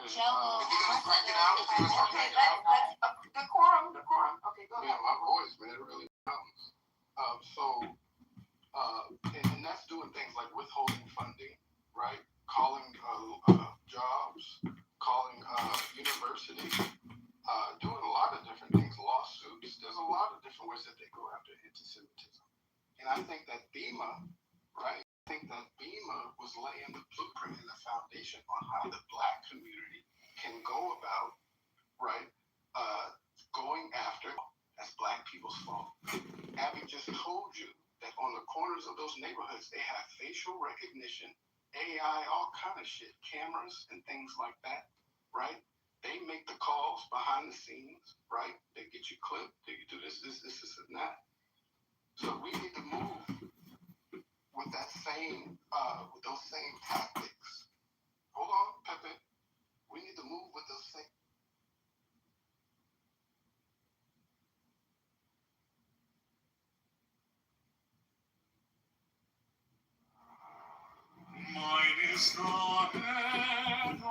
Jello. If you're gonna crack it out, decorum. Okay, go ahead. Yeah, my voice, man, it really comes. And that's doing things like withholding funding, right? Calling jobs, calling universities, doing a lot of different things, lawsuits. There's a lot of different ways that they go after anti-Semitism. And I think that BEMA, right? Was laying the blueprint and the foundation on how the Black community can go about, right, going after as Black people's fault. Abby just told you that on the corners of those neighborhoods, they have facial recognition, AI, all kind of shit, cameras and things like that, right? They make the calls behind the scenes, right? They get you clipped, they do this, and that. So we need to move with with those same tactics. Hold on, Pepe. We need to move with those same. Mine is the head of the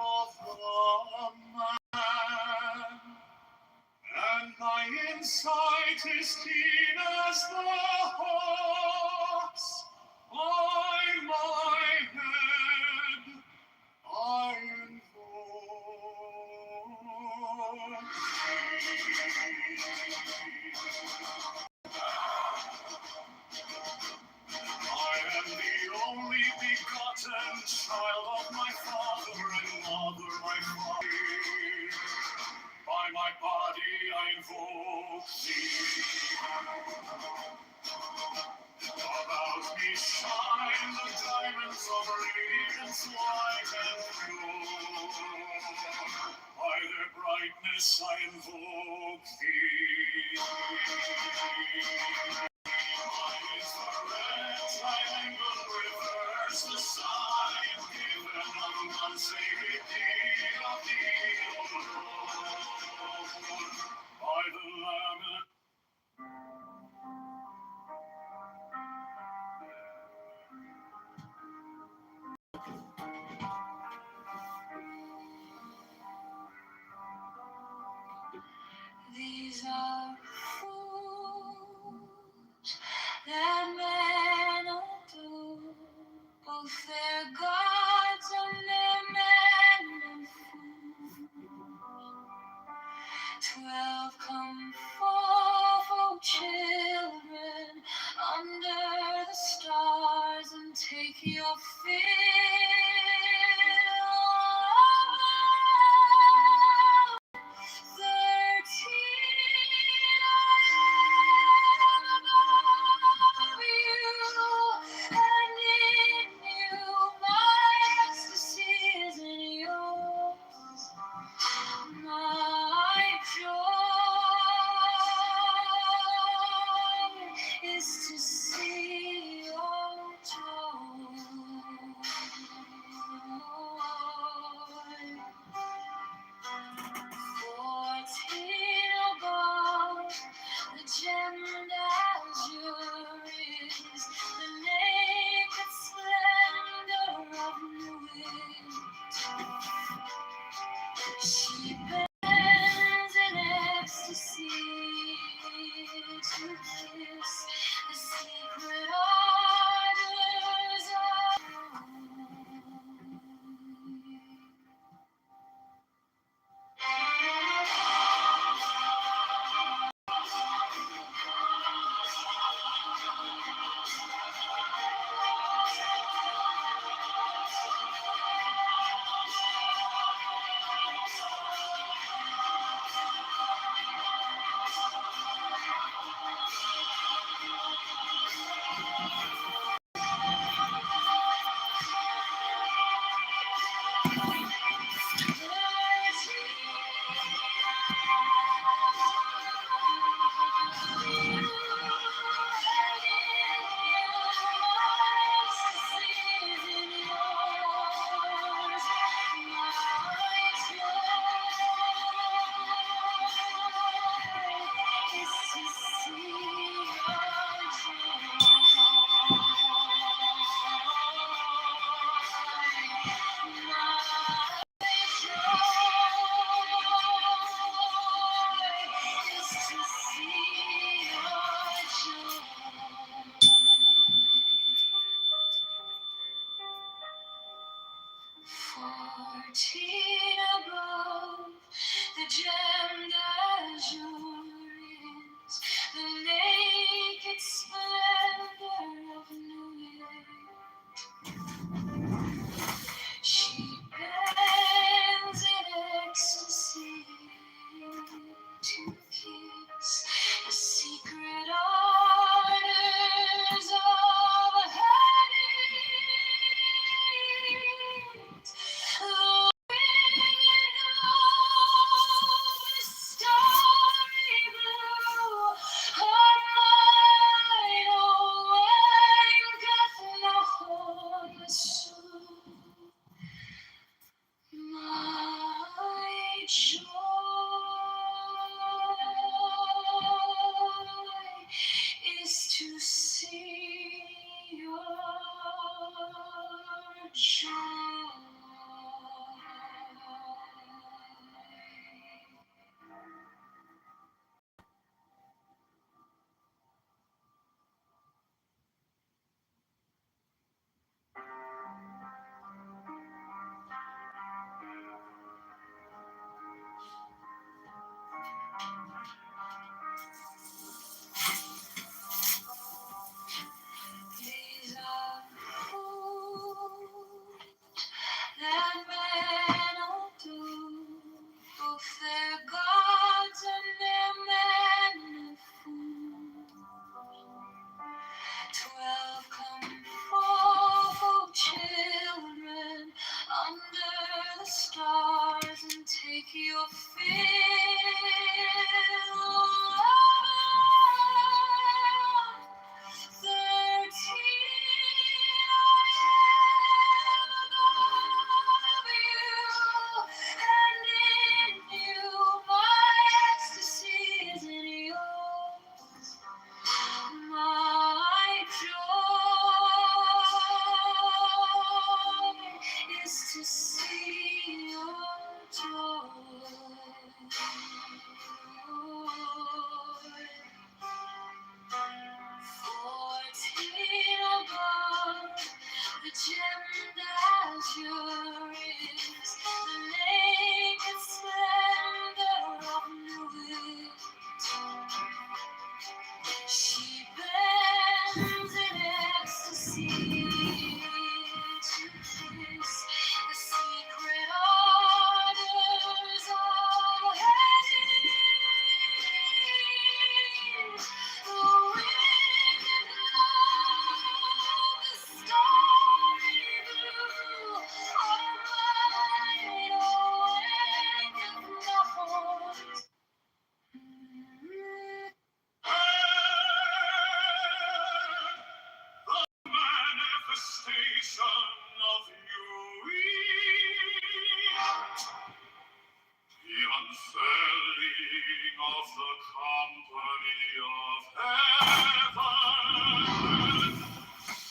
man, and my insight is keen as the hawk's. By my head I am the only begotten child of my father and mother, my father. By my body I invoke thee. About me shine the diamonds of radiance white and pure. By their brightness I invoke thee. Mine is the red triangle, reverse the sign given of unsacred deed of thee, O Lord. By the Lamb. These are fools that men adore, both their gods and their men and fools. 12 come forth, O children, under the stars, and take your fill. 13 14 above, the gemmed azure is the naked splendor of New Year. She bends in ecstasy to kiss the secret ardors of her need. The winged globe, the starry blue, her mind awaketh not the soul. My joy is to see your joy. These are fools that men will do, both their gods and their men of fools. 12 come forth, O children, under the stars, and take your fill of love. 13 above you, and in you my ecstasy is in yours. My joy is to see your joy. 14 above, the gemmed azure is the naked splendor of Nubis. She bends in ecstasy to kiss the secret ardors of her need. The wicked love, the starry blue, are mine, awaketh not. The manifestation of the unfurling of the company of heaven.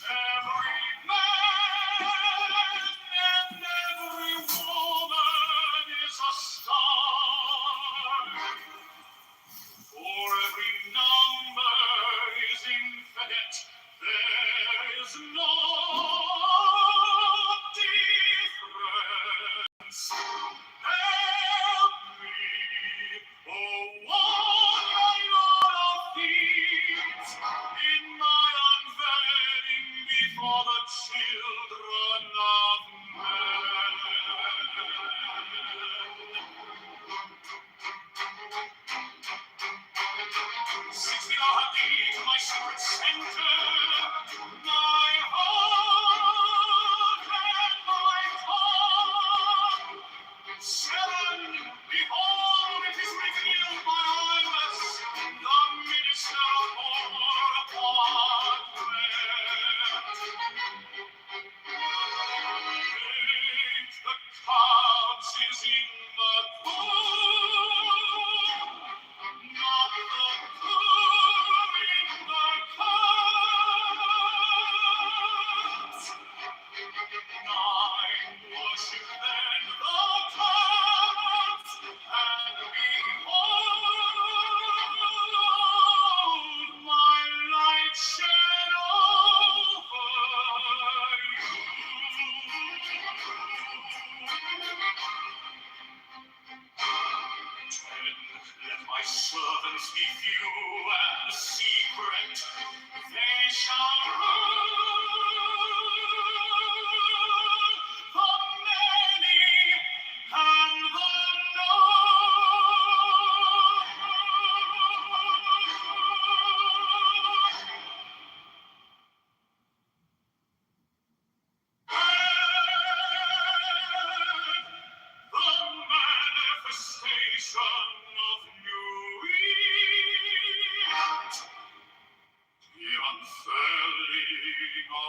Every man and every woman is a star. For every number is infinite, there is no difference. Help me, oh warrior of deeds, in my unveiling before the children of men. 60 deep, my secret center, my heart and my tongue. 7, behold, it is revealed by eyeless, the minister for God.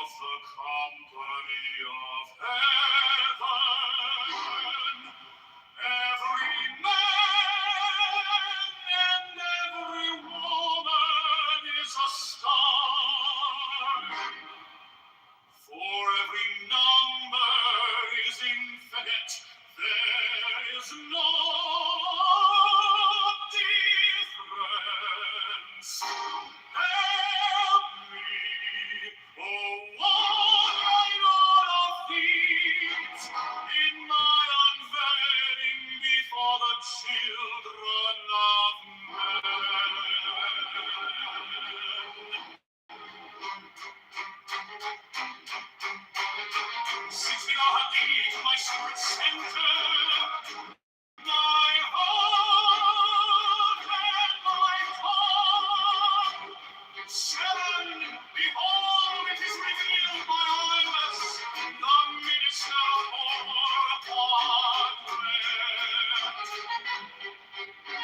of the company of heaven. Every man and every woman is a star. For every number is infinite, there is no difference. Help me, oh one of these, in my unveiling before the children of men. 60 deep, my secret center, my heart and my tongue. 7, behold, it is revealed my eyeless, the minister for upon prayer. 8,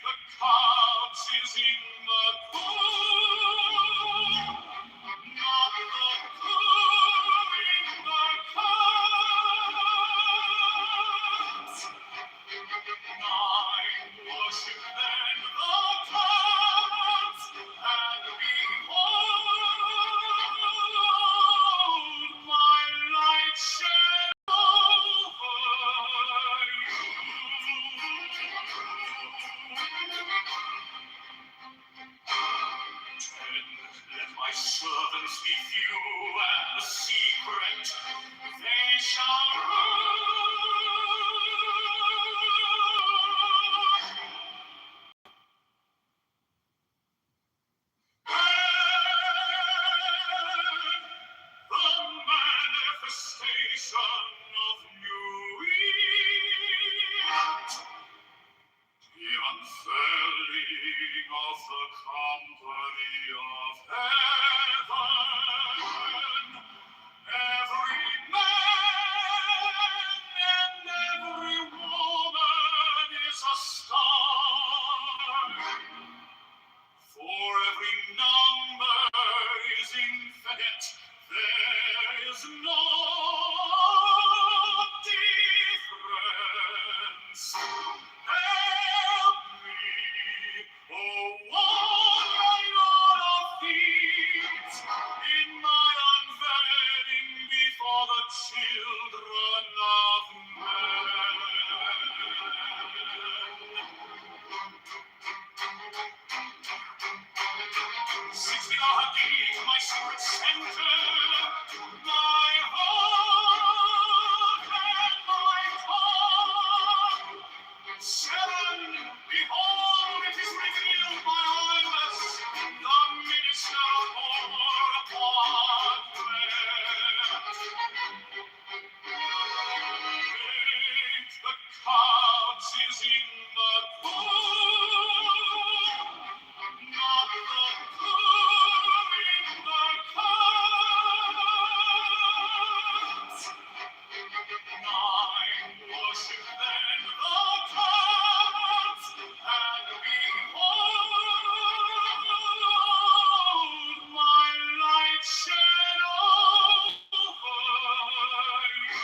the couch is in the pool. Not the poor in the cups. 9, worship then the clouds, and behold, my light shed over you. 10, let my servants be few and secret, they shall rule. The manifestation of new Eve. The unfurling of the company of heaven. Every man and every woman is a star. For every number is infinite, there is no difference. Help me, oh one of these, in my unveiling before the children of men. 60 deep, my secret center, my heart and my tongue. 7, behold, it is revealed my eyeless, the minister for upon prayer. 8, the couch is in the pool. Not the poor in the cups. 9, worship then the clouds, and behold, my light shed over you.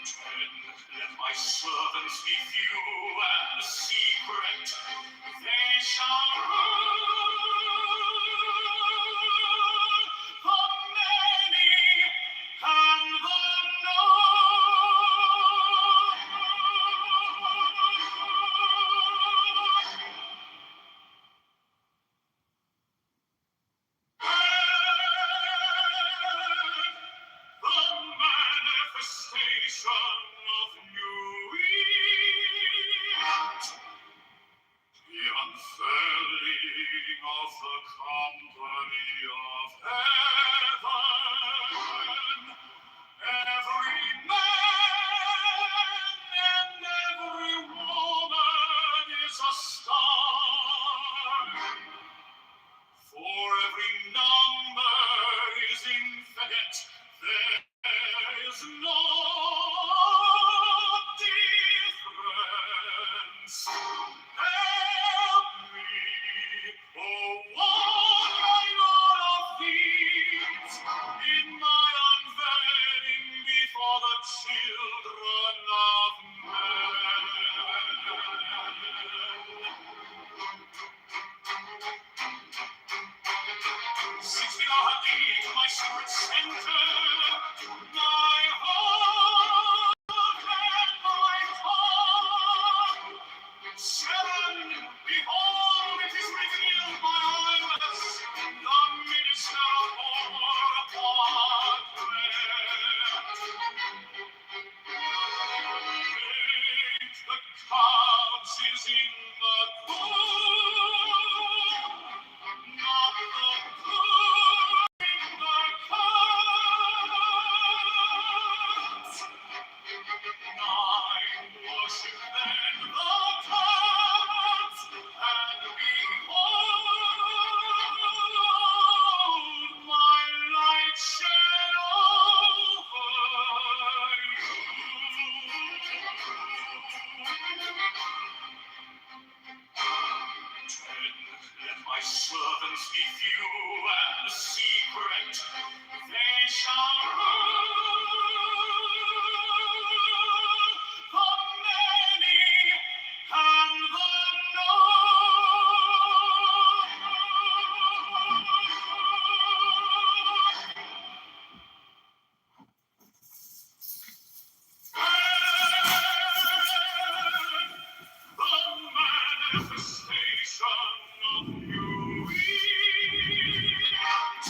10, let my servants be few and secret, they shall rule. The many and the the manifestation of new Eve. The unfurling of the company of heaven. Every man and every woman is a star. For every number is infinite, there is no difference. Help thou have thee to my secret center, my heart and my tongue. 7, behold, it is revealed my eyeless, the minister upon the cobs is in the cool, not the cool in the cobs. 9, worship then the cobs, and behold, my light shed over you. 10, let my servants be few and secret, they shall rule the many and the the manifestation of new Eve.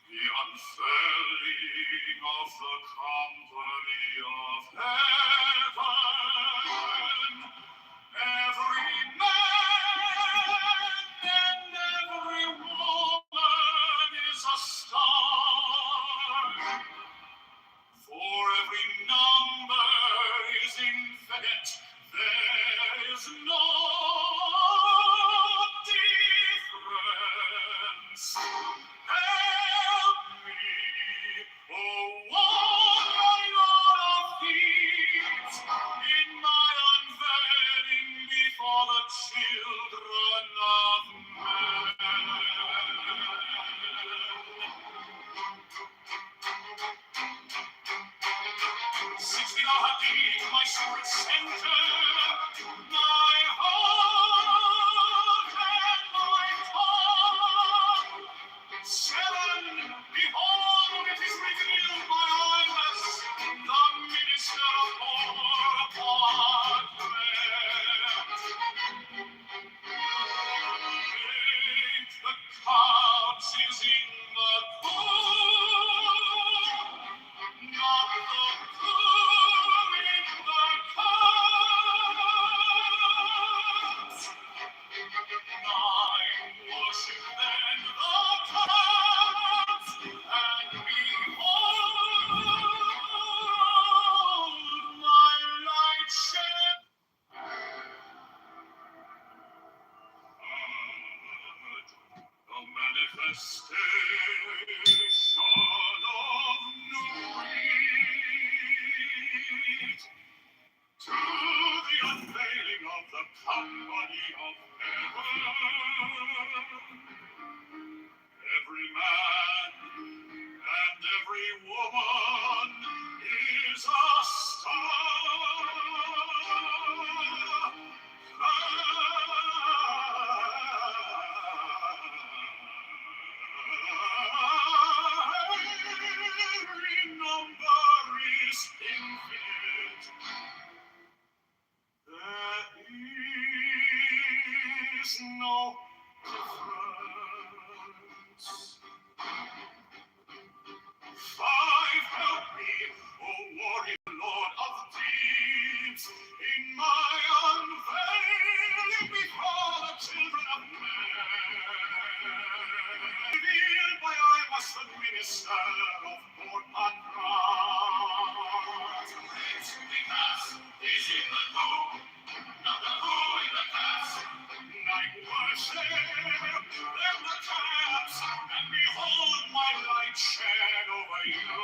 The unfurling of the company of heaven, every man and every woman is a star, for every number is infinite, there is no difference. Help me, O warrior of deeds, in my unveiling before the children of men. 60, thou have thee to my secret center, my heart and my tongue. 7, behold, it is revealed my eyeless, the minister upon the cobs is in the cool, not the cool in the cobs. 9, worship then the cobs, and behold, my light shed. The manifestation of new Eve, to the unveiling of the company of heaven. Every man and every woman is a star. Every number is infinite. There is no difference. 5, help me, O warrior Lord of deeds, in my unveiling before the children of men. Revealed by I was the minister of Lord and God. Because is in the moon, not the moon in the cast. Night worship, then the caps, and behold my light shed over you.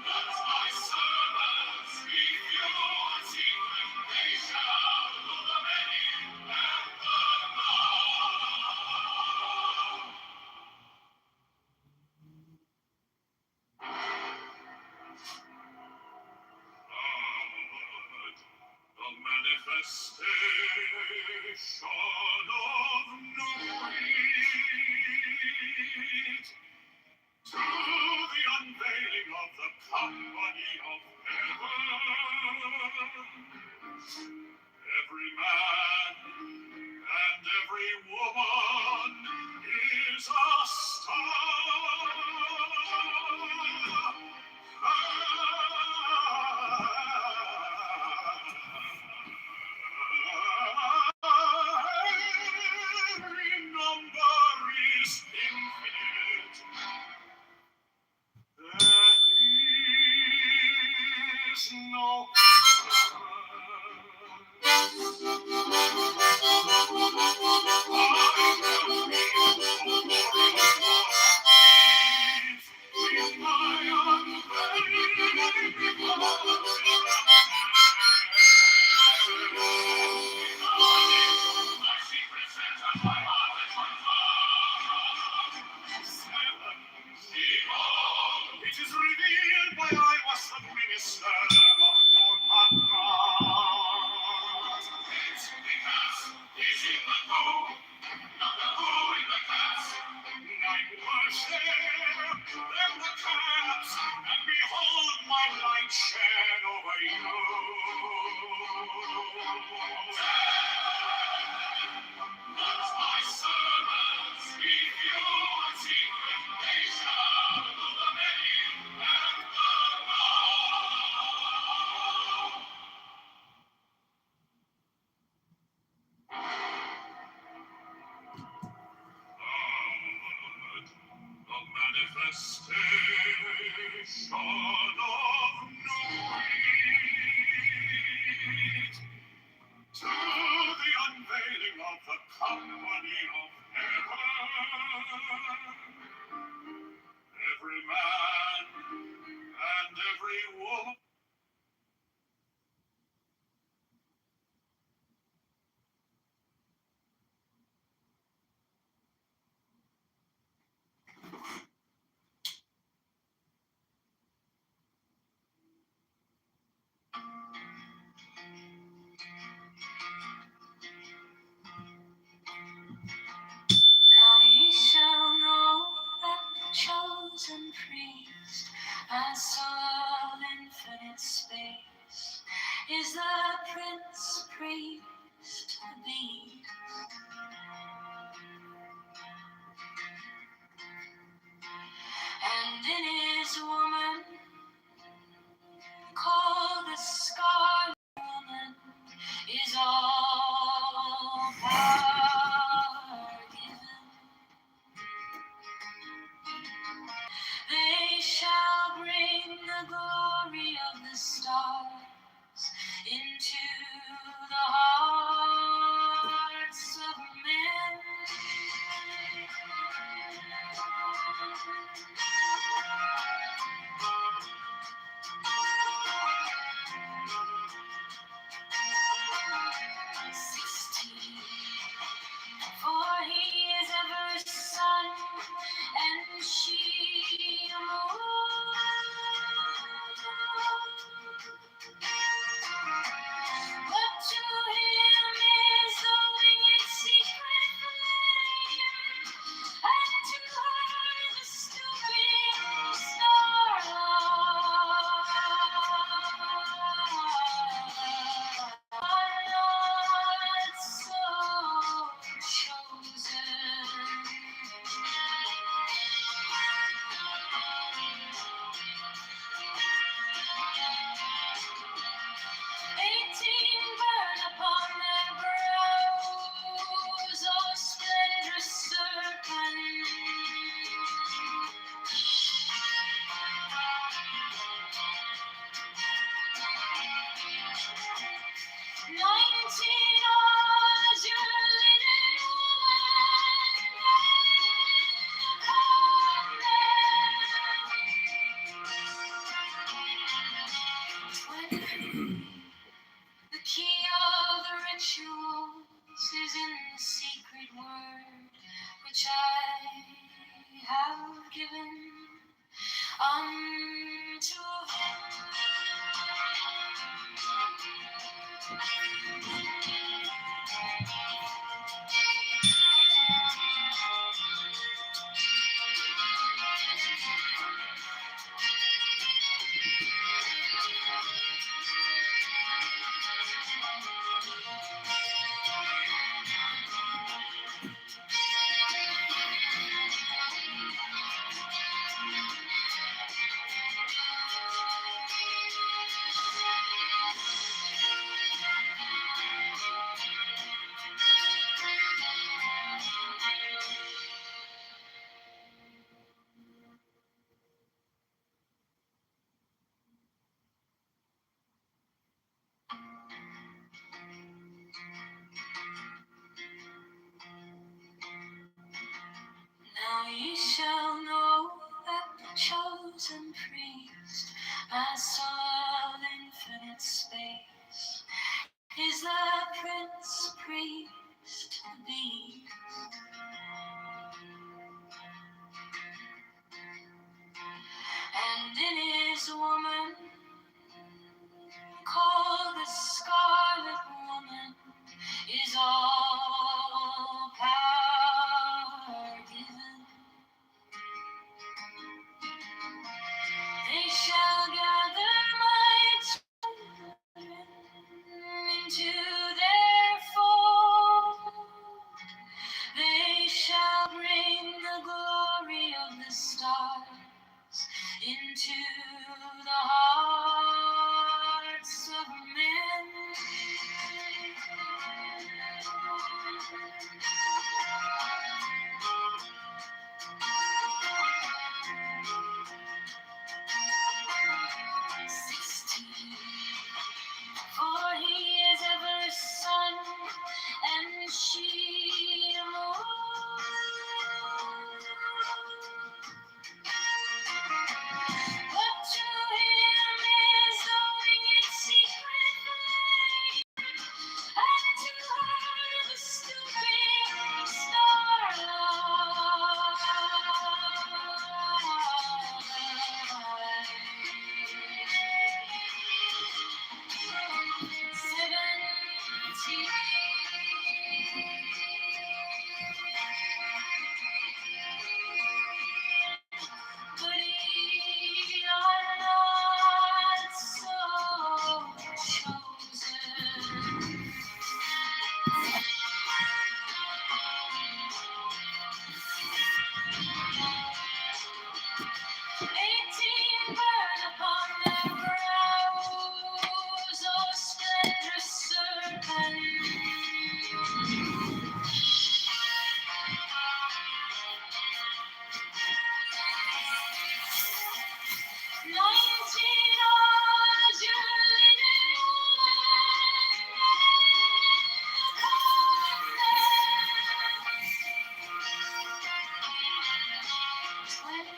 Let my servants be few and secret, they shall rule the many and the Lord. manifestation of new heat, to the unveiling of the company of heaven. Every man and every woman is a star. Every number is infinite. There is no It is revealed by I was the minister of God. It's because he's in the who, not the who in the cats. I was there, then the cats, and behold my light shed over you. That's my servants, if you are secret, they shall know the name and the law. The manifestation of new heat, to the unveiling of the company of heaven. Every man and every woman. Now ye shall know that the chosen priest, as soul of infinite space, is the prince priest, the beast. And in his woman, called the scarlet woman, is all power given. They shall bring the glory of the stars into the hearts of men. For he is ever sun, and she a moon. But to him is the winged secret flame, and to her the stooping starlight. Not so chosen. 18 burn upon their brows, oh splendrous serpent. 19 azure linen women, 20. The key of the rituals is in the secret word which I have given unto him. Now ye shall know that the chosen priest, my soul of infinite space, is the prince priest to be. And in his woman, called the Scarlet Woman, is all power given. They shall gather my children into their fold. They shall bring the glory of the stars into the hearts of men. 16. For he is ever sun and shield. But to him is owing its secret flame, and to her the stooping starlight. 17. But ye are not so chosen. 18 burn upon their brows, O splendrous serpent. 19 are your linen women. 20.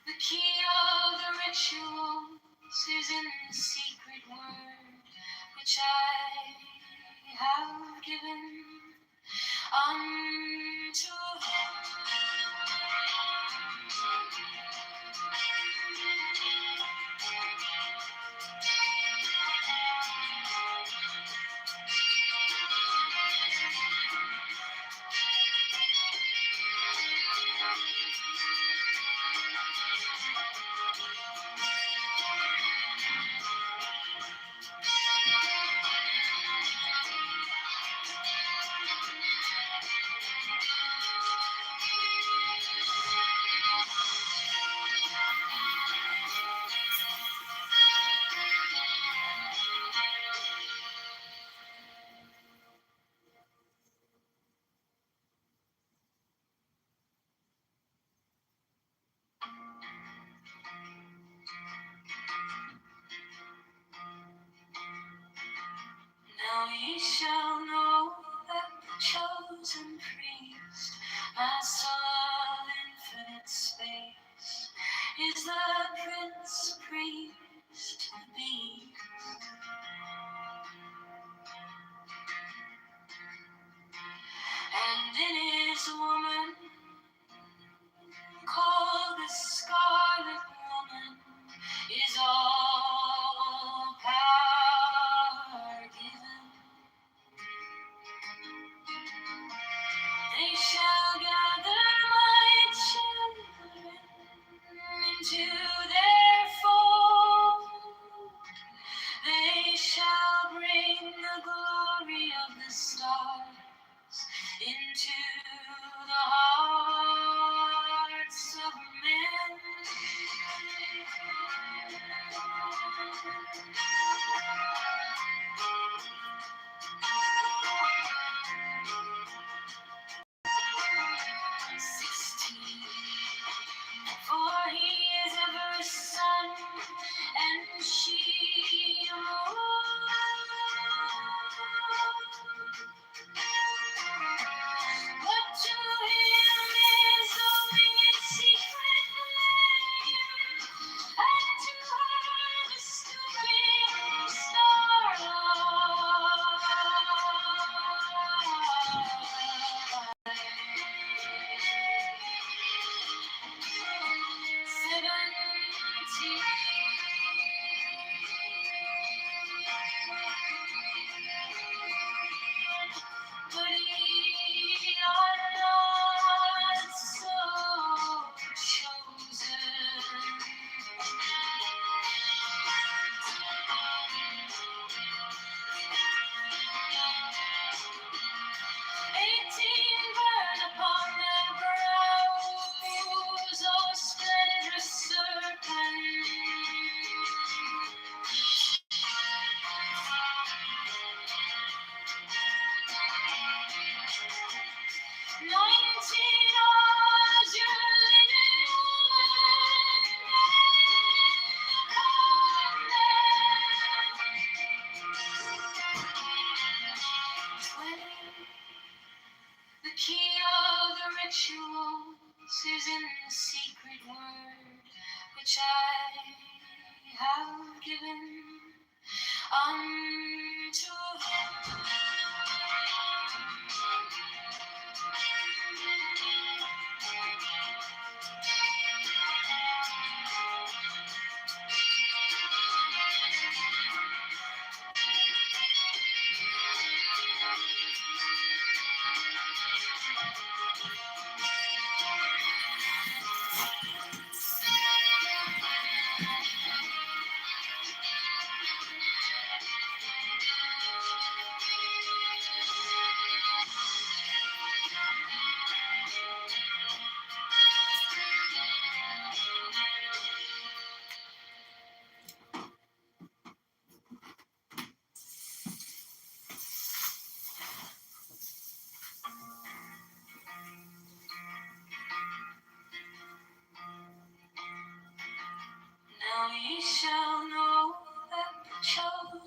The key of the rituals is in the secret word which I have given unto them. Now ye shall know that the chosen priest, my soul of infinite space, is the prince priest to be. And in his woman, called the Scarlet Woman, is all power given. They shall gather my children into their fold. They shall bring the glory of the stars into the hearts of men. 16. For he is ever sun and shield. But to him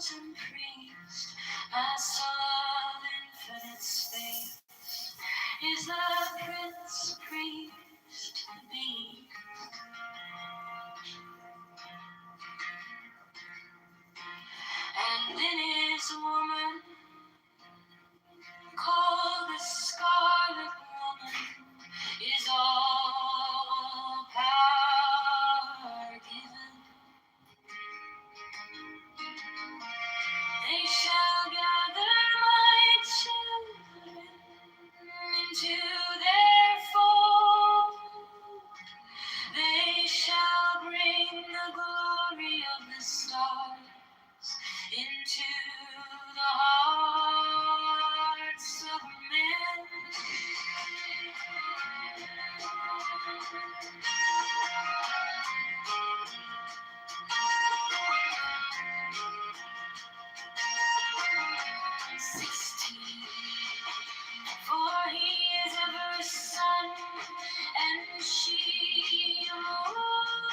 chosen priest, my soul of infinite space, is the prince priest to be. And in his woman, called the Scarlet Woman, is all power given. They shall gather my children into their fold. They shall bring the glory of the stars into the hearts of men. 16. For he is ever sun, and she a moon.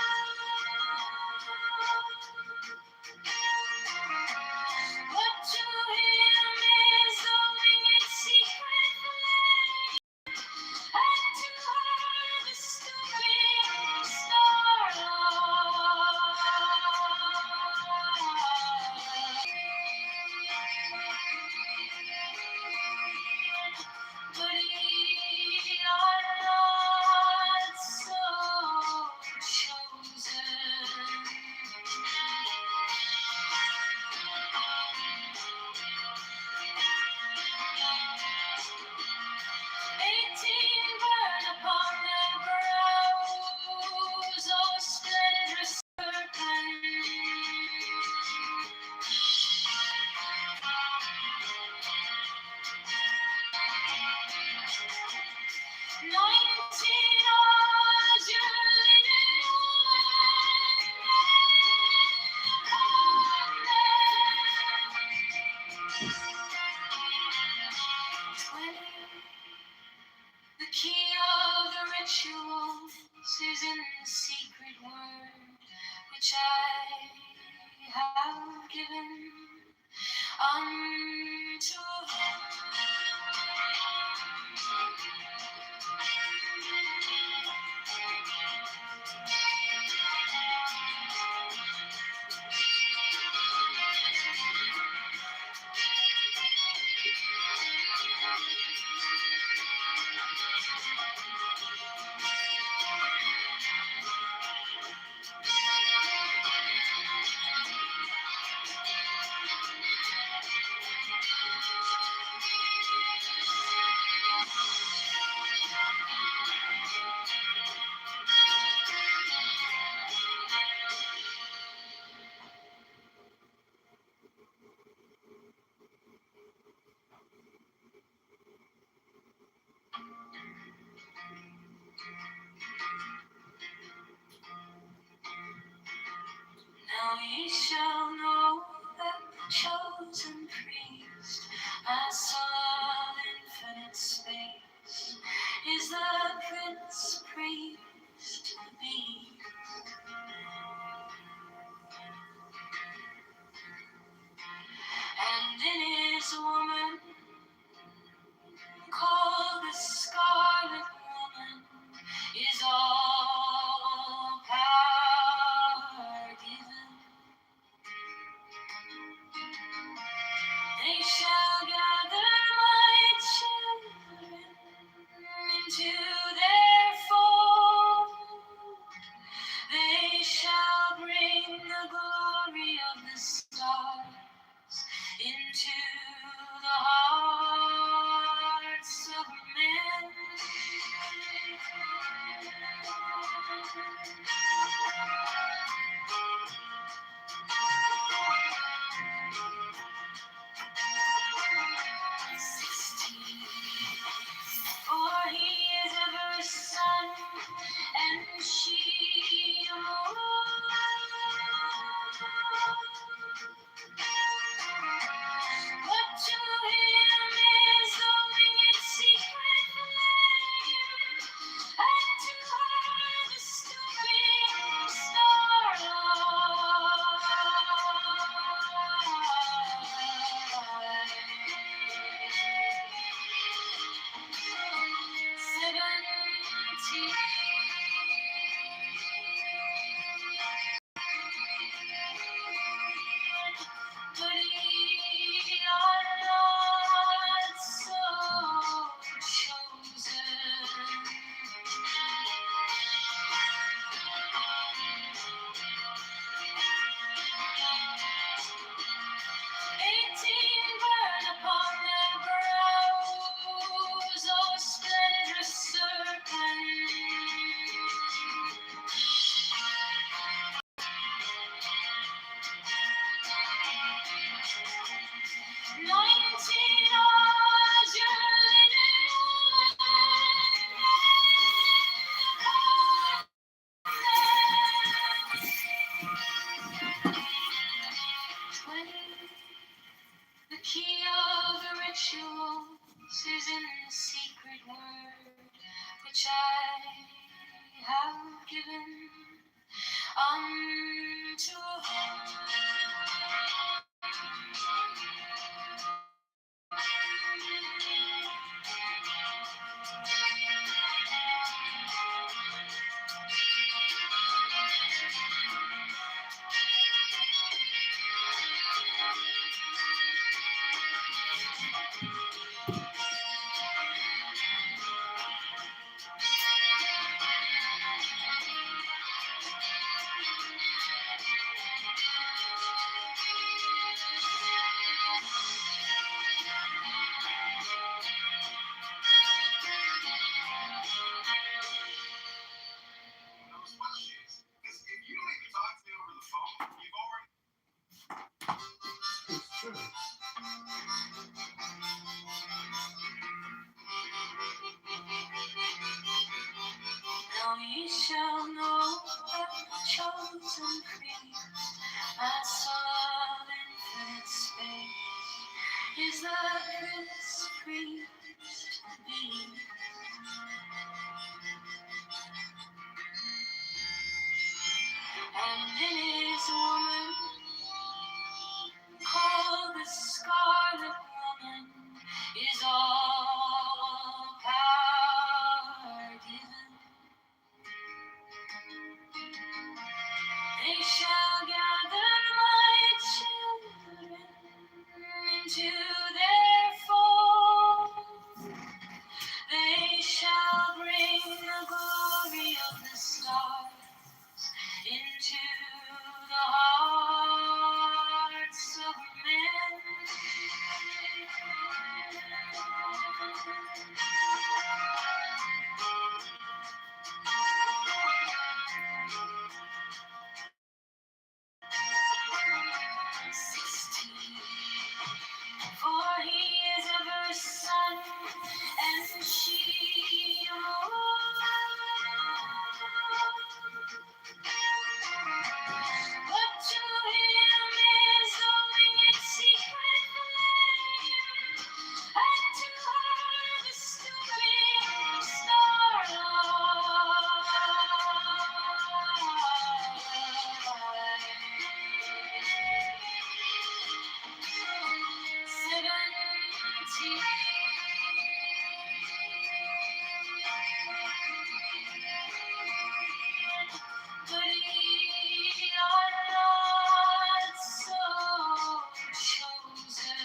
But to him is the winged secret flame, and to her the story but ye are not so chosen. 18 burn upon their brows, O splendorous serpent. 19 are your linen woman. 20. The key of the rituals is in the secret word which I have given unto them. Now ye shall know that the chosen priest, my soul of infinite space, is the prince priest to be. And in his woman, called the Scarlet Woman, is all power given. They shall gather my children into their fold. They shall bring the glory of the stars into the hearts of men. 20 19 hours you're living the key of the rituals is in the secret word which I have given unto Those questions. Because if you don't even talk to me over the phone, you've already. It's true. Now ye shall know that the chosen priest, my soul infinite space, is the Prince priest be. And in his woman, called the Scarlet Woman, is all power given. They shall gather my children into their fold. They shall bring the glory of the stars into the hearts of men. 16. For he is ever sun, and she moon. But to him is the winged secret flame, and to her the stooping starlight. 17. But ye are not so chosen.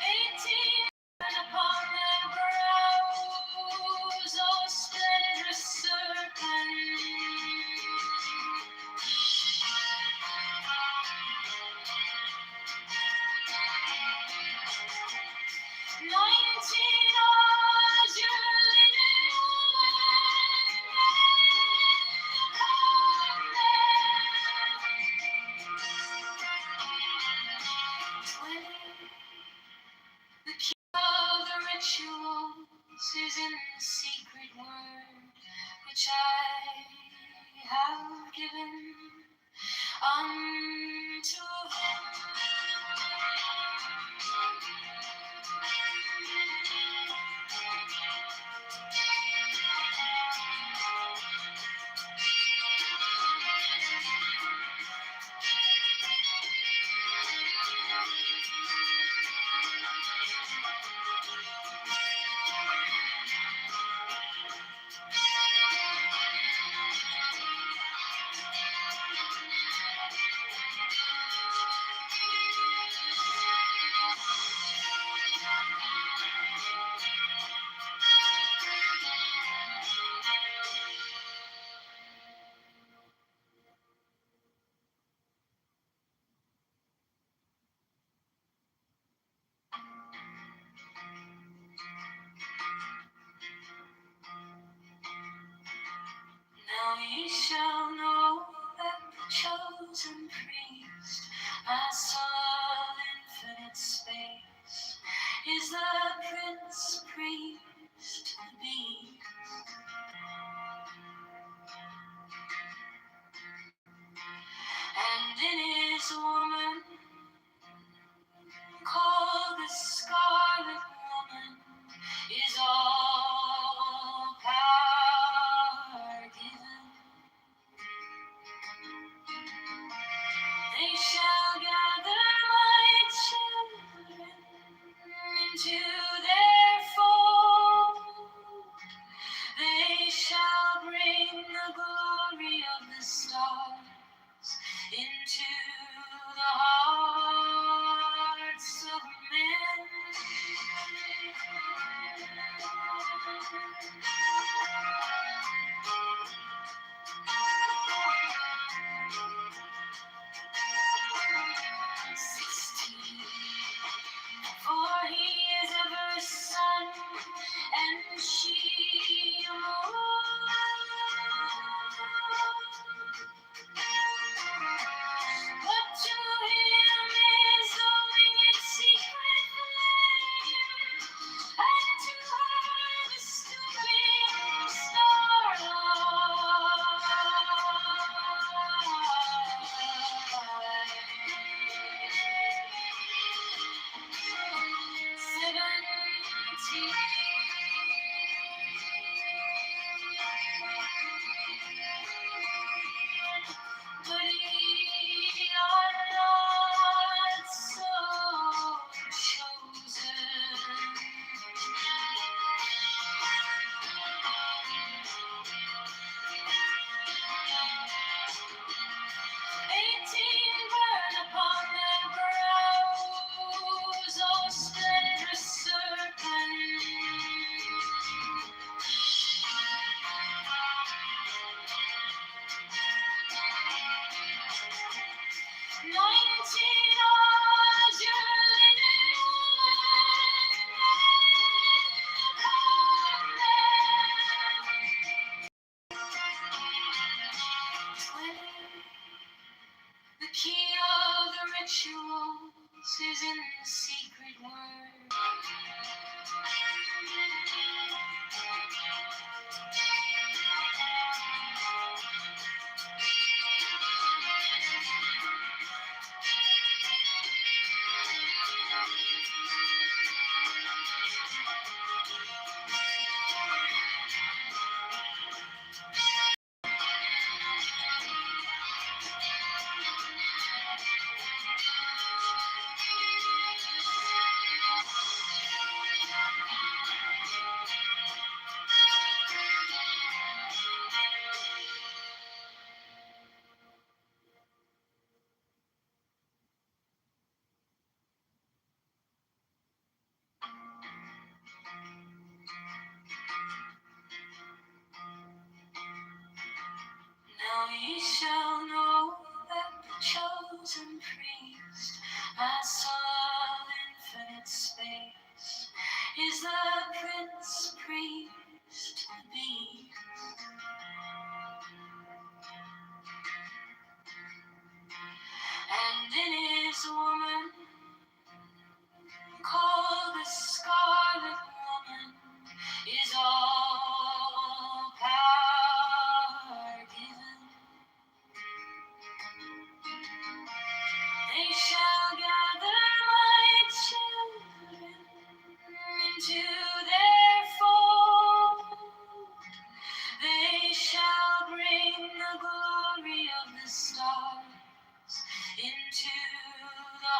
18. Upon their brows, O splendrous serpent. 19 hours you're living the key of the rituals is in the secret word which I have given unto Now ye shall know that the chosen priest, as of infinite space, is the Prince Priest to be. And in his woman, called the Scarlet Woman, is all power given. They shall gather my children into their fold. They shall bring the glory of the stars into the hearts of men. 16. For he is ever son, and she a but to him is owing its secret flame, and to her the stooping starlight. 17. But ye are not so chosen. 18. Burn upon their brows, all splendorous serpents. 19. Odds your linen woman, and 20. The key of the rituals is in the secret word. Now ye shall know that the chosen priest, as of infinite space, is the Prince Priest to be. And in his woman, called the Scarlet Woman, is all power given. They shall gather my children into their fold. They shall bring the glory of the stars into the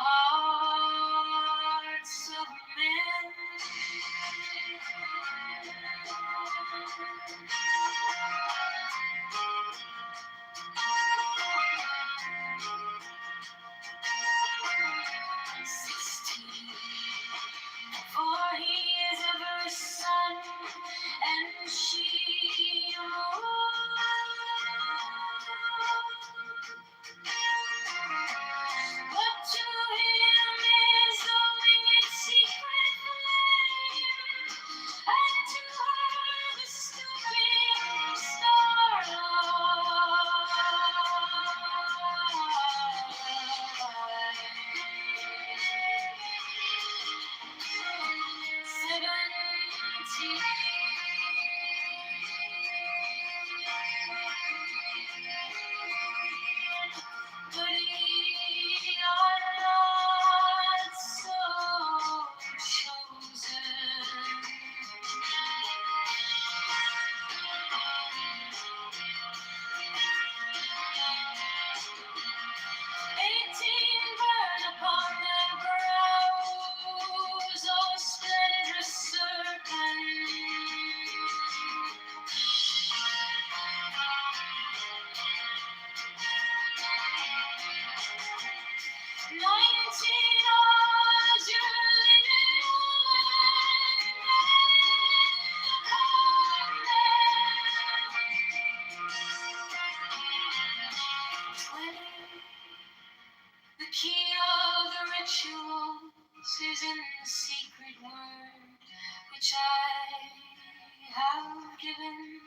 given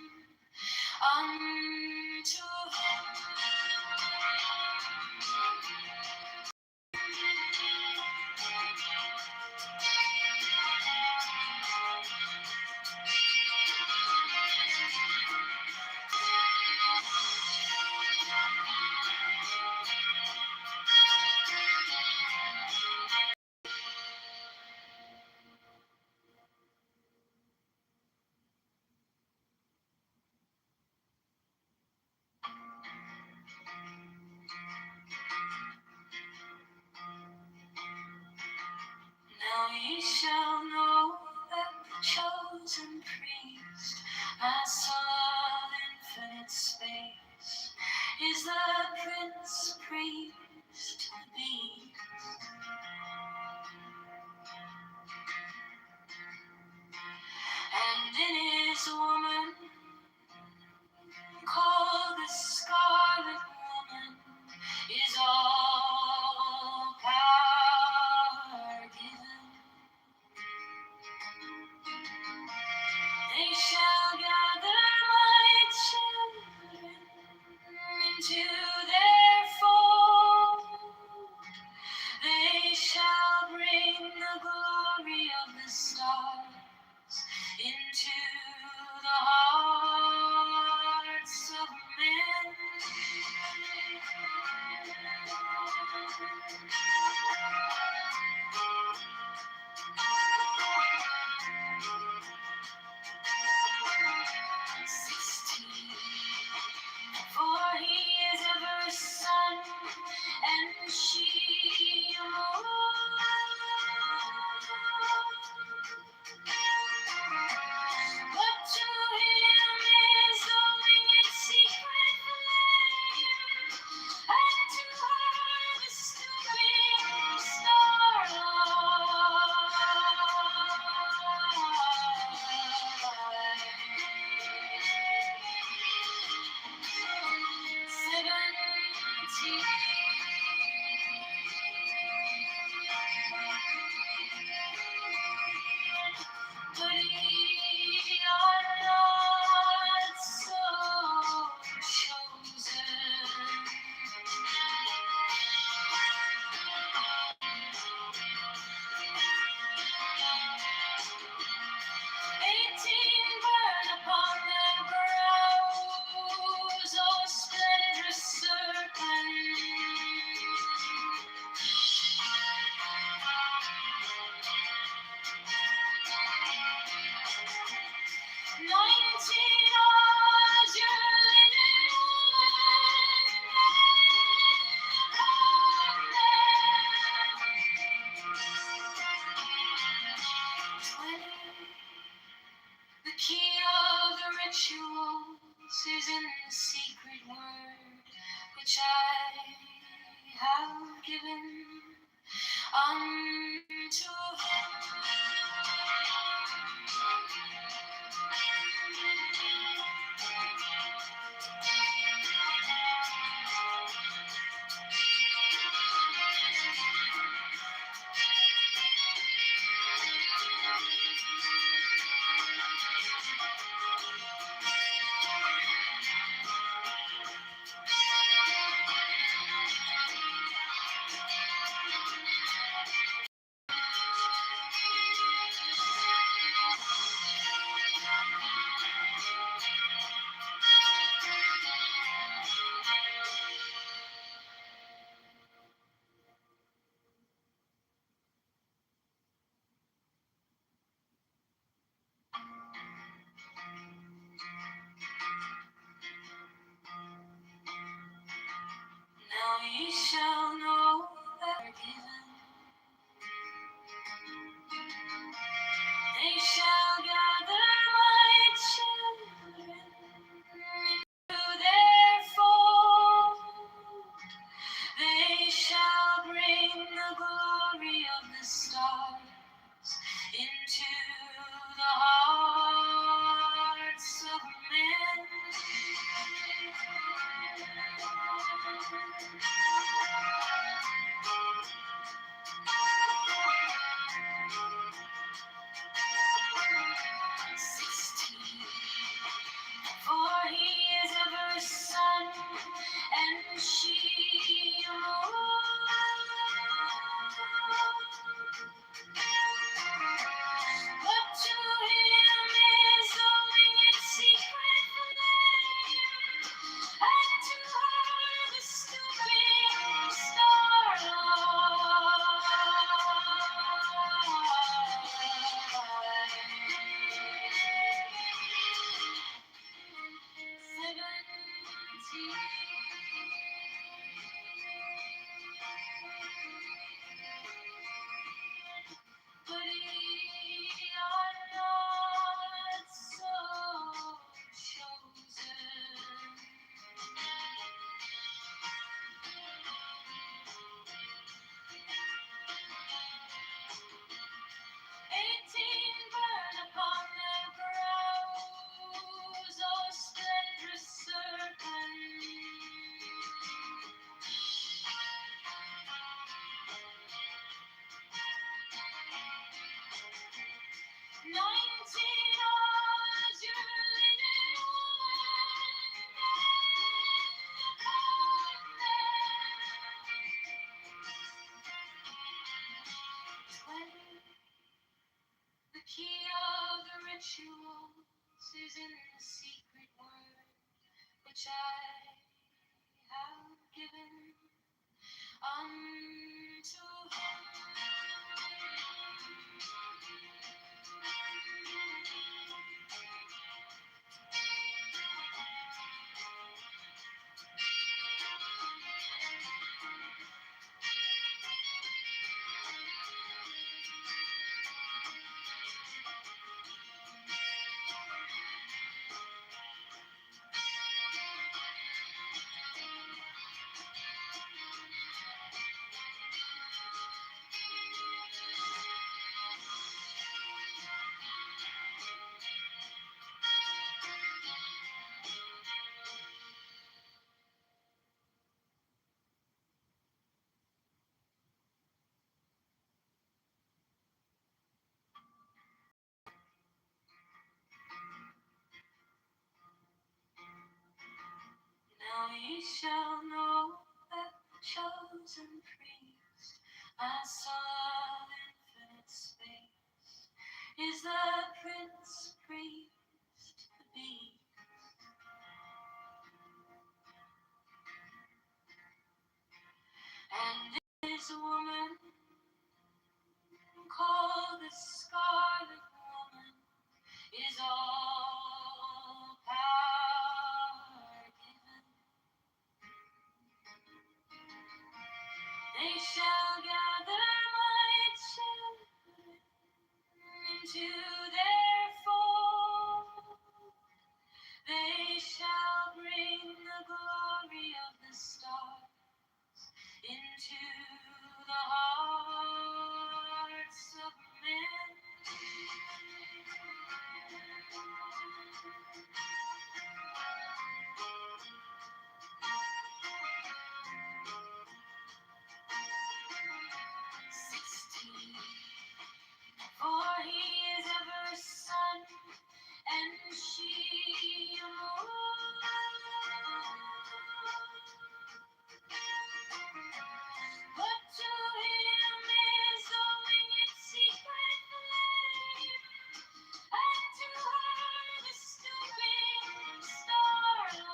unto him. Now ye shall know that the chosen priest, as all infinite space, is the Prince Priest to be. And in his woman, called the Scarlet Woman, is all power given. They shall gather my children into their fold. They shall bring the glory of the stars into the hearts of men. 16. For he is ever sun, and she a moon. But to him is the winged secret flame, and to her the stooping starlight. 17. But ye are not so chosen. 18 burn upon their brows, O splendrous serpent. 19 odds your linen woman, and 20. The key of the rituals is in the secret word which I have given unto him. Now ye shall know that are given. They shall gather my children into their fold. They shall bring the glory of the stars into the hearts of men. 16. shall know that chosen priest, my soul of infinite space, is the prince priest to be. And this woman called the Scarlet Woman is all power given. They shall gather my children into their fold. They shall bring the glory of the stars into the hearts of men. 16. For he is ever sun, and she a moon. But to him is the winged secret flame, and to her the stooping starlight.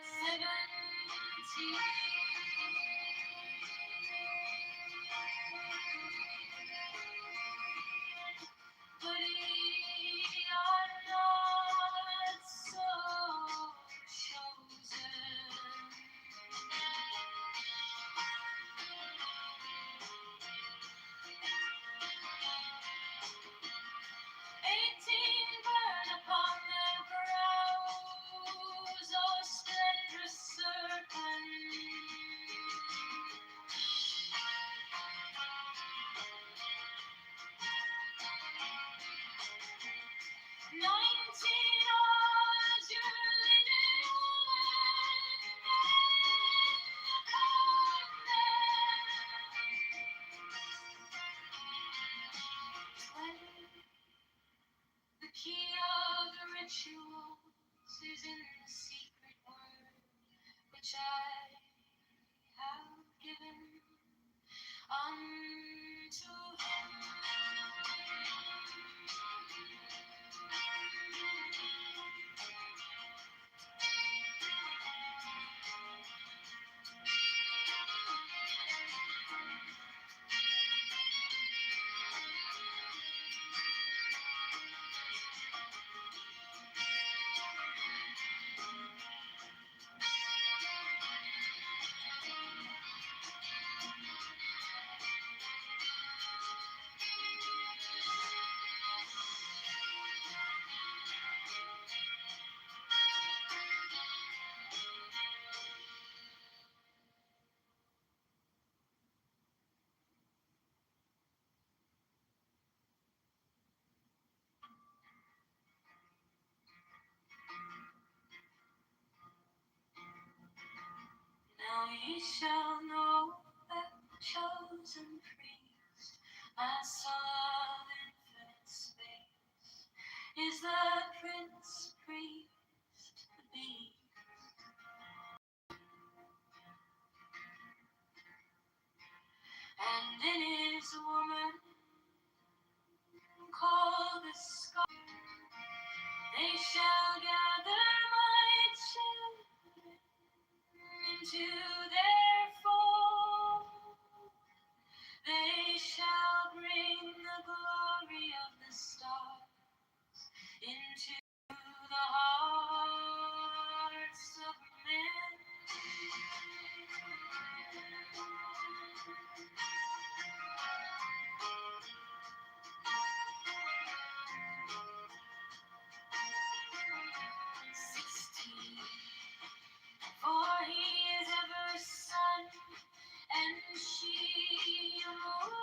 17. But ye are not so chosen. 18. Burn upon their brows, O splendrous serpent. 19. Was your linen woman in the convent? 20. The key of the rituals is in the secret word which I have given unto him. Now ye shall know that chosen priest, my soul of infinite space, is the prince priest to be. And in his woman called the Scarlet, they shall gather my children into their fold. They shall bring the glory of the stars into the hearts of men. 16. For he is ever sun, and she a moon.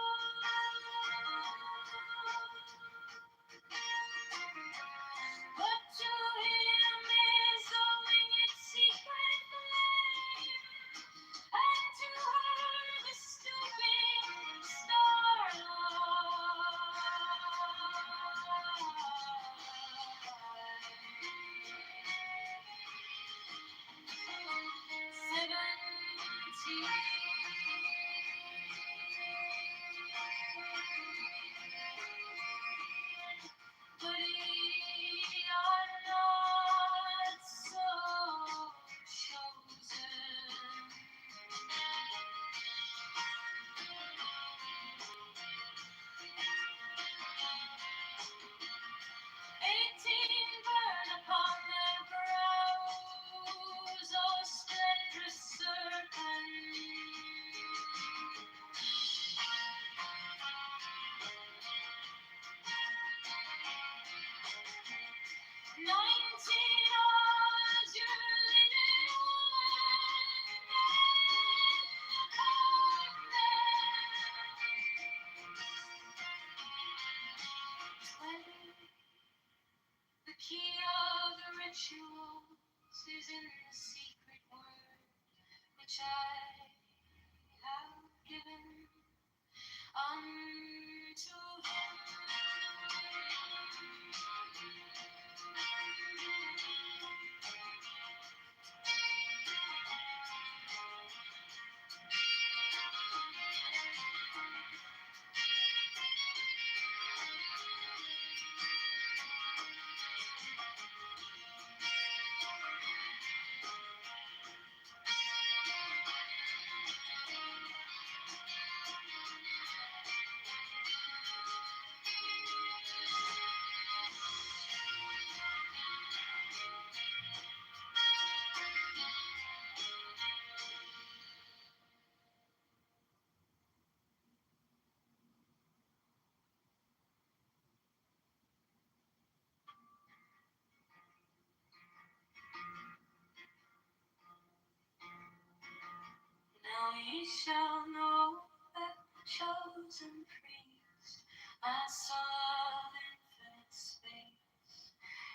ye shall know that chosen priest, my soul of infinite space,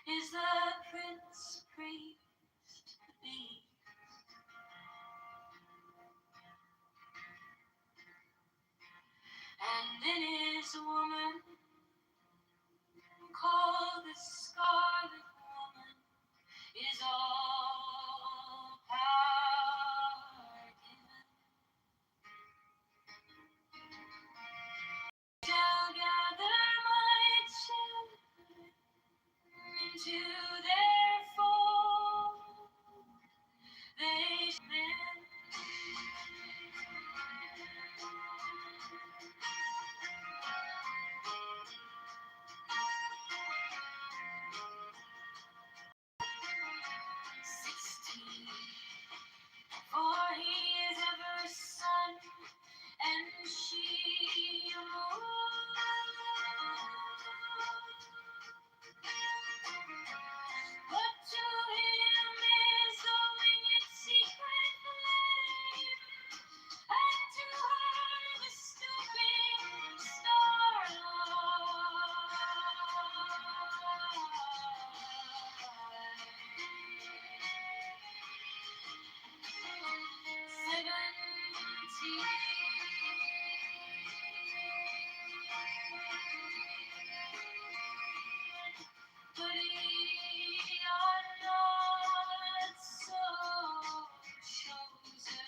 is the prince priest to be. And in his woman, called the scarlet woman, is all power given. Shall gather my children into their fold. They shall live. 16. For he is ever sun, and she a moon. But to him is the winged secret flame, and to her the stooping starlight. 17. But ye are not so chosen.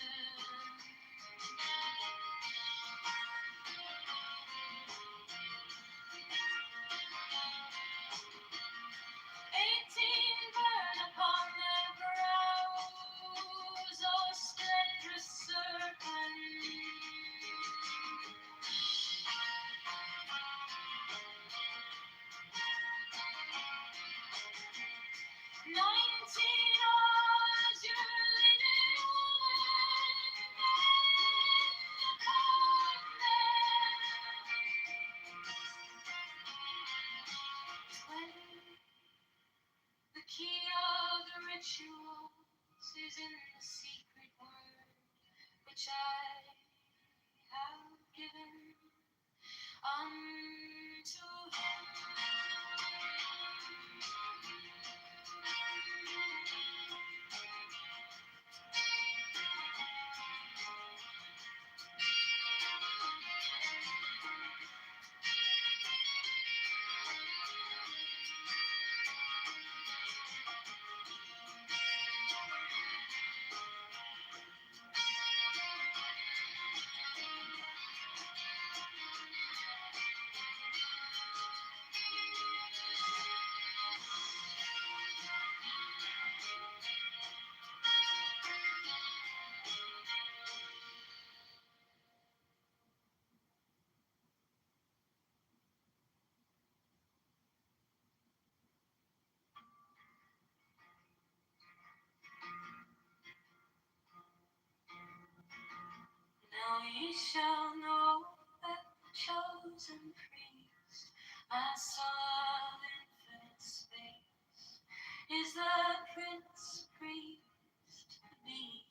18. Burn upon their brows, O splendrous serpent. 19. Ours your linen woman, made the covenant. 20. The key of the rituals is in the secret word which I have given unto him. Now ye shall know that chosen priest, my soul of infinite space, is the prince priest to be.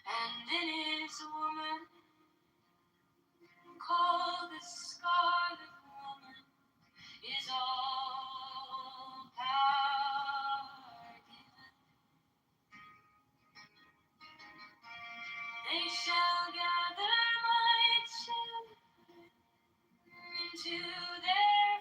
And in his woman, called the scarlet woman, is all power given. They shall gather my children into their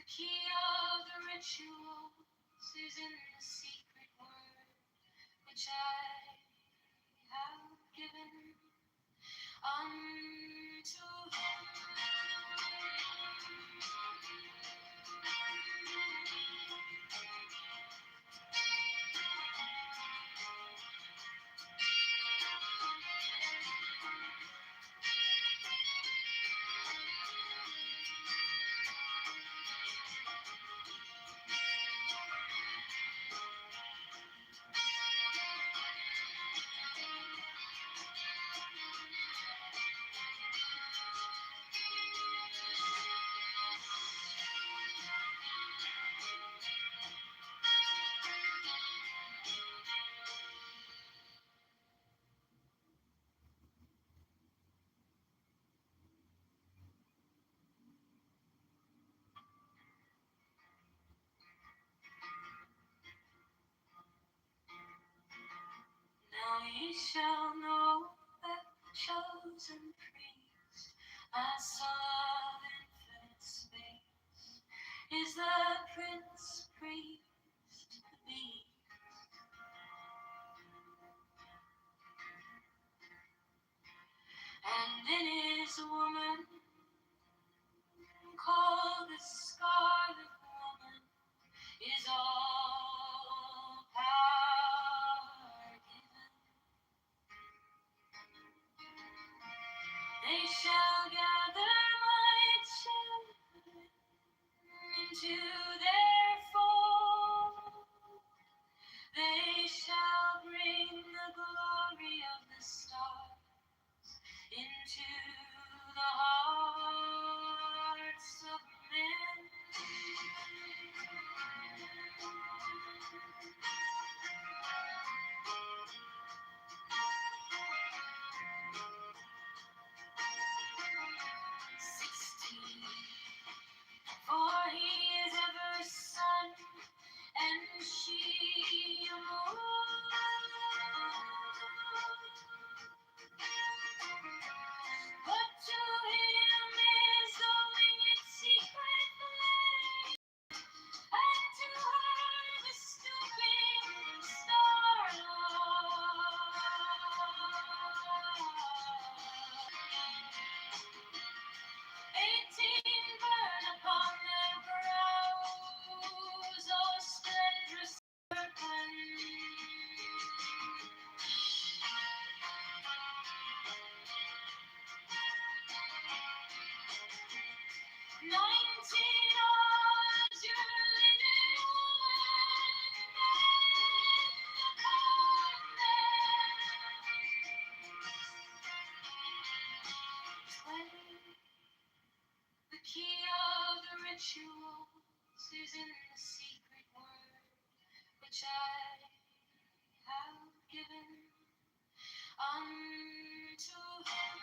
key of the rituals is in the secret word which I have given unto him. Now ye shall know that the chosen priest, my soul of infinite space, is the prince priest to be. And in his woman, called the scarlet woman, is all power given. They shall gather my children into their fold. They shall bring the glory of the stars into the hearts of men. 16. For he is ever sun and she a moon. But to him is the winged secret flame, and to her the stooping starlight. 18 burn upon their brows, oh splendorous serpent. 19 azure linen woman made the covenant. 20. The key of the rituals is in the secret word which I have given unto him.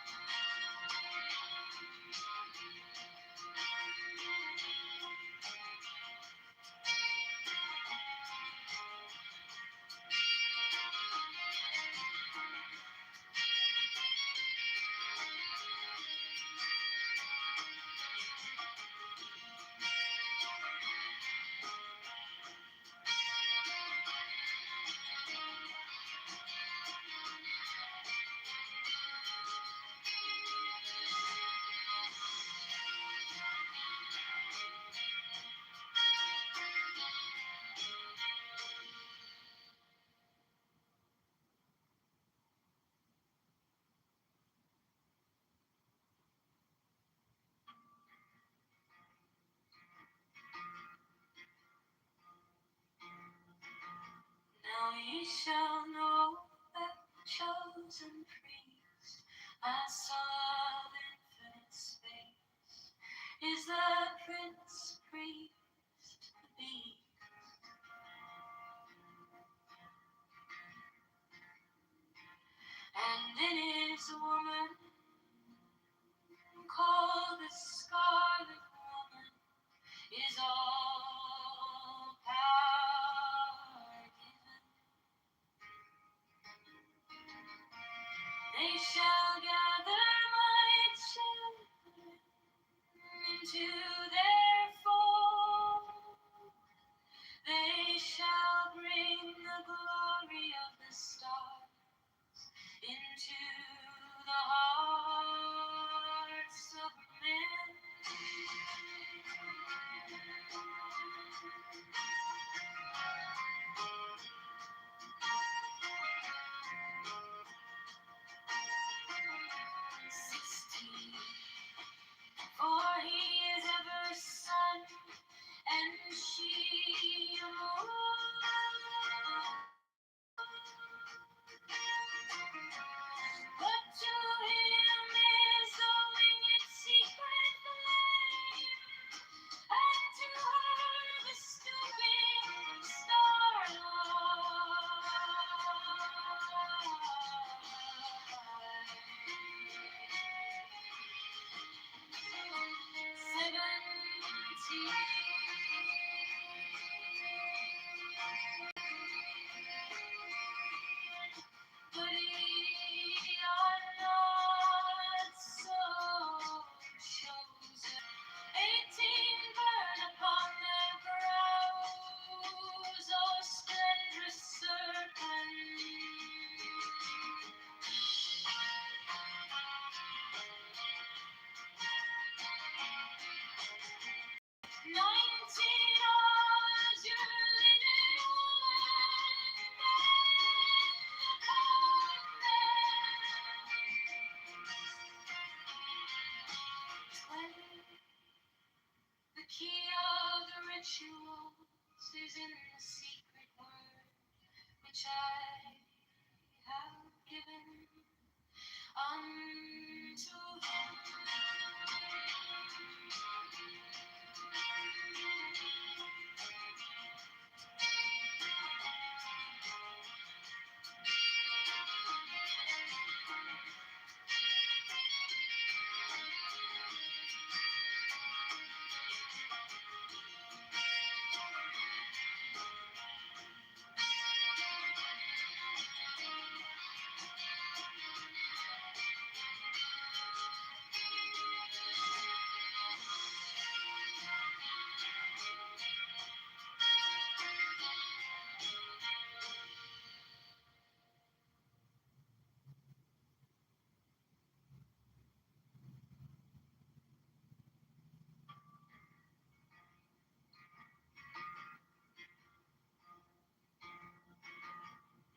Now ye shall know that the chosen priest, my soul of infinite space, is the prince priest to be. And in his woman, called the scarlet woman, is all power given. They shall gather my children into their fold. rituals is in the secret word which I have given unto him.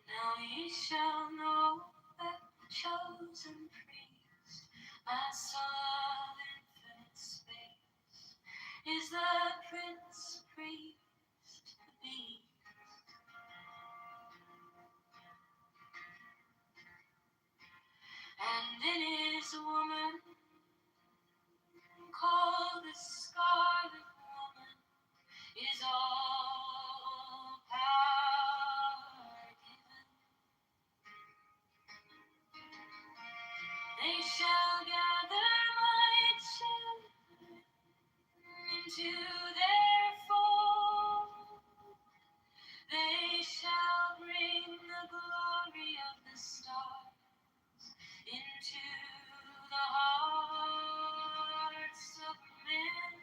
Now ye shall know that chosen priest, my soul infinite space, is the prince priest to be. And in his woman, called the scarlet woman, is all power given. They shall gather my children into their fold. They shall bring the glory of the stars into the hearts of men.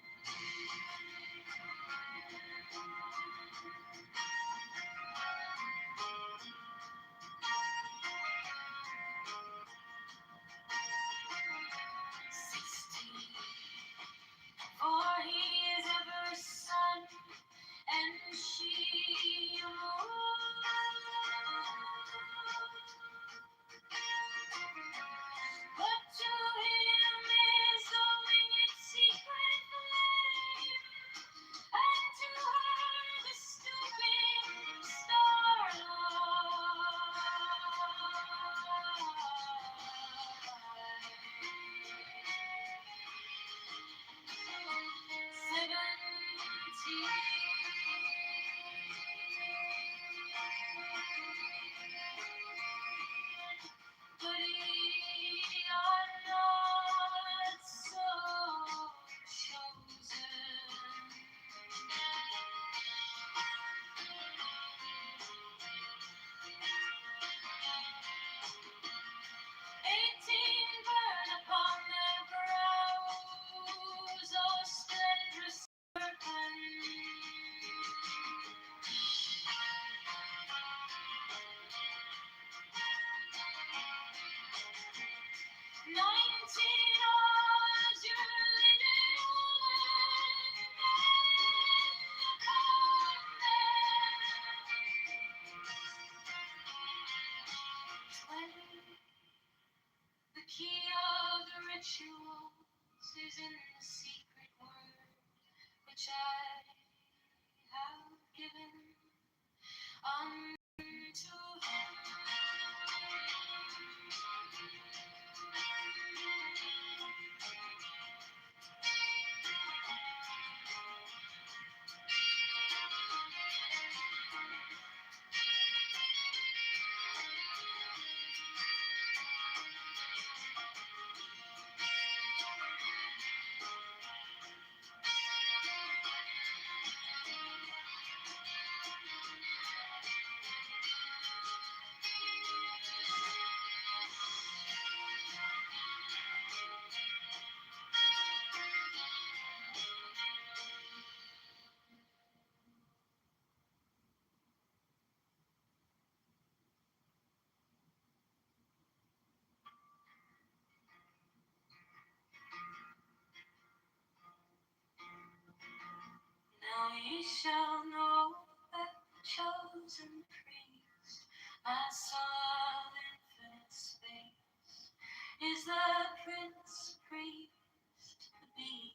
16. For he is ever sun, and she a moon. But to him is the winged secret flame, and to her the stooping starlight. 17. But ye are not so chosen. 18. Burn upon their brows, O splendrous serpent. 19. Ours your linen woman, and upon them. 20. The key of the rituals is in the secret word which I have given unto him. Now ye shall know that chosen priest, my soul infinite space, is the prince priest to be.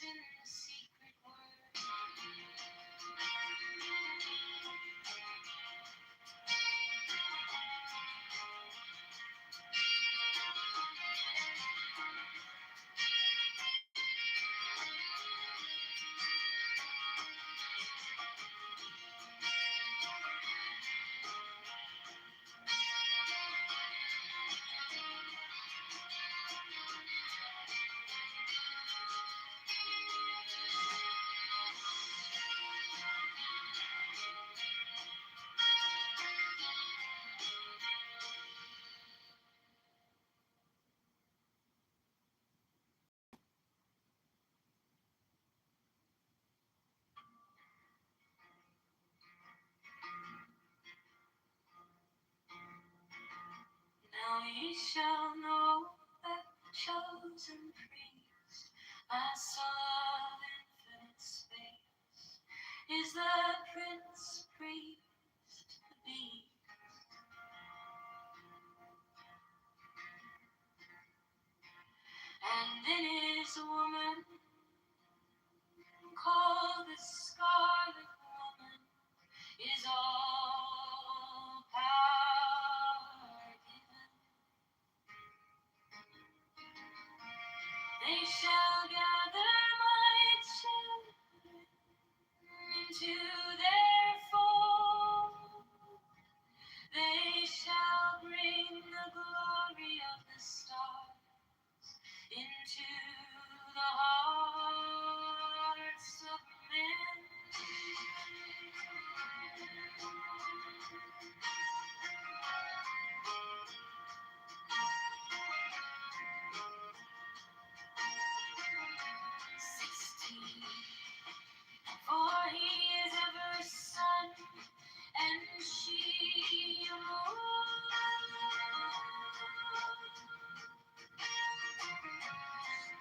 is in the secret word. Now ye shall know that chosen priest, my soul of infinite space, is the prince priest to be. And in his woman, called the scarlet woman, is all power given. They shall gather my children into their fold. They shall bring the glory of the stars into the hearts of men. 16. For he is ever sun, and she a moon.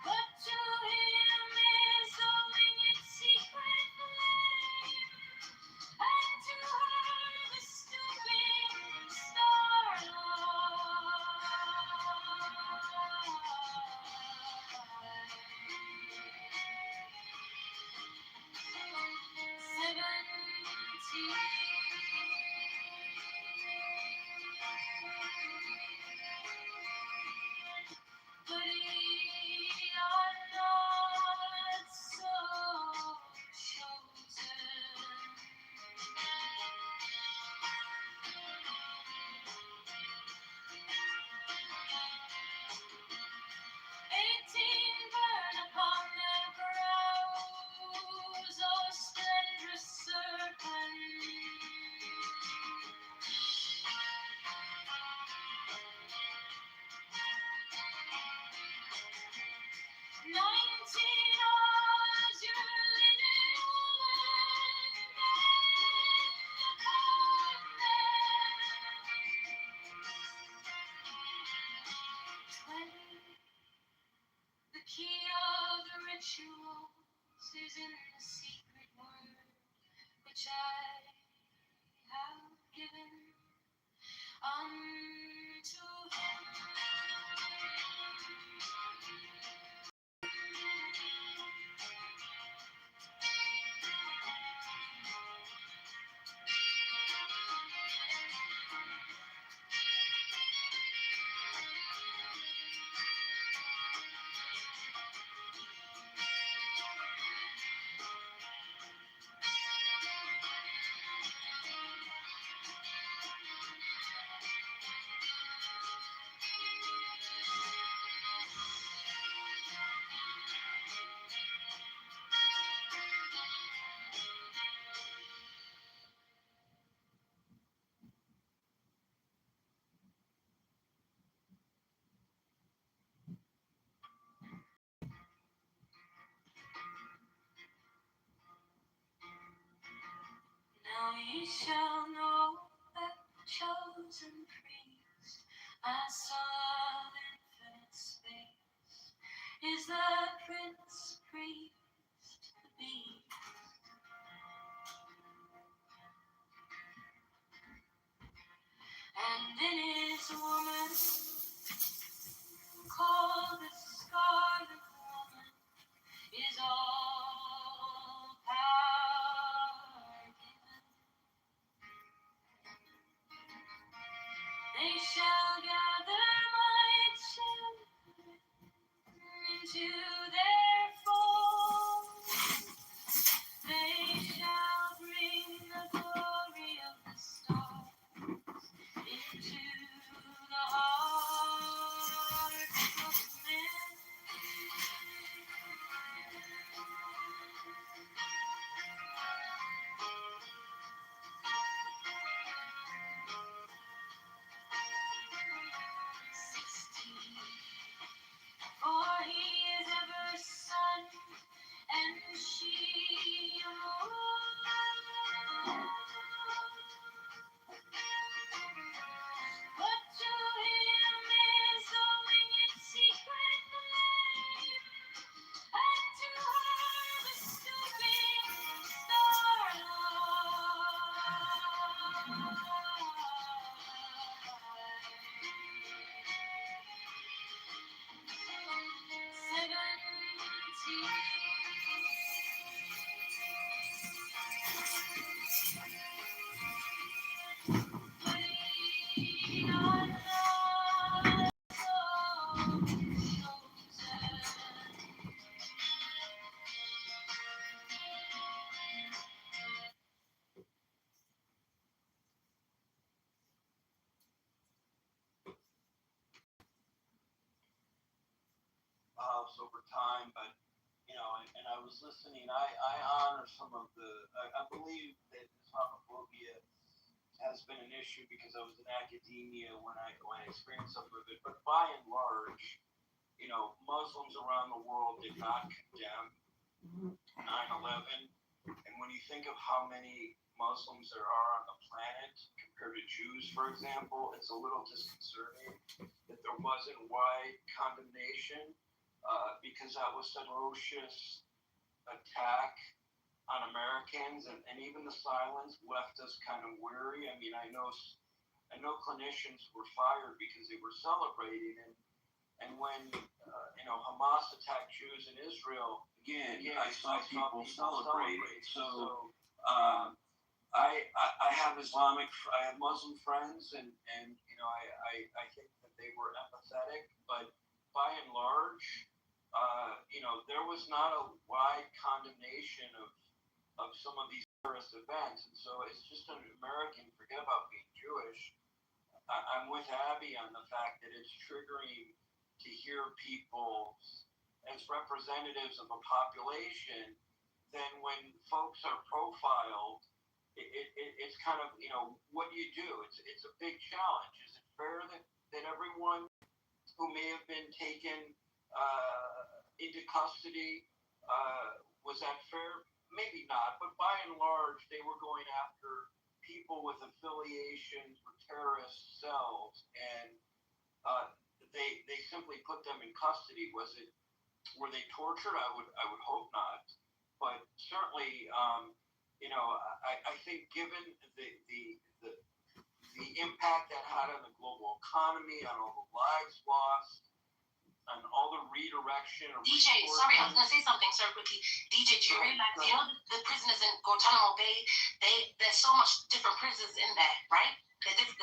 But to him is the winged secret flame, and to her the stooping starlight. 17. But ye are not so chosen. 18. Burn upon their brows, O splendrous serpent. 19. As your linen woman made the covenant. 20. The key of the rituals is in the secret word which I have given unto him. Now ye shall know that chosen priest, my soul of infinite space, is the prince priest to be. And in his woman, called the scarlet woman, is all They shall gather my children into their fold. They shall bring the glory of the stars into the heart of men. For he is ever sun and shield. But to him is owing its secret name, and to her the stooping over time, but and I was listening. I honor some of the. I believe that Islamophobia has been an issue because I was in academia when I experienced some of it. But by and large, Muslims around the world did not condemn 9/11. And when you think of how many Muslims there are on the planet compared to Jews, for example, it's a little disconcerting that there wasn't wide condemnation because that was such an atrocious attack on Americans, and even the silence left us kind of weary. I mean, I know clinicians were fired because they were celebrating, and when Hamas attacked Jews in Israel, again I saw people celebrating. So I have I have Muslim friends, and I think that they were empathetic, but by and large, there was not a wide condemnation of some of these terrorist events, and so it's just an American. Forget about being Jewish. I'm with Abby on the fact that it's triggering to hear people as representatives of a population. Then when folks are profiled, it's kind of what do you do? It's a big challenge. Is it fair that everyone who may have been taken into custody, was that fair? Maybe not, but by and large, they were going after people with affiliations with terrorist cells, and they simply put them in custody. Were they tortured? I would hope not, but certainly, I think given the impact that had on the global economy, on all the lives lost, on all the redirection. DJ, sorry, I was going to say something, sir, quickly. DJ, do you realize, the prisoners in Guantanamo Bay, there's so much different prisoners in there, right? There's different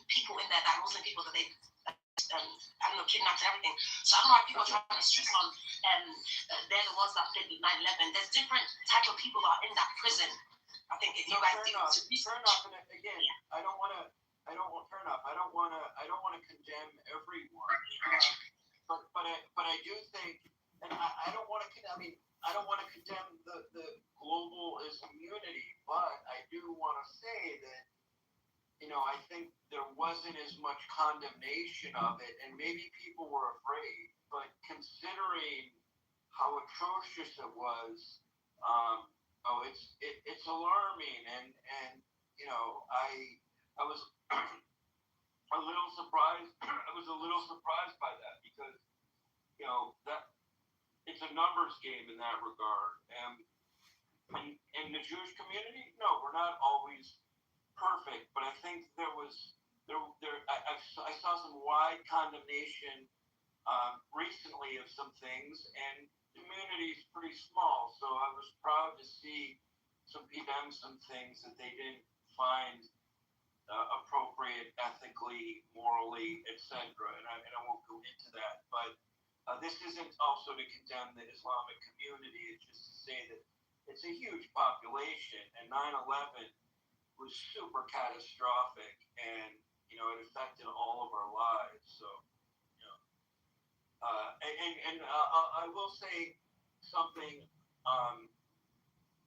people in there, that Muslim people that they, kidnapped and everything. So I don't know if people are trying to stress on, they're the ones that did 9/11. There's different type of people that are in that prison. I think if you guys do research. Fair enough, and again, I don't want to condemn everyone, but I do think, and I don't want to condemn the global community, but I do want to say that I think there wasn't as much condemnation of it, and maybe people were afraid, but considering how atrocious it was, it's alarming, and I was a little surprised. I was a little surprised by that because that it's a numbers game in that regard. And in the Jewish community, no, we're not always perfect, but I think I saw some wide condemnation recently of some things, and the community is pretty small, so I was proud to see some people condemn some things that they didn't find appropriate ethically, morally, etc. And I won't go into that. But this isn't also to condemn the Islamic community. It's just to say that it's a huge population, and 9/11 was super catastrophic, and it affected all of our lives. So you know, I will say something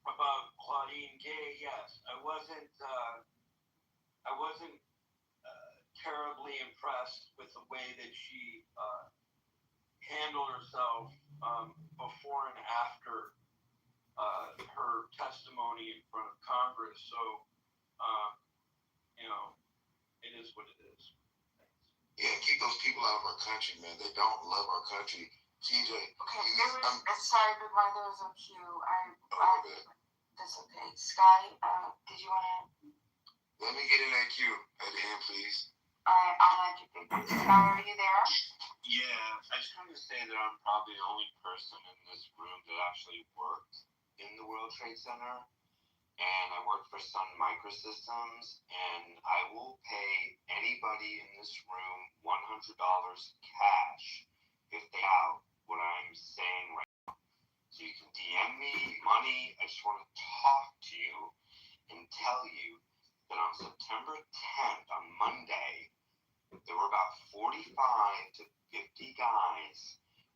about Claudine Gay. Yes, I wasn't terribly impressed with the way that she handled herself before and after her testimony in front of Congress. So, it is what it is. Yeah, keep those people out of our country, man. They don't love our country. TJ. Okay, sorry, but while there was a queue, that's okay. Sky, did you want to? Let me get in that queue at the end, please. I'll let you pick. Sky, are you there? Yeah, I just wanted to say that I'm probably the only person in this room that actually worked in the World Trade Center. And I work for Sun Microsystems, and I will pay anybody in this room $100 cash if they have what I'm saying right now. So you can DM me money. I just want to talk to you and tell you that on September 10th, on Monday, there were about 45 to 50 guys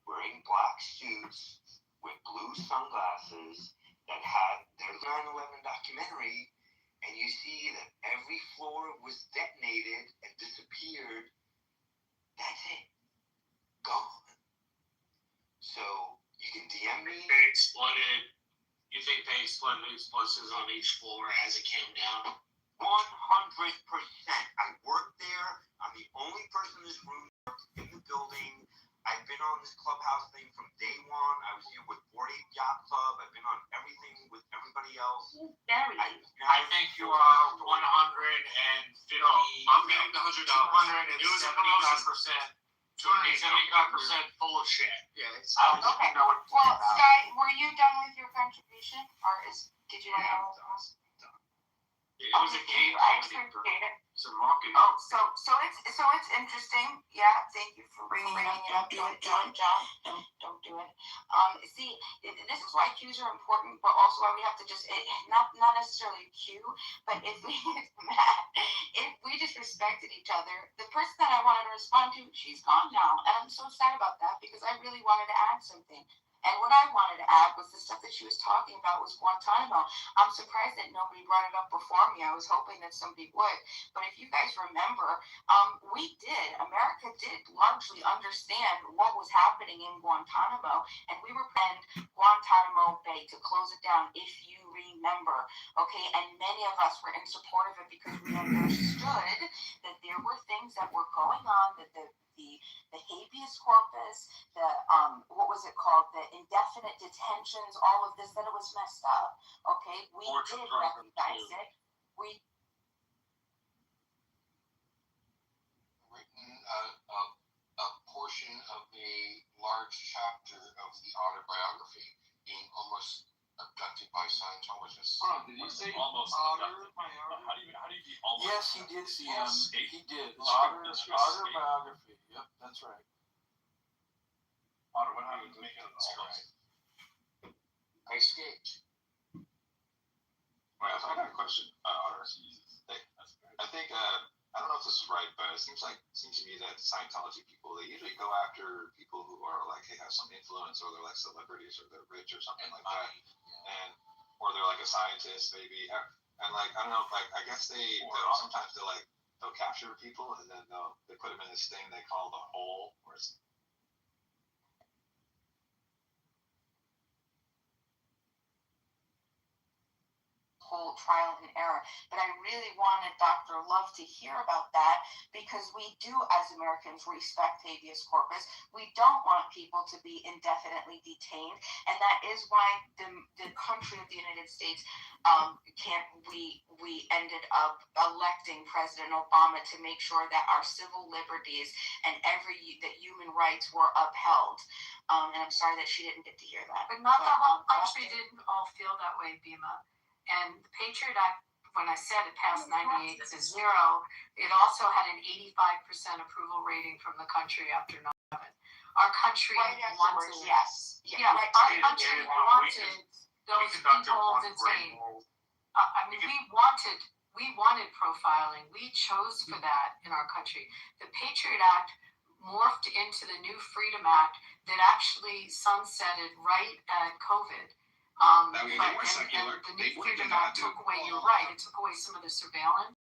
wearing black suits with blue sunglasses that had their 9/11 documentary, and you see that every floor was detonated and disappeared. That's it. Gone. So you can DM me. They exploded. You think they exploded explosives on each floor as it came down? 100%. I worked there. I'm the only person in this room in the building. I've been on this clubhouse thing from day one. I was here with 48 Yacht Club. I've been on everything with everybody else. I think you are 150. No, I'm getting the $100. It was 75%. 75% full of shit. Yeah, it's. Okay. Well, Sky, were you done with your contribution, or did you want to ask? It was a game. I appreciate it. It's a marketing. Oh, so it's interesting. Yeah, thank you for bringing it up. Don't do it. See, this is why cues are important, but also why we have to just not necessarily a cue, but if we if we just respected each other, the person that I wanted to respond to, she's gone now, and I'm so sad about that because I really wanted to add something. And what I wanted to add was the stuff that she was talking about was Guantanamo. I'm surprised that nobody brought it up before me. I was hoping that somebody would. But if you guys remember, America did largely understand what was happening in Guantanamo, and we were planned Guantanamo Bay to close it down, if you remember. Okay, and many of us were in support of it because we understood that there were things that were going on, that the habeas corpus, the what was it called, the indefinite detentions, all of this, that it was messed up. Okay, we did recognize it. We Written a portion of a large chapter of the autobiography being almost abducted by Scientologists. Hold on, did you say almost autobiography? How do you be almost? Yes, he did see he did. Autobiography. Yep, that's right. What happened to make it almost? I escaped. I got a question. I think I don't know if this is right, but it seems to me that Scientology people, they usually go after people who are like, they have some influence, or they're like celebrities, or they're rich, or something like that, and or they're like a scientist maybe, and like I don't know, like I guess sometimes they'll capture people and then they put them in this thing they call the hole, where it's whole trial and error. But I really wanted Dr. Love to hear about that because we do, as Americans, respect habeas corpus. We don't want people to be indefinitely detained, and that is why the country of the United States we ended up electing President Obama to make sure that our civil liberties and that human rights were upheld. And I'm sorry that she didn't get to hear that. But not the whole country didn't all feel that way, Bima. And the Patriot Act when I said it passed 98 to 0, it also had an 85% approval rating from the country after 9/11. Our country Right afterwards, wanted, yes. yeah, right our after- country we wanted We those conducted people one detained. brain mold. I mean, we wanted profiling. We chose for that in our country. The Patriot Act morphed into the new Freedom Act that actually sunsetted right at COVID. That way they were secular. The They new would have Freedom been Act not took away, you're right, it took away some of the surveillance.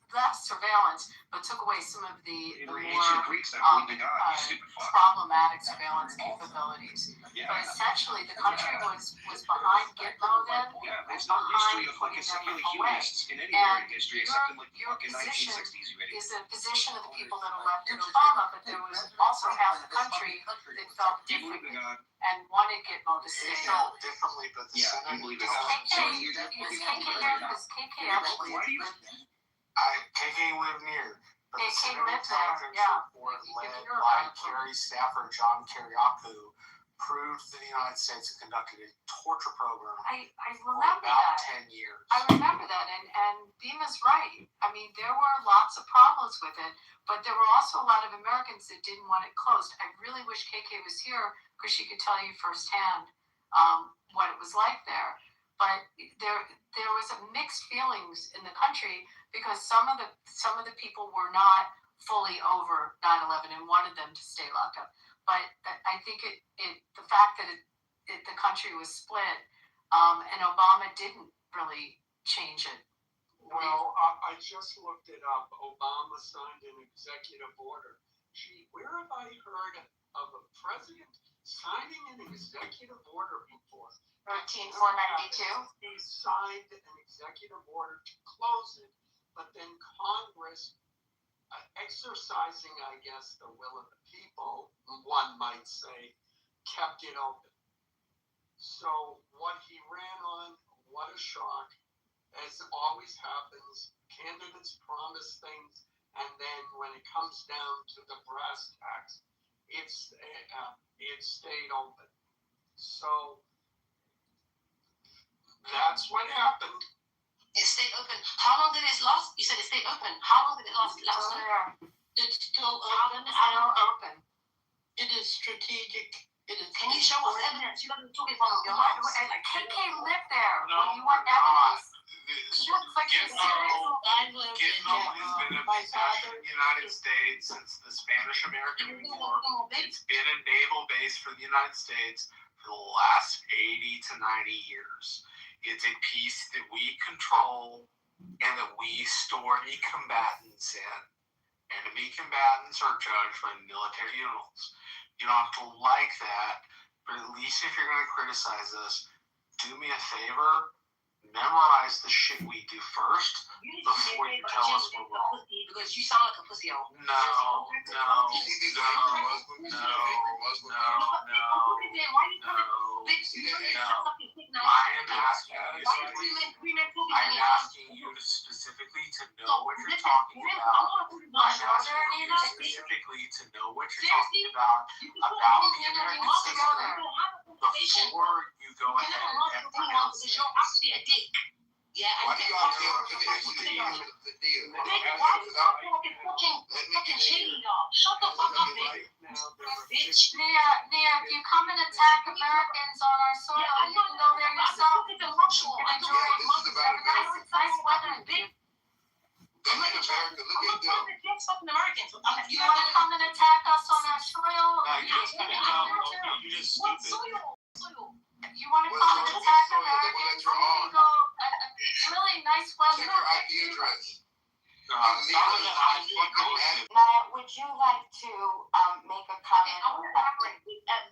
Less surveillance, but took away some of the They were more ancient Greeks that believed in God, you stupid fuck. problematic surveillance capabilities. Yeah. But essentially, the country was behind Gitmo then. Yeah, there's was no history behind of fucking putting secular them away. humanists in anywhere in And history your- except in like your fucking position 1960s, you idiot. Is the position of the people that elected Obama, but there was also half the country that felt Do you believe in differently God? and wanted Gitmo to They stay. felt differently, but the Yeah, Senate. you believe in Is God. KK, So is you're KK actually? Why do you? KK lived near. But the KK Senate lived there, Intelligence yeah. Report If led you're by around. Kerry staffer John Kiriakou proved that the United States had conducted a torture program I for remember about that. 10 years. I remember that, and Bima's right. I mean, there were lots of problems with it, but there were also a lot of Americans that didn't want it closed. I really wish KK was here because she could tell you firsthand what it was like there. But there was a mixed feelings in the country because some of the people were not fully over 9/11 and wanted them to stay locked up. But I think the fact that the country was split and Obama didn't really change it. Well, I just looked it up. Obama signed an executive order. Gee, where have I heard of a president signing an executive order before? 13492. He signed an executive order to close it, but then Congress, exercising, I guess, the will of the people, one might say, kept it open. So what he ran on, what a shock. As always happens, candidates promise things, and then when it comes down to the brass tacks, it stayed open. So that's what happened. It stayed open. How long did it last? You said it stayed open. How long did it last? It's still open. Open. It is strategic. It is. Can you show us evidence? You guys are talking from your Right. house. KK lived there. No, Well, you want we're not. evidence? She looks like she's Gitmo I lived in has been a my possession father. of the United States since the Spanish-American War. It's been a naval base for the United States for the last 80 to 90 years. It's a piece that we control and that we store the combatants in. Enemy combatants are judged by military units. You don't have to like that, but at least if you're going to criticize us, do me a favor, memorize the shit we do first before you tell us we're wrong. Because you sound like a pussy hole. No. Specifically to know what you're talking about. I'm asking you specifically to know what you're talking about the American system before you go ahead and pronounce it. Yeah, Why do y'all tell the deal? Shut the fuck up, bitch. Bitch. Nia, if you come and attack Americans on our soil, you can go there yourself. Nice weather. They make America look at them. You want to come and attack us on our soil? You just stupid. You want to come and attack Americans? You can go. It's really nice weather. Check your IP address. Now, would you like to make a comment?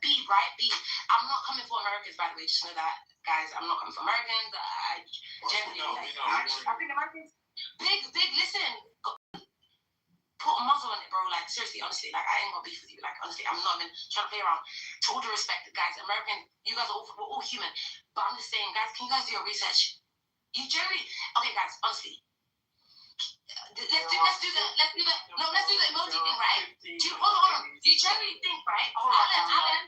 B, right? B. I'm not coming for Americans, by the way. Just know that, guys. I'm not coming for Americans. I generally African Americans. Big. Listen. Put a muzzle on it, bro. Like, seriously, honestly. Like, I ain't gonna beef with you. Like, honestly, I'm not even trying to play around. To all due respect, guys, American, you guys are we're all human. But I'm just saying, guys, can you guys do your research? You generally, okay, guys, honestly. Let's do the emoji thing, right? Hold on. Do you generally think, right? Alan.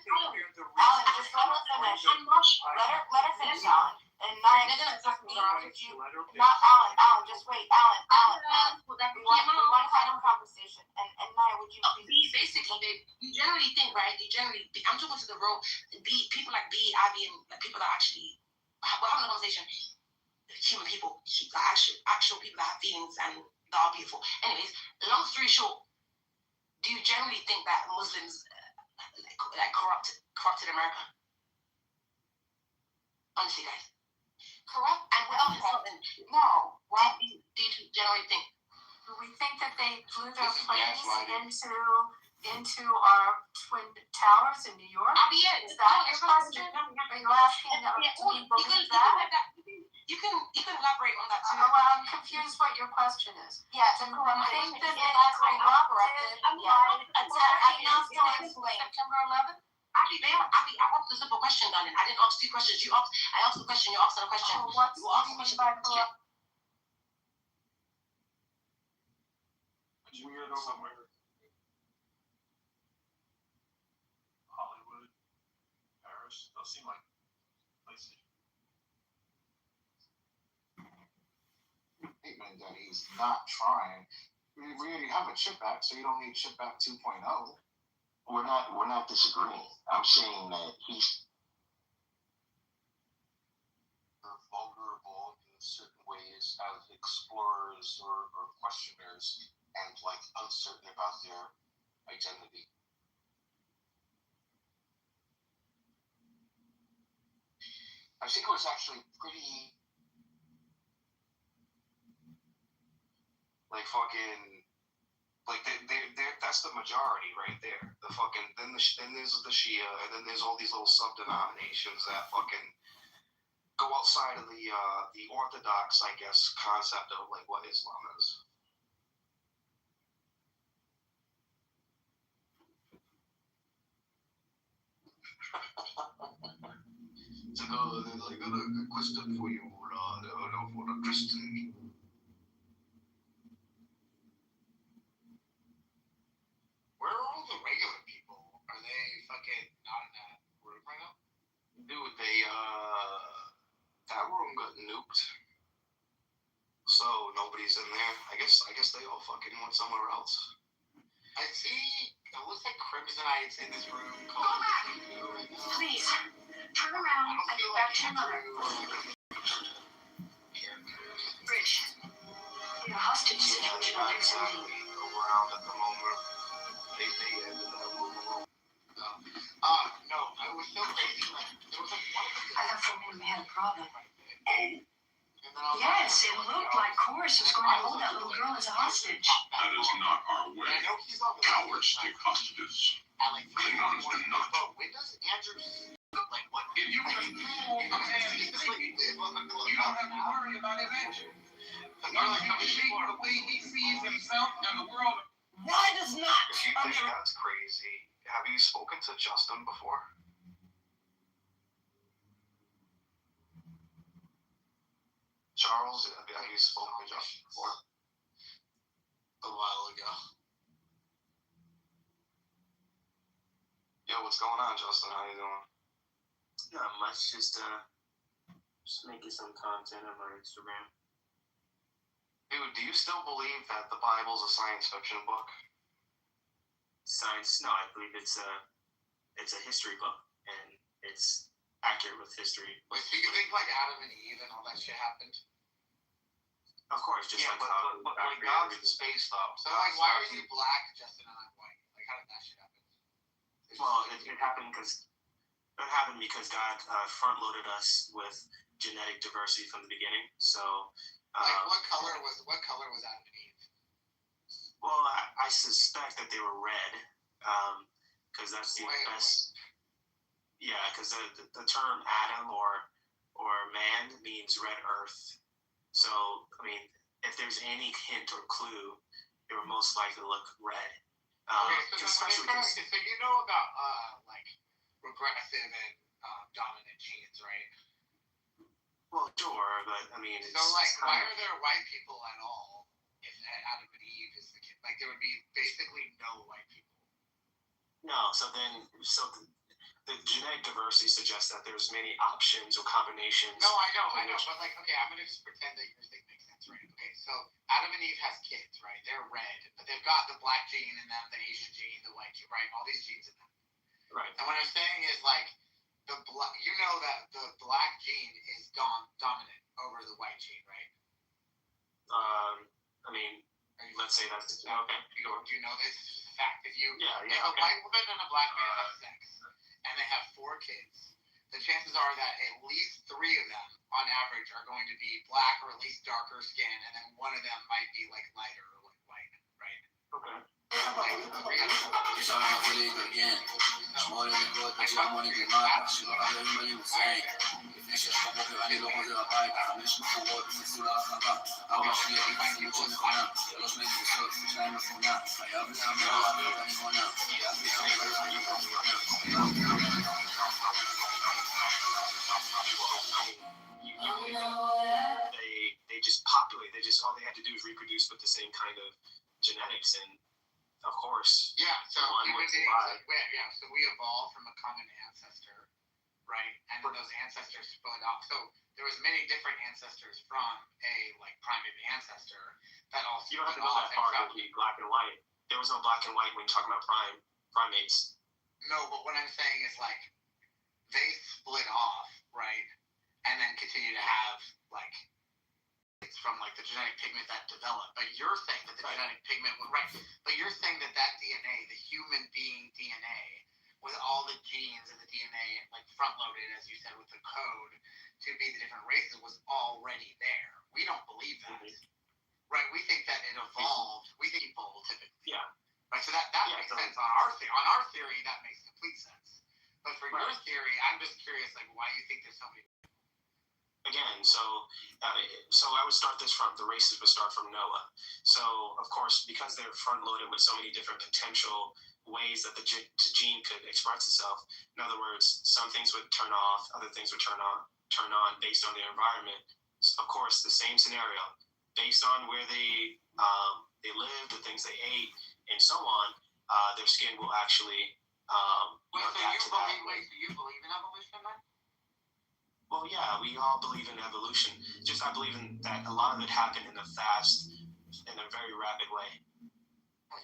Just let her finish. Let her finish, Alan. And Naya, They're gonna just me. would you, not Alan, just wait, Alan. We want to have a conversation, and Naya, would you please? Basically, you generally think, right? I'm talking to the room. People like B, Ivy, and like, people that actually, we're having a conversation. Human people, actual people that have feelings and that are beautiful. Anyways, long story short, do you generally think that Muslims like corrupted America? Honestly, guys. Corrupt? And without insulting, No. Well, do you generally think? we think that they flew their planes into our twin towers in New York. Is that your question? Are you asking do we believe that? You can elaborate on that too. Well, I'm confused what your question is. Yeah, Do you think that they corrupted by attacking us on September 11th? I asked a simple question, darling. I didn't ask two questions. I asked the question. You asked the question. What do you mean by corrupt? Weirdo somewhere. Hollywood, Paris, those seem like places. Hey man, Daddy's not trying. We already have a chip back, so you don't need chip back 2.0. We're not disagreeing. I'm saying that he's vulnerable in certain ways as explorers or questioners and like uncertain about their identity. I think it was actually pretty like fucking like they that's the majority right there. The fucking then there's the Shia, and then there's all these little sub denominations that fucking go outside of the orthodox, I guess, concept of like what Islam is. So I got a question for you, for the Christian. Where are all the regular people? Are they fucking not in that room right now? Dude, that room got nuked. So nobody's in there. I guess they all fucking went somewhere else. I see. It looks like Crimsonites in this room. Go back, please. Turn around and go back to your mother. Bridge. We have a hostage situation on Pier 17. Around at the moment. They ended that room. No, I was so crazy. Like, there was like one of the. I thought for a minute we had a problem. And then I was Yes, it looked like Chorus was going to hold that little girl as a hostage. That is not our way. I know he's on the Cowards take hostages. I like Klingons do not. But when does Andrew like what? If you just fool a man sleep, you don't have to worry about his actions. Once you shape the way he sees himself and the world. Why does not? If you think that's crazy, have you spoken to Justin before? Charles, have you spoken to Justin before? A while ago. Yo, what's going on, Justin? How you doing? Not much, just making some content on my Instagram. Dude, do you still believe that the Bible's a science fiction book? Science? No, I believe it's a history book, and it's accurate with history. Wait, so you think like Adam and Eve and all that shit happened? Of course, just Yeah, like but like God's in space though. So like, why are you black, Justin, and I'm white? Like, how did that shit happen? Well, it happened because God front-loaded us with genetic diversity from the beginning. So, like, what color was Adam and Eve? Well, I suspect that they were red, because that's the best. Yeah, because the term Adam or man means red earth. So, I mean, if there's any hint or clue, they were most likely to look red. Okay, so you know about like regressive and dominant genes, right? Well, sure, but I mean, so like, why are there white people at all if Adam and Eve is the kid? Like, there would be basically no white people. No, so the genetic diversity suggests that there's many options or combinations. No, I know, but like, okay, I'm gonna just pretend that your thing makes sense, right? Okay, so Adam and Eve has kids, right? They're red, but they've got the black gene in them, the Asian gene, the white gene, right? All these genes in them. Right. And what I'm saying is like you know that the black gene is dominant over the white gene, right? I mean, let's say that's okay. Do you know this is a fact? If a okay. white woman and a black man have sex, and they have 4 kids, the chances are that at least 3 of them, on average, are going to be black or at least darker skin, and then one of them might be like lighter or like white, right? Okay. They just populate. All they had to do is reproduce with the same kind of genetics, and of course, so human beings, so we evolved from a common ancestor, right? And then those ancestors split off. So there was many different ancestors from a like primate ancestor that all split off. You don't have to go that far to be black and white. There was no black and white when you're talking about primates. No, but what I'm saying is like they split off, right? And then continue to have like it's from like the genetic pigment that developed. But you're saying that the genetic pigment was right. But you're saying that DNA, the human being DNA, with all the genes and the DNA like front loaded, as you said, with the code to be the different races was already there. We don't believe that. Right? We think that it evolved. We think people typically. Yeah. Right. So that makes sense on our theory. On our theory, that makes complete sense. But for your theory, I'm just curious, like, why you think there's so many. Again, so I would start this from the races would start from Noah. So of course, because they're front loaded with so many different potential ways that the gene could express itself. In other words, some things would turn off, other things would turn on based on their environment. Of course, the same scenario based on where they lived, the things they ate, and so on. Their skin will actually. So you believe in evolution, then? Well, yeah, we all believe in evolution. Just I believe in that a lot of it happened in a very rapid way.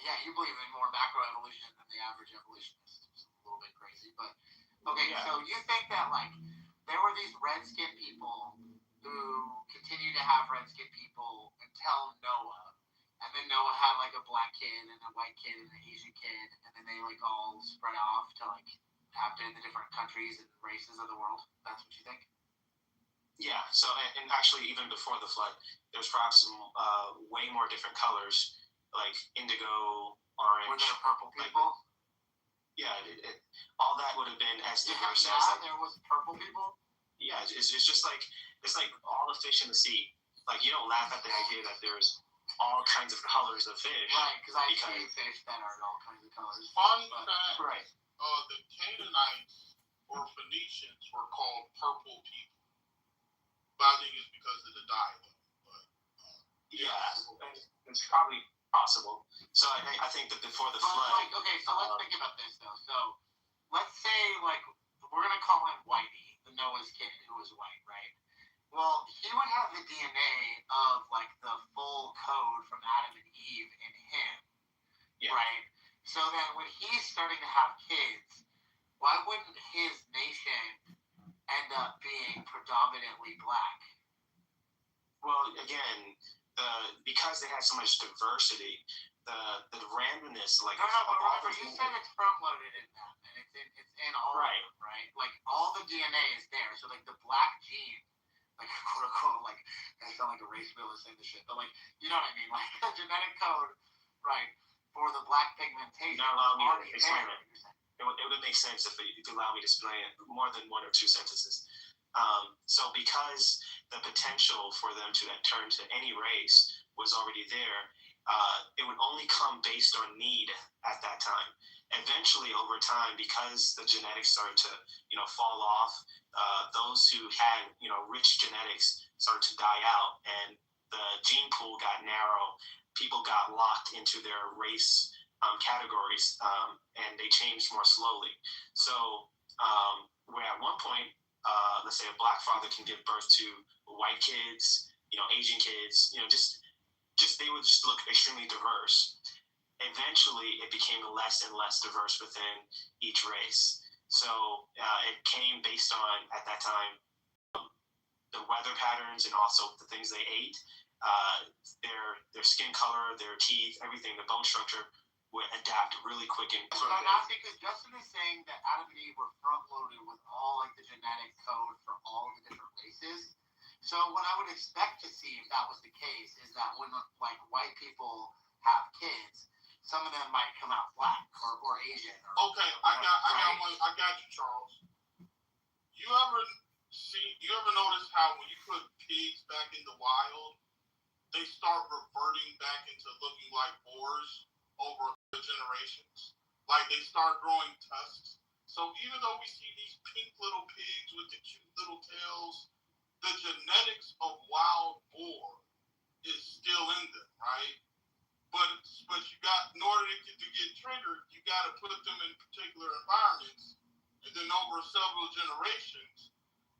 Yeah, you believe in more macroevolution than the average evolutionist. It's a little bit crazy, but okay. Yeah. So you think that like there were these red-skinned people who continue to have red-skinned people until Noah, and then Noah had like a black kid and a white kid and an Asian kid, and then they like all spread off to like happen in the different countries and races of the world. That's what you think? Yeah, so, and actually even before the flood, there's perhaps some way more different colors, like indigo, orange. Were there purple people? All that would have been as diverse as that. There was purple people? Yeah, it's just like, it's like all the fish in the sea. Like, you don't laugh at the idea that there's all kinds of colors of fish. Right, because I see fish that are all kinds of colors. Fun fact, right. The Canaanites or Phoenicians were called purple people. But I think it's because of the dye, though. But, it's probably possible. So I think that before the flood. Like, okay, so let's think about this, though. So let's say, like, we're going to call him Whitey, the Noah's kid who was white, right? Well, he would have the DNA of, like, the full code from Adam and Eve in him, right? So then when he's starting to have kids, why wouldn't his nation end up being predominantly black? Well, again, because they had so much diversity, the randomness, like no, but remember you said it's front loaded in them, and it's in all of them, right? Like all the DNA is there, so like the black gene, like quote unquote, like I sound like a race realist saying this shit, but like you know what I mean, like the genetic code, right, for the black pigmentation. Now allow me to explain it. It would make sense if you allow me to explain it more than 1 or 2 sentences. So because the potential for them to turn to any race was already there, it would only come based on need at that time. Eventually, over time, because the genetics started to, fall off, those who had, rich genetics started to die out, and the gene pool got narrow. People got locked into their race categories, and they changed more slowly. So Where at one point, let's say a black father can give birth to white kids, Asian kids, just they would just look extremely diverse. Eventually, it became less and less diverse within each race. So it came based on, at that time, the weather patterns and also the things they ate, their skin color, their teeth, everything, the bone structure would adapt really quick and So I'm asking because Justin is saying that Adam and Eve were front loaded with all like the genetic code for all the different races. So what I would expect to see if that was the case is that when like white people have kids, some of them might come out black or Asian. Okay, I got you, Charles. You ever notice how when you put pigs back in the wild, they start reverting back into looking like boars over the generations? Like they start growing tusks. So even though we see these pink little pigs with the cute little tails, the genetics of wild boar is still in them, right? But you got, in order to get triggered, you got to put them in particular environments, and then over several generations,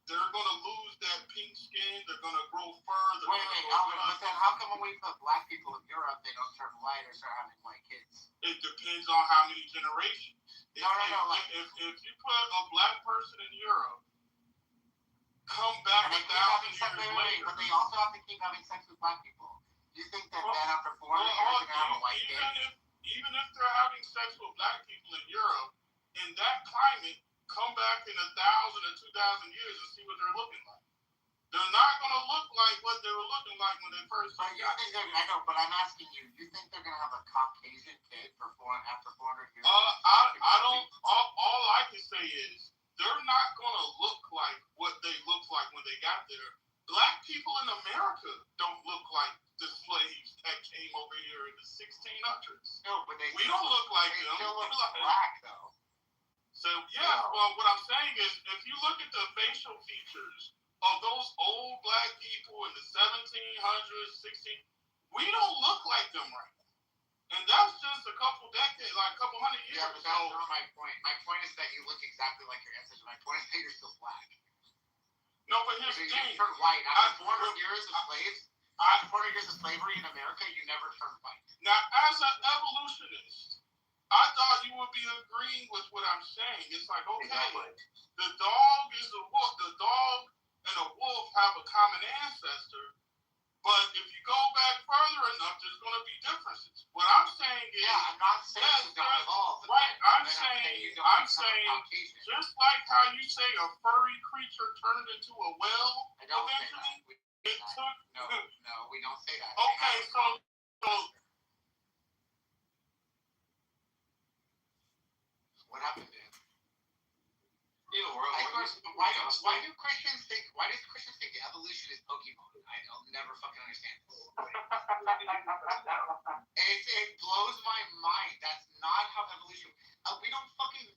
they're going to lose that pink skin. They're going to grow fur. Wait, but then how come when we put black people in Europe, they don't turn white or start having white kids? It depends on how many generations. No. If you put a black person in Europe, come back 1,000 years later. But they also have to keep having sex with black people. Do you think that then after 400 years they're going to have a white kid? Even if they're having sex with black people in Europe, in that climate, come back in 1,000 or 2,000 years and see what they're looking like. They're not going to look like what they were looking like when they first got here. I know, but I'm asking you. You think they're going to have a Caucasian kid after 400 years? I don't. All I can say is they're not going to look like what they looked like when they got there. Black people in America don't look like the slaves that came over here in the 1600s. No, but we don't look like them. They still look black, though. So, yeah, well, what I'm saying is, if you look at the facial features of those old black people in the 1700s, 1600s, we don't look like them right now. And that's just a couple decades, like a couple hundred years. Yeah, but that's not my point. My point is that you look exactly like your ancestors. My point is that you're still black. No, but here's the thing. You turn white. After 400 years of slaves, after 400 years of slavery in America, you never turned white. Now, as an evolutionist, I thought you would be agreeing with what I'm saying. It's like, okay, the dog is a wolf. The dog and a wolf have a common ancestor. But if you go back further enough, there's going to be differences. What I'm saying is, I'm not saying you don't evolve. Right, I'm saying, just like how you say a furry creature turned into a whale, I don't eventually, say that. No, we don't say that. Okay, so what happened then? Why do Christians think evolution is Pokemon? I'll never fucking understand this. It blows my mind. That's not how evolution. We don't fucking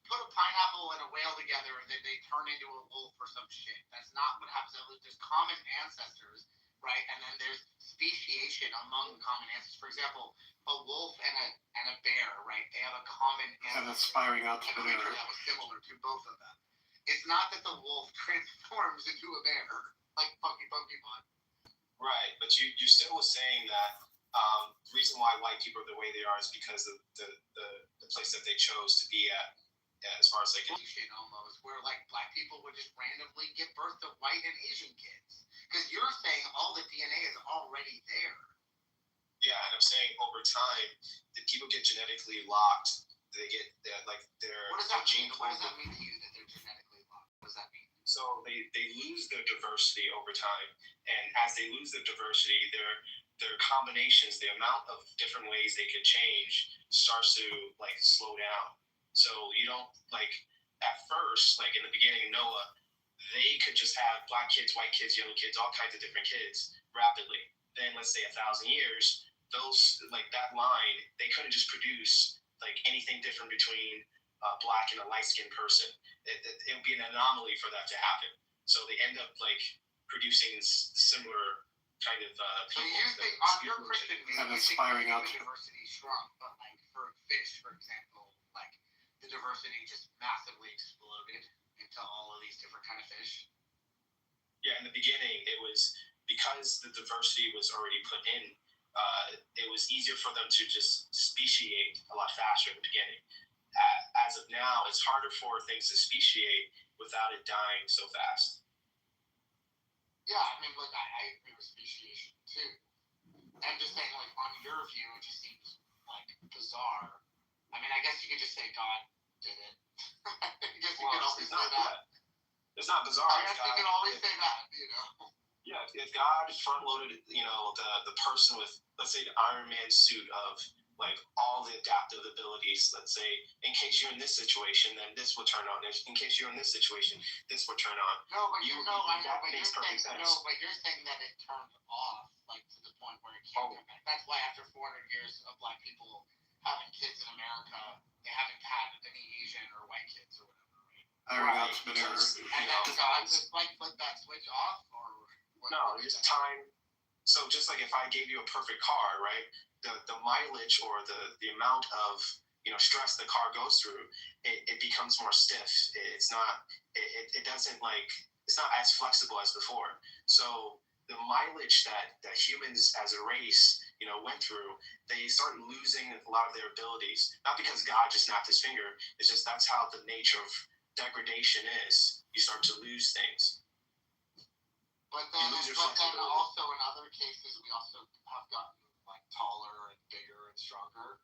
put a pineapple and a whale together and then they turn into a wolf or some shit. That's not what happens. There's common ancestors, right? And then there's speciation among common ancestors. For example, a wolf and a bear, right? They have a common ancestor. And aspiring out to the bear. That was similar to both of them. It's not that the wolf transforms into a bear like Pokemon. Right, but you still was saying that the reason why white people are the way they are is because of the place that they chose to be at. Yeah, as far as almost where black people would just randomly give birth to white and Asian kids, because you're saying all the DNA is already there. Yeah, and I'm saying over time, the people get genetically locked. They get their What does that mean? What does that mean to you that they're genetically locked? What does that mean? So they lose their diversity over time, and as they lose their diversity, their combinations, the amount of different ways they could change starts to slow down. So you don't at first, in the beginning, Noah, they could just have black kids, white kids, yellow kids, all kinds of different kids rapidly. Then let's say 1,000 years, those that line, they couldn't just produce anything different between black and a light-skinned person. It would be an anomaly for that to happen. So they end up producing similar kind of people. So you think on your Christian view, and aspiring out to diversity shrunk, but for fish, for example, the diversity just massively exploded into all of these different kind of fish? Yeah, in the beginning, it was because the diversity was already put in. It was easier for them to just speciate a lot faster in the beginning. As of now, it's harder for things to speciate without it dying so fast. Yeah, I mean, look, I agree with speciation too. I'm just saying, like, on your view, it just seems like bizarre. I mean, I guess you could just say God did it. I guess you could always say that. It's not bizarre. I guess you could always say that, you know. Yeah, if God front loaded, the person with, let's say, the Iron Man suit of like all the adaptive abilities, let's say, in case you're in this situation, then this will turn on. In case you're in this situation, this will turn on. No, but I know, but makes perfect sense. No, but you're saying that it turned off, like to the point where it can't come back. That's why after 400 years of black people having kids in America, they haven't had any Asian or white kids or whatever, right? Been error. And then God just like flip that switch off, or what? No, just time. So just like if I gave you a perfect car, right? The mileage or the amount of stress the car goes through, it becomes more stiff. It's not. It doesn't like. It's not as flexible as before. So the mileage that humans as a race went through, they start losing a lot of their abilities. Not because God just snapped his finger. It's just that's how the nature of degradation is. You start to lose things. But then also in other cases, we also have gotten like taller and bigger and stronger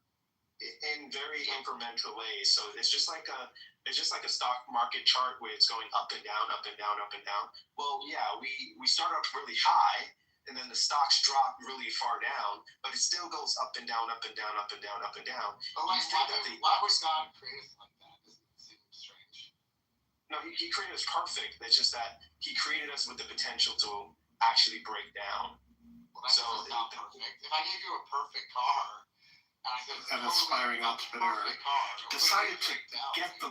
in very incremental ways. So it's just like a stock market chart where it's going up and down, up and down, up and down. Well, yeah, we start up really high, and then the stocks drop really far down, but it still goes up and down, up and down, up and down, up and down. But like, why would God create us like that? Doesn't seem strange. No, he created us perfect. It's just that he created us with the potential to actually break down. Well, that doesn't sound perfect. If I gave you a perfect car, and I said an aspiring entrepreneur decided to get the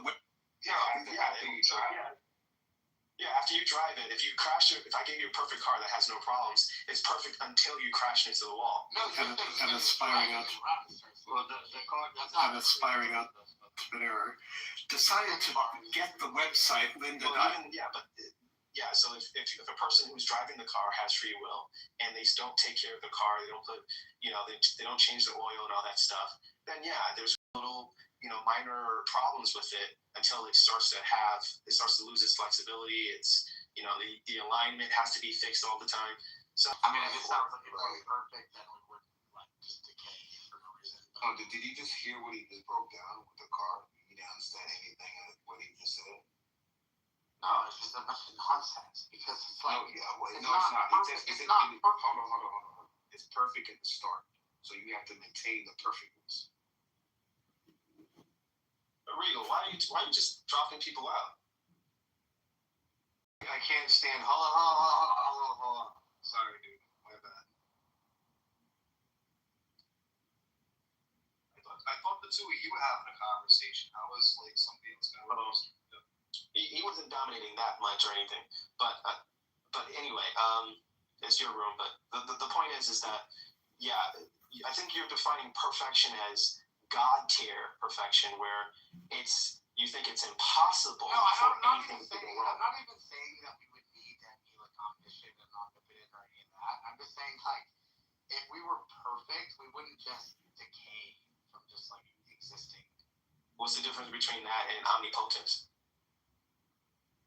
after you drive it, if you crash it, if I gave you a perfect car that has no problems, it's perfect until you crash into the wall. No, an aspiring entrepreneur decided to get the website Linda. So if a person who's driving the car has free will and they don't take care of the car, they don't put, they don't change the oil and all that stuff, then there's little, minor problems with it until it starts to lose its flexibility. It's, the alignment has to be fixed all the time. So I mean, if it sounds like it was perfect, then we would like just decay for no reason. Oh, did you just hear what he just broke down with the car? You didn't understand anything of what he just said? No, it's just a bunch of nonsense because it's like it's not. It's not perfect. Hold on. It's perfect at the start, so you have to maintain the perfectness. Regal, why are you just dropping people out? I can't stand. Hold on. Sorry, dude. My bad. I thought the two of you were having a conversation. I was like somebody else going on. He wasn't dominating that much or anything, but anyway, it's your room. But the point is that I think you're defining perfection as God tier perfection, where you think it's impossible for anything to go wrong. I'm not even saying that we would need to be like omniscient and omnipotent or any of that. I'm just saying like if we were perfect, we wouldn't just decay from just like existing. What's the difference between that and omnipotence?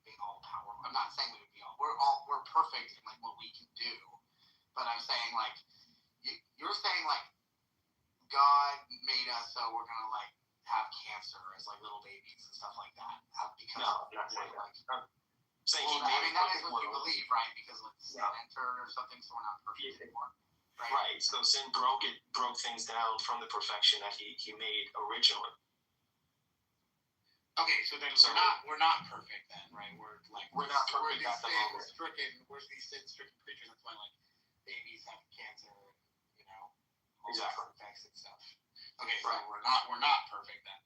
Being all powerful. I'm not saying we would be we're perfect in like what we can do, but I'm saying like you're saying like God made us so we're gonna like have cancer as like little babies and stuff like that. Because not saying that. Saying that is what you believe, right? Because sin entered or something, so we're not perfect anymore. Right. So sin broke things down from the perfection that he made originally. Okay, so then we're not perfect then, right? We're not perfect at the moment. We're these sin-stricken creatures. That's why like babies have cancer, and all exactly effects and stuff. Okay, so we're not perfect then.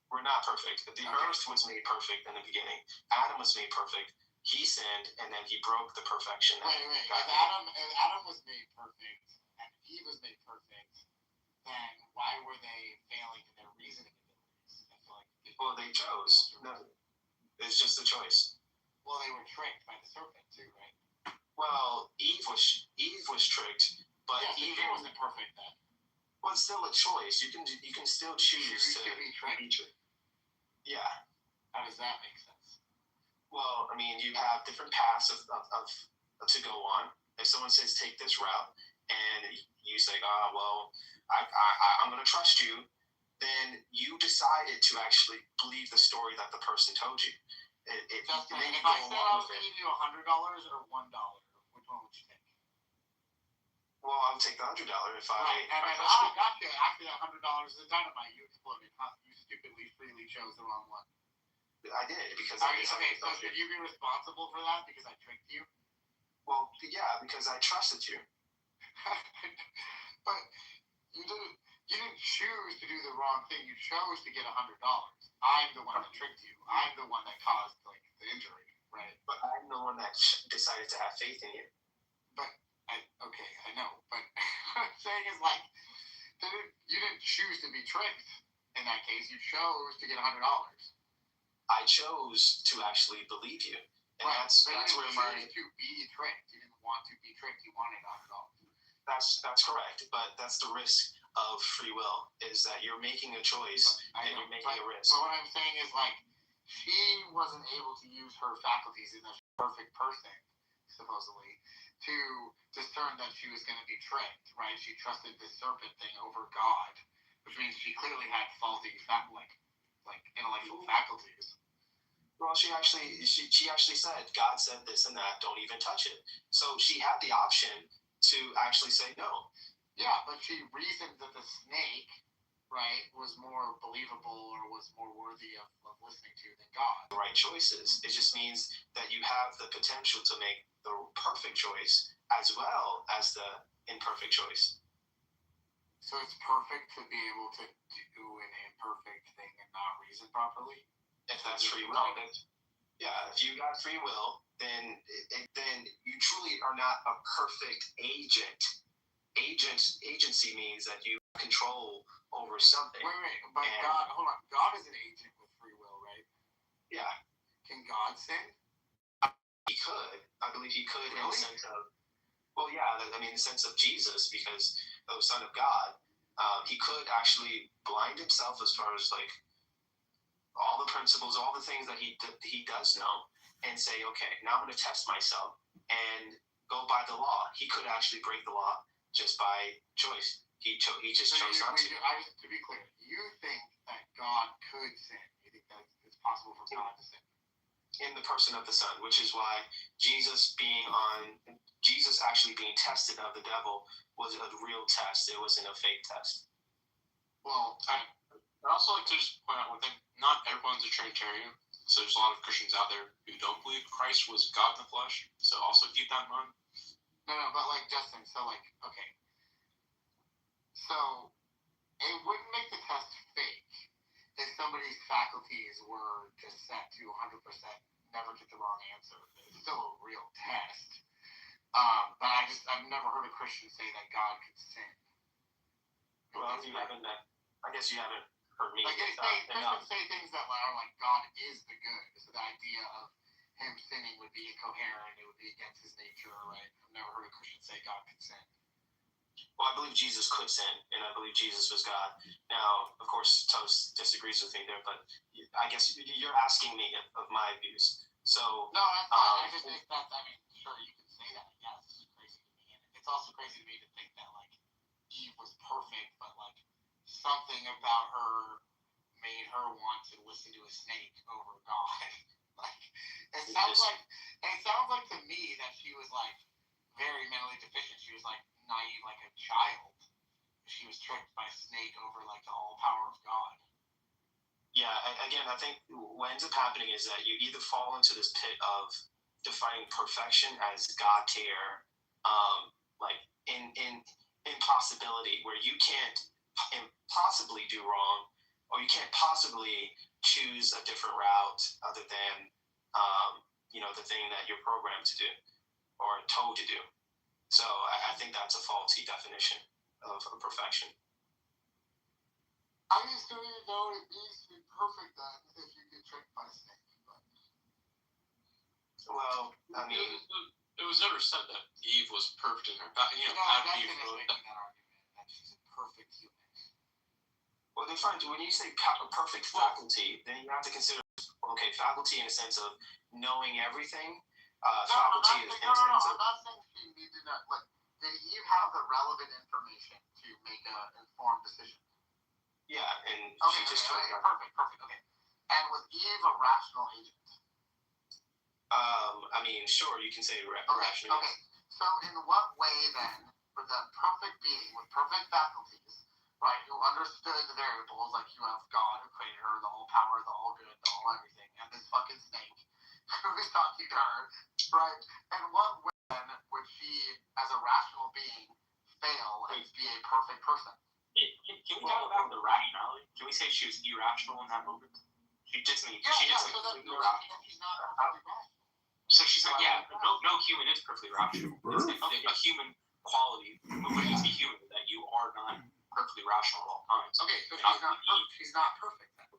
We're not perfect. The earth was made perfect in the beginning. Adam was made perfect. He sinned, and then he broke the perfection. Wait. If Adam was made perfect and Eve was made perfect, then why were they failing in their reasoning abilities? I feel like they Well, they chose. No, it's just a choice. Well, they were tricked by the serpent too, right? Well, Eve was tricked, but Eve wasn't perfect then. Well, it's still a choice. You can still choose to be tricked. Yeah. How does that make sense? Well, I mean, you have different paths of to go on. If someone says take this route, and you say, well, I'm going to trust you, then you decided to actually believe the story that the person told you. If I said I was going to give you $100 or $1, which one would you take? Well, I would take the $100 if I. Right, and then got you. Actually, $100 is a dynamite. You exploded. Huh? You stupidly, freely chose the wrong one. I did because. Okay, so should you be responsible for that because I tricked you? Well, yeah, because I trusted you. But you didn't choose to do the wrong thing. You chose to get $100. I'm the one that tricked you. I'm the one that caused the injury, right? But I'm the one that decided to have faith in you. But I know. But what I'm saying is you didn't choose to be tricked. In that case, you chose to get $100. I chose to actually believe you, and right. that's where my to be tricked. You didn't want to be tricked. You wanted $100. That's correct, but that's the risk of free will, is that you're making a choice and you're making a risk. But what I'm saying is she wasn't able to use her faculties in a perfect person, supposedly, to discern that she was going to be tricked, right? She trusted the serpent thing over God, which means she clearly had faulty intellectual faculties. Well, she actually said, God said this and that, don't even touch it. So she had the option to actually say no. Yeah, but she reasoned that the snake, right, was more believable or was more worthy of listening to than God. The right choices. It just means that you have the potential to make the perfect choice as well as the imperfect choice. So it's perfect to be able to do an imperfect thing and not reason properly? If that's free will. Yeah, if you got free will, then you truly are not a perfect agent. Agency means that you control over something. Wait, but God is an agent with free will, right? Yeah. Can God sin? He could. I believe he could really? In the sense of, well, yeah, I mean, the sense of Jesus, because the Son of God, he could actually blind himself as far as all the principles, all the things that he does know, and say, okay, now I'm going to test myself and go by the law. He could actually break the law just by choice. He just chose not to. To be clear, you think that God could sin? You think that it's possible for God to sin? In the person of the Son, which is why Jesus actually being tested of the devil was a real test. It wasn't a fake test. Well, I'd also like to just point out one thing. Not everyone's a Trinitarian. So there's a lot of Christians out there who don't believe Christ was God in the flesh. So also keep that in mind. No, but Justin, okay. So it wouldn't make the test fake if somebody's faculties were just set to 100%, never get the wrong answer. It's still a real test. But I've never heard a Christian say that God could sin. Well, I guess you haven't heard me. Christians say things that are God is the good. So the idea of him sinning would be incoherent. It would be against his nature, right? I've never heard a Christian say God could sin. Well, I believe Jesus could sin, and I believe Jesus was God. Now, of course, Toast disagrees with me there, but I guess you're asking me of my views. So no, that's fine. I just think that's. I mean, sure, you can say that. I guess it's crazy to me, and it's also crazy to me to think that Eve was perfect, but something about her made her want to listen to a snake over God. It sounds like to me that she was very mentally deficient. She was naive, like a child. She was tricked by a snake over the all power of God. Yeah, again, I think what ends up happening is that you either fall into this pit of defining perfection as God tier, in impossibility, where you can't possibly do wrong, or you can't possibly choose a different route other than the thing that you're programmed to do or told to do. So I think that's a faulty definition of perfection. I just don't even know what it means to be perfect then if you get tricked by a snake. But... Well, I mean, it was never said that Eve was perfect in her. You know, Adam Eve is wrote making that argument that she's a perfect human. well, they find when you say perfect faculty, then you have to consider faculty in a sense of knowing everything. Faculty in a sense of. I'm not saying she needed to. Like, did Eve have the relevant information to make an informed decision? Yeah, and okay, she just perfect. Okay, and was Eve a rational agent? I mean, sure, you can say rational. Okay, so in what way then, for the perfect being with perfect faculties, right, who understood the variables, like you have God who created her, the all power, the all good, the all everything, and this fucking snake who is talking to her, right? And what way then would she, as a rational being, fail and be a perfect person? Can we talk about the rationality? Can we say she was irrational in that moment? She just means she's not perfectly rational. So she's like, yeah, no human is perfectly rational. It's a human quality of what it is to be human, that you are not perfectly rational at all times. Okay, so she's not perfect then.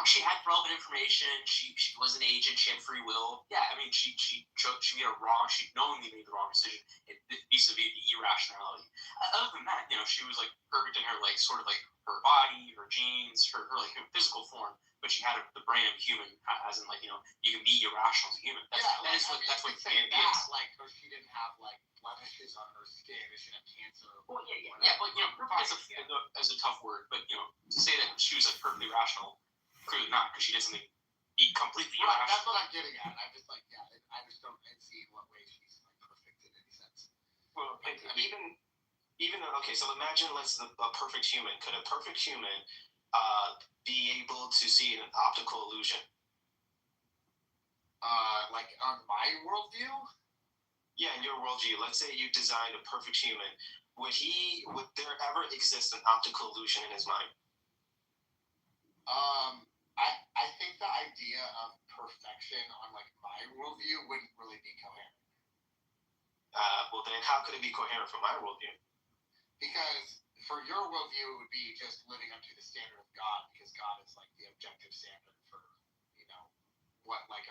She had relevant information. She was an agent. She had free will. Yeah, I mean, she made a wrong. She knowingly made the wrong decision vis-a-vis the irrationality. Other than that, you know, she was like perfect in her like sort of like her body, her genes, her like her physical form. But she had the brain of a human, as in like, you know, you can be irrational as a human. That's what humanity is. Like, or she didn't have like blemishes on her skin, or she didn't have cancer. Well, yeah, but you know, perfect is a tough word. But you know, to say that she was like perfectly rational. Clearly not, because she did something completely irrational. That's what I'm getting at. I'm just like, yeah, I just don't see what way she's like perfect in any sense. Well, even okay, so imagine a perfect human. Could a perfect human be able to see an optical illusion? Like on my worldview? Yeah, in your worldview. Let's say you designed a perfect human. Would there ever exist an optical illusion in his mind? I think the idea of perfection on like my worldview wouldn't really be coherent. Well then how could it be coherent from my worldview? Because for your worldview it would be just living up to the standard of God, because God is like the objective standard for, you know, what like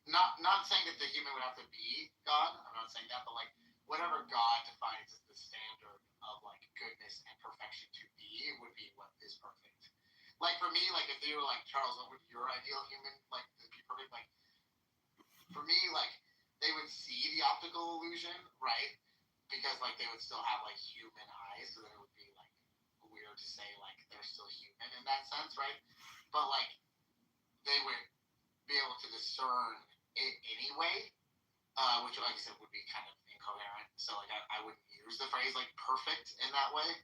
not saying that the human would have to be God, I'm not saying that, but like whatever God defines as the standard of like goodness and perfection to be would be what is perfect. Like for me, like if they were like, Charles, what would your ideal human like to be perfect? Like for me, like they would see the optical illusion, right? Because like they would still have like human eyes, so then it would be like weird to say like they're still human in that sense, right? But like they would be able to discern it anyway, which like I said would be kind of incoherent. So like I wouldn't use the phrase like perfect in that way.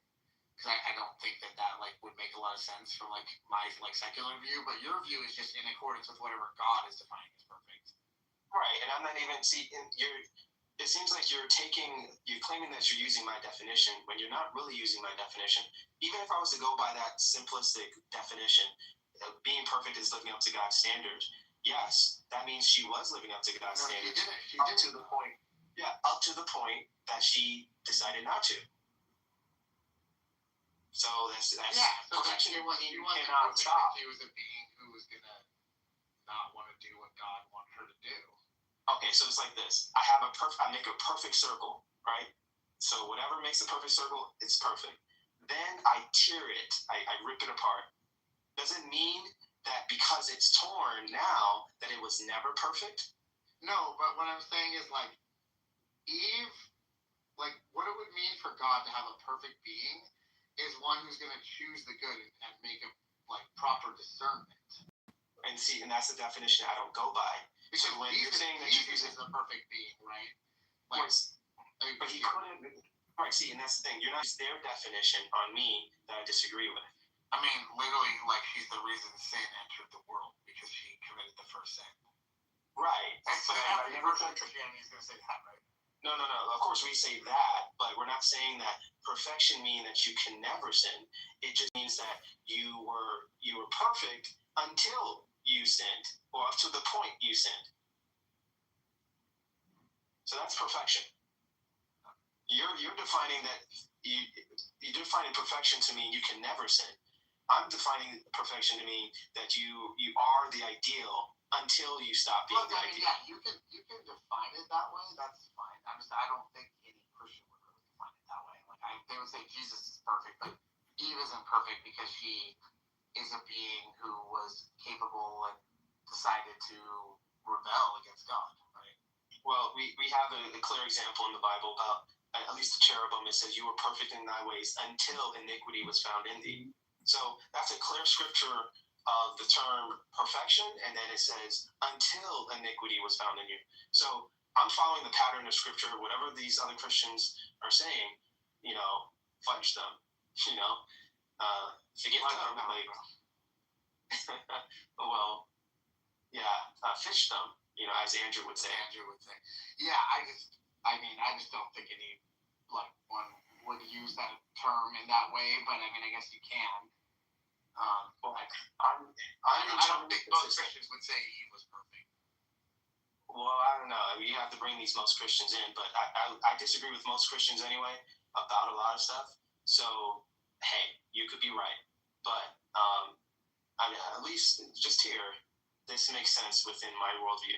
Because I don't think that like would make a lot of sense from like my like secular view, but your view is just in accordance with whatever God is defining as perfect. Right, and I'm not even it seems like you're claiming that you're using my definition when you're not really using my definition. Even if I was to go by that simplistic definition, being perfect is living up to God's standards. Yes, that means she was living up to God's standards. She did to the point. Yeah, up to the point that she decided not to. So that's perfection. She cannot stop. She was a being who was gonna not want to do what God wanted her to do. Okay, so it's like this. I make a perfect circle, right? So whatever makes a perfect circle, it's perfect. Then I tear it. I rip it apart. Does it mean that because it's torn now that it was never perfect? No, but what I'm saying is like Eve, like what it would mean for God to have a perfect being is one who's going to choose the good and make a like proper discernment. And see, and that's the definition I don't go by. Because so when you're saying that Jesus is a perfect being, right? Like, but he couldn't. Right. See, and that's the thing. You're not their definition on me that I disagree with. I mean, literally, like she's the reason sin entered the world because she committed the first sin. Right. But every person in Christianity is going to say that, right? No. Of course we say that, but we're not saying that perfection means that you can never sin. It just means that you were perfect until you sinned, or up to the point you sinned. So that's perfection. You're defining that you're defining perfection to mean you can never sin. I'm defining perfection to mean that you are the ideal until you stop being the ideal. Yeah, you can define it that way. That's fine. I don't think any Christian would really define it that way. Like they would say Jesus is perfect, but Eve isn't perfect because she is a being who was capable and decided to rebel against God. Right. Well, we have a clear example in the Bible about at least the cherubim. It says you were perfect in thy ways until iniquity was found in thee. So that's a clear scripture of the term perfection, and then it says until iniquity was found in you. So I'm following the pattern of scripture. Whatever these other Christians are saying, fudge them. Forget them. Well, yeah, fish them. As Andrew would say. Yeah, I just don't think any one would use that term in that way. But I guess you can. I don't think most Christians would say he was perfect. Well, I don't know. You have to bring these most Christians in, but I disagree with most Christians anyway about a lot of stuff. So, hey, you could be right, but at least just here, this makes sense within my worldview.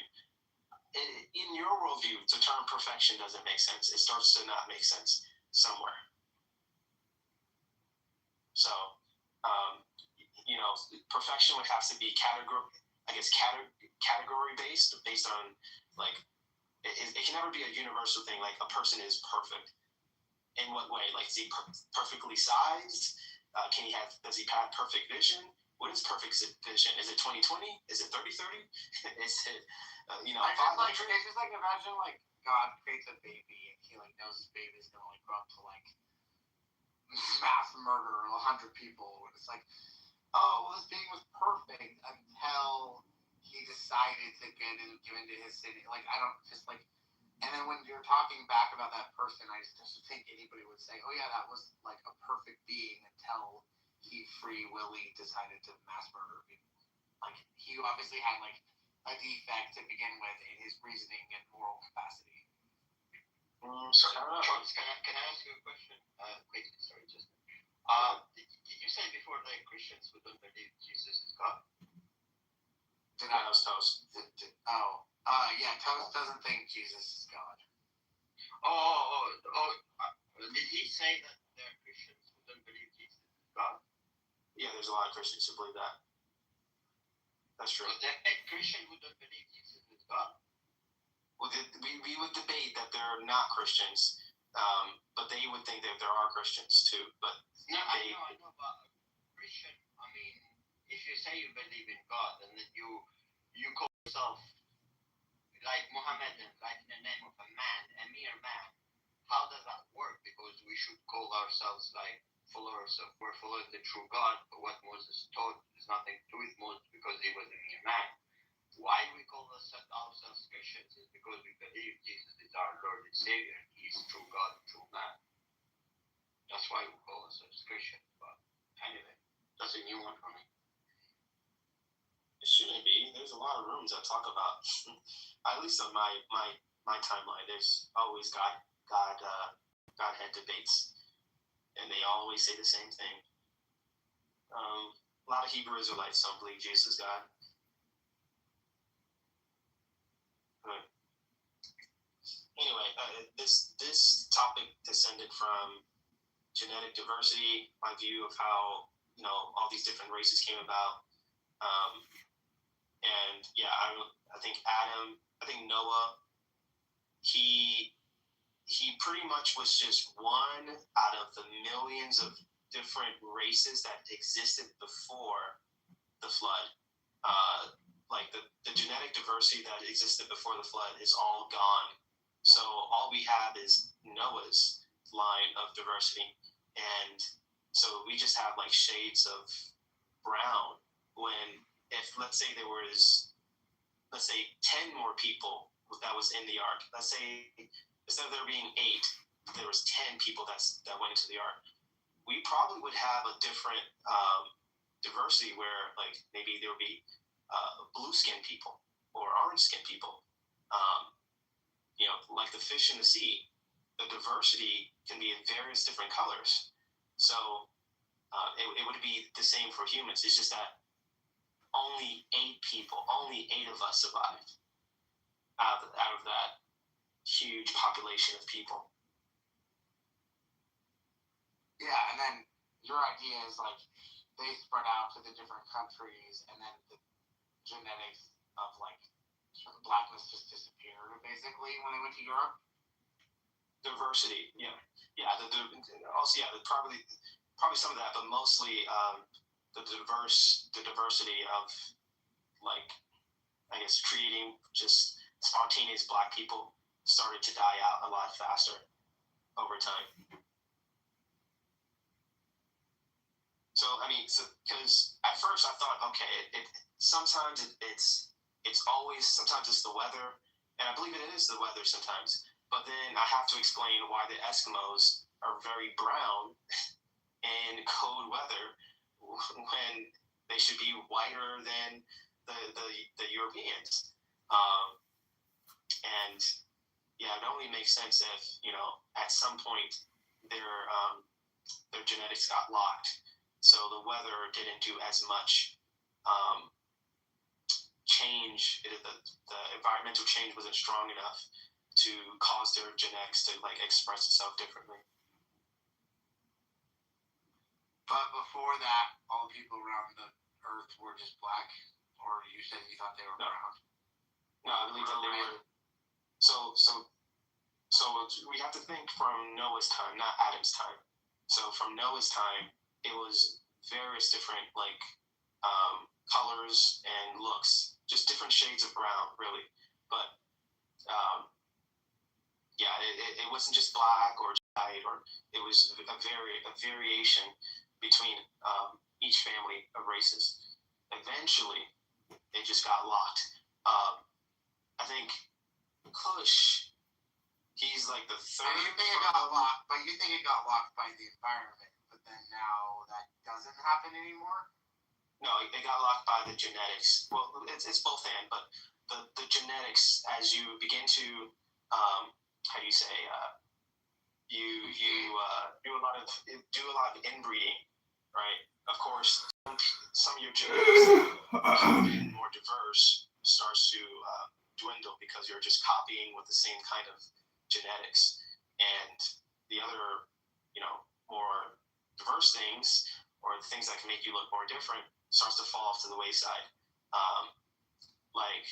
In your worldview, the term perfection doesn't make sense. It starts to not make sense somewhere. So, perfection would have to be category based on it can never be a universal thing. Like a person is perfect. In what way? Like, is he perfectly sized? Does he have perfect vision? What is perfect vision? Is it 20/20? Is it 30/30? Is it It's just like imagine God creates a baby and he knows his baby is gonna grow up to mass murder 100 people. And it's this being was perfect until he decided to get into his city. And then when you're talking back about that person, I just think anybody would say, oh yeah, that was a perfect being until he free willy decided to mass murder people. He obviously had a defect to begin with in his reasoning and moral capacity. Charles, can I ask you a question? Quickly, sorry, just. Did you say before Christians who don't believe Jesus is God? That was Toast. Yeah, Toast doesn't think Jesus is God. Did he say that there are Christians who don't believe Jesus is God? Yeah, there's a lot of Christians who believe that. That's true. A Christian who don't believe Jesus is God? Well, we would debate that they're not Christians, but they would think that there are Christians too. But I know, but Christian, if you say you believe in God and then you call yourself like Muhammad, like in the name of a mere man, how does that work? Because we should call ourselves we're following the true God. But what Moses taught is nothing to do with Moses because he was a mere man. Why we call ourselves Christians is because we believe Jesus is our Lord and Savior. He is true God and true man. That's why we call ourselves Christians. But anyway, that's a new one for me. It shouldn't be. There's a lot of rooms that talk about, at least on my timeline, there's always Godhead debates, and they always say the same thing. A lot of Hebrew Israelites don't believe Jesus is God. But anyway, this topic descended from genetic diversity, my view of how all these different races came about. And yeah, I think Noah, he pretty much was just one out of the millions of different races that existed before the flood. The genetic diversity that existed before the flood is all gone. So all we have is Noah's line of diversity. And so we just have shades of brown when, if let's say there was 10 more people that was in the ark, let's say instead of there being 8, there was 10 people that went into the ark, we probably would have a different diversity where maybe there would be blue skinned people or orange skinned people, like the fish in the sea. the diversity can be in various different colors. So it would be the same for humans. It's just that only 8 of us survived out of that huge population of people. Yeah, and then your idea is like they spread out to the different countries, and then the genetics of like blackness just disappeared basically when they went to Europe. Diversity, yeah. Also, probably some of that, but mostly the diversity of, like, I guess, creating just spontaneous black people started to die out a lot faster over time. So I mean, because at first I thought, okay, sometimes it's always, sometimes it's the weather, and I believe it is the weather sometimes. But then I have to explain why the Eskimos are very brown in cold weather when they should be whiter than the Europeans. And yeah, it only makes sense if, at some point their genetics got locked, so the weather didn't do as much change. The environmental change wasn't strong enough to cause their genetics to like express itself differently. But before that, all the people around the Earth were just black, or you said you thought they were brown? No, I believe that they were. So we have to think from Noah's time, not Adam's time. So from Noah's time, it was various different colors and looks, just different shades of brown, really. But yeah, it wasn't just black or white, or it was a variation between each family of races. Eventually, it just got locked. I think Kush, he's like the third. You think it got locked, but you think it got locked by the environment, but then now that doesn't happen anymore? No, it got locked by the genetics. Well, it's both and, but the genetics, as you begin to how do you say, you do a lot of inbreeding, right? Of course, some of your genetics becoming more diverse starts to dwindle because you're just copying with the same kind of genetics, and the other, more diverse things, or things that can make you look more different, starts to fall off to the wayside. Like,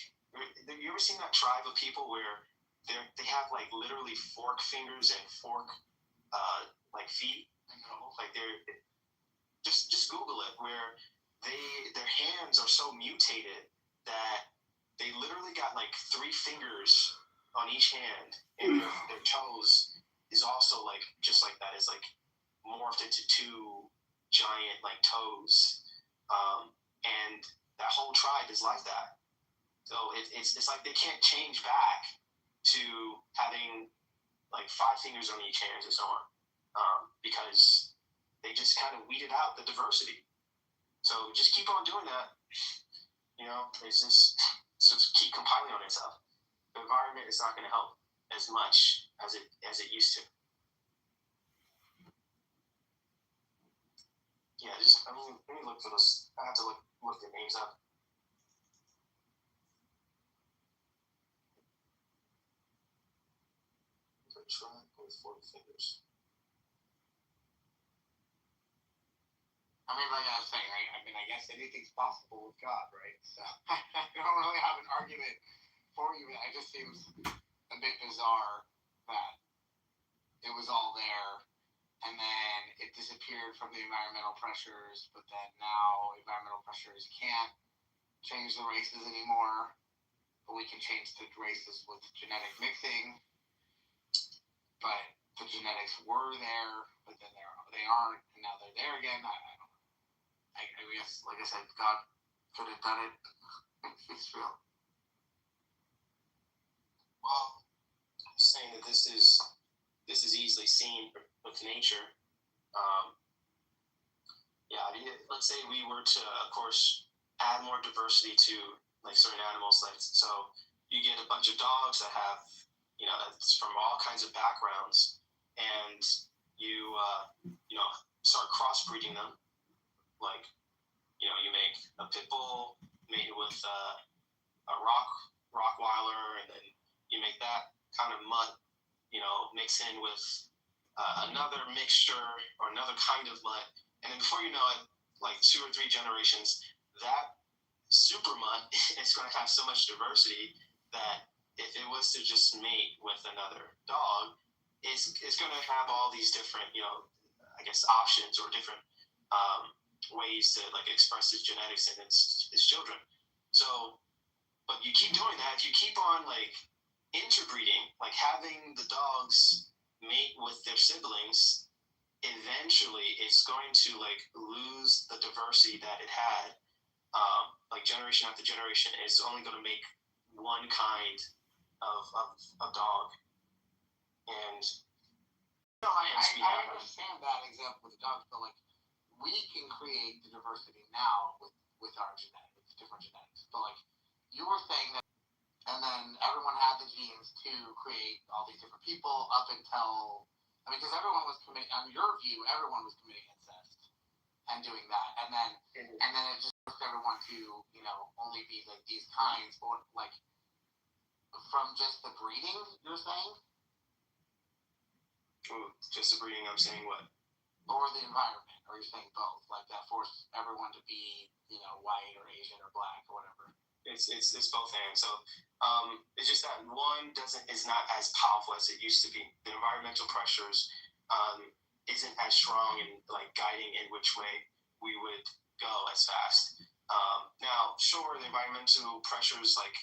you ever seen that tribe of people where they have like literally fork fingers and fork feet? Like they're just Google it, where their hands are so mutated that they literally got like 3 fingers on each hand, and their toes is also like just like that. It's like morphed into 2 giant like toes, and that whole tribe is like that. So it's like they can't change back to having like 5 fingers on each hand and so on, because they just kind of weeded out the diversity. So just keep on doing that. It's just keep compiling on itself. The environment is not going to help as much as it used to. Yeah, let me look for this. I have to look the names up. Tribe with 40 fingers. I mean, like I was saying, I guess anything's possible with God, right? So I don't really have an argument for you. It just seems a bit bizarre that it was all there, and then it disappeared from the environmental pressures, but then now environmental pressures can't change the races anymore, but we can change the races with genetic mixing. But the genetics were there, but then they aren't, and now they're there again. I don't know. I guess, like I said, God could have done it. It's real. Well, I'm saying that this is easily seen with nature. Yeah, let's say we were to, of course, add more diversity to like certain animals. Like, so you get a bunch of dogs that have it's from all kinds of backgrounds, and you start crossbreeding them. Like, you make a pit bull mated with a Rockweiler, and then you make that kind of mutt, mix in with another mixture or another kind of mutt, and then before you know it, like 2 or 3 generations, that super mutt is going to have so much diversity that if it was to just mate with another dog, it's going to have all these different, I guess, options or different ways to like express its genetics in its children. So, but you keep doing that, if you keep on like interbreeding, like having the dogs mate with their siblings, eventually it's going to like lose the diversity that it had. Like generation after generation, it's only going to make one kind of dog. And I understand that example with the dogs, but like we can create the diversity now with our genetics, different genetics. But like you were saying that, and then everyone had the genes to create all these different people up until, because everyone was committing, on your view, everyone was committing incest and doing that, and then it just forced everyone to only be like these kinds, or like from just the breeding, you're saying? Just the breeding, I'm saying what? Or the environment, or you're saying both? Like that forced everyone to be, white or Asian or black or whatever. It's both and. So it's just that one is not as powerful as it used to be. The environmental pressures isn't as strong in like guiding in which way we would go as fast. Now, sure, the environmental pressures, like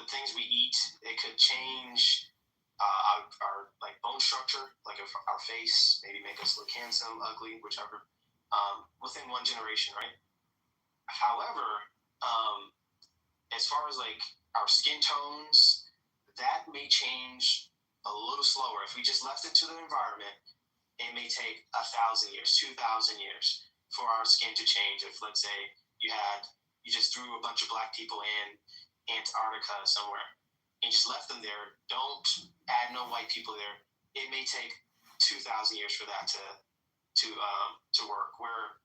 the things we eat, it could change our like bone structure, like our face, maybe make us look handsome, ugly, whichever, within one generation, right? However, as far as like our skin tones, that may change a little slower. If we just left it to the environment, it may take 1,000 years, 2,000 years for our skin to change. If let's say you just threw a bunch of black people in Antarctica somewhere and just left them there, don't add no white people there, it may take 2,000 years for that to work. Where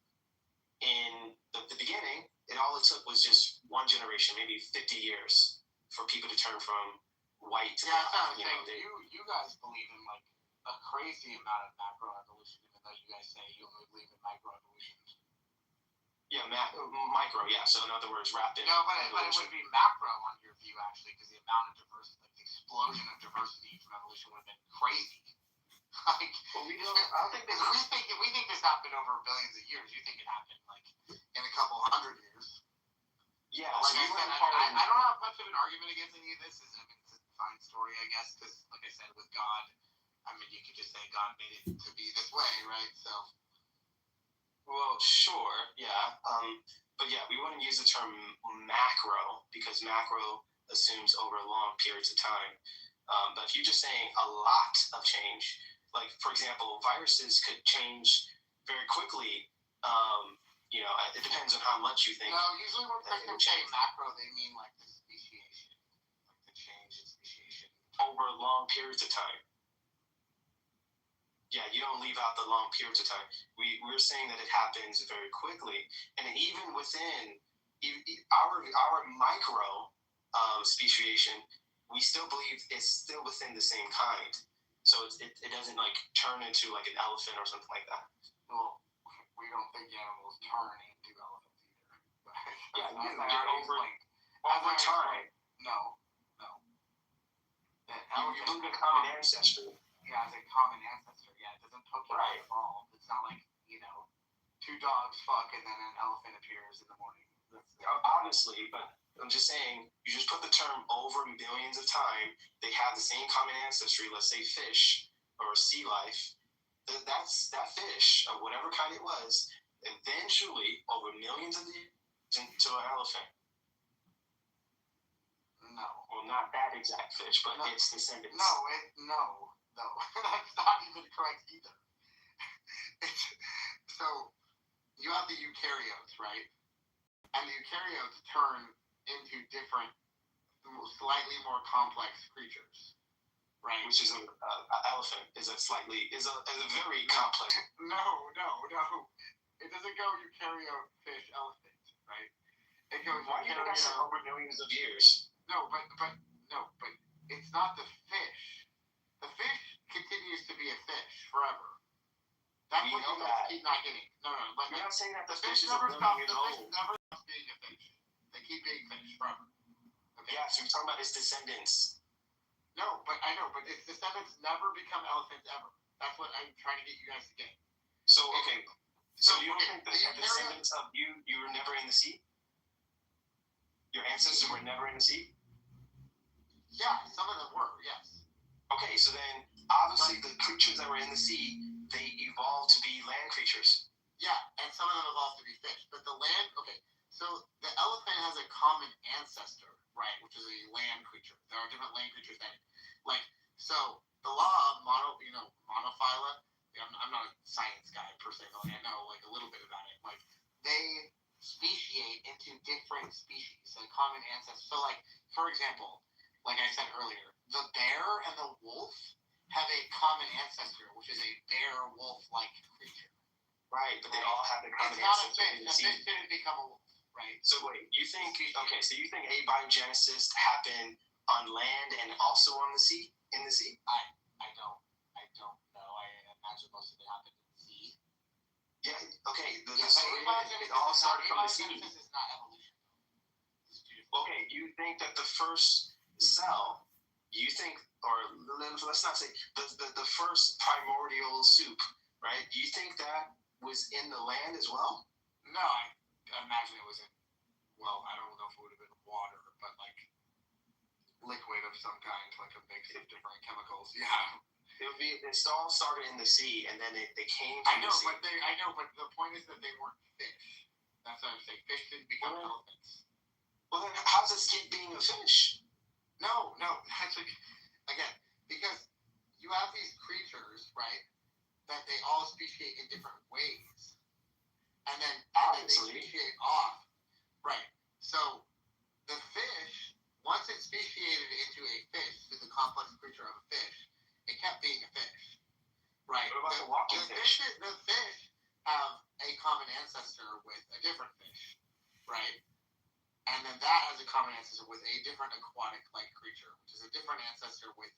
in the beginning, all it took was just one generation, maybe 50 years, for people to turn from white to black. You guys believe in like a crazy amount of macroevolution, even though you guys say you only believe in microevolution. Yeah, micro, yeah. So in other words, rapid. No, but it would be macro on your view, actually, because the amount of diversity, like the explosion of diversity from evolution would have been crazy. Like, well, we think this happened over billions of years. You think it happened like in a couple hundred years. Yeah. Like I said, I don't have much of an argument against any of this. It's a fine story, I guess, because like I said, with God, you could just say God made it to be this way, right? So. Well, sure, yeah. But yeah, we wouldn't use the term macro because macro assumes over long periods of time. But if you're just saying a lot of change, like for example, viruses could change very quickly. It depends on how much you think. No, usually when people say macro, they mean like the speciation, like the change in speciation over long periods of time. Yeah, you don't leave out the long periods of time. We're saying that it happens very quickly, and even within our micro speciation, we still believe it's still within the same kind. So it doesn't like turn into like an elephant or something like that. Well, we don't think animals turn into elephants either. Yeah, over time. No. You believe in common ancestry. Yeah, as a common ancestor. Yeah, it doesn't Pokemon evolve. It's not like, 2 dogs fuck and then an elephant appears in the morning. Obviously, but I'm just saying, you just put the term over millions of time, they have the same common ancestry, let's say fish or sea life, that fish, of whatever kind it was, eventually, over millions of years, into an elephant. No. Well, not that exact fish, but its descendants. No. That's not even correct either. So, you have the eukaryotes, right? And the eukaryotes turn into different, slightly more complex creatures. right? Which is an elephant is a very complex. No. It doesn't go eukaryote, fish, elephant, right? It goes Why do you think I said over millions of years? No, but it's not the fish. The fish continues to be a fish forever. That's We what know you guys that. keep not getting. No. But You're not saying that the the fish fish is a never million stops. years The fish old. never stops being a fish. They keep being fish forever. Okay. Yeah, so you're talking about its descendants. No, but I know, but its descendants never become elephants ever. That's what I'm trying to get you guys to get. So okay. So you don't think the the descendants of you were never in the sea? Your ancestors were never in the sea? Yeah, some of them were, yes. Okay, so then obviously the creatures that were in the sea, they evolved to be land creatures. Yeah, and some of them evolved to be fish. But the land, okay, so the elephant has a common ancestor, right, which is a land creature. There are different land creatures that, like, so the law of monophyla, I'm not a science guy per se, but I know, like, a little bit about it. Like, they speciate into different species, a common ancestor. So, like, for example, like I said earlier, the bear and the wolf have a common ancestor, which is a bear-wolf-like creature. Right, but they all have the common It's not a ancestor fish. in the The sea. fish didn't become a wolf, right? So wait, you think abiogenesis happened on land and also on the sea? In the sea? I don't know. I imagine most of it happened in the sea. Yeah. Okay. The Yeah, story it all started from the sea. Abiogenesis is not evolution. Okay, you think that the first cell, let's not say the first primordial soup, right? Do you think that was in the land as well? No, I imagine it was in. Well, I don't know if it would have been water, but like liquid of some kind, like a mix of different chemicals. Yeah. It all started in the sea, and then they came. I know, but the point is that they weren't fish. That's what I'm saying. Fish didn't become elephants. Well, then how's this kid being a fish? No. That's again because you have these creatures, right? That they all speciate in different ways, and then they speciate off, right? So the fish, once it speciated into a fish, through the complex creature of a fish, it kept being a fish, right? What about the walking fish? The fish have a common ancestor with a different fish, right? And then that has a common ancestor with a different aquatic-like creature, which is a different ancestor with,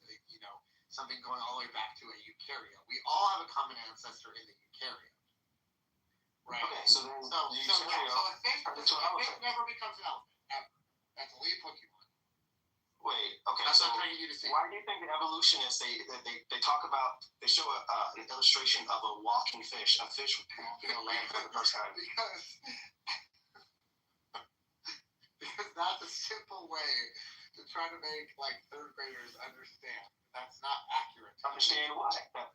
something going all the way back to a eukaryote. We all have a common ancestor in the eukaryote, right? Okay, so then so a fish never becomes an elephant, ever. That's only a Pokemon. Wait, okay, that's so what I'm trying to get you to see. Why do you think the evolutionists, they talk about, they show an illustration of a walking fish, a fish walking on land for the first time? Because that's a simple way to try to make third graders understand. That's not accurate. Understand why? That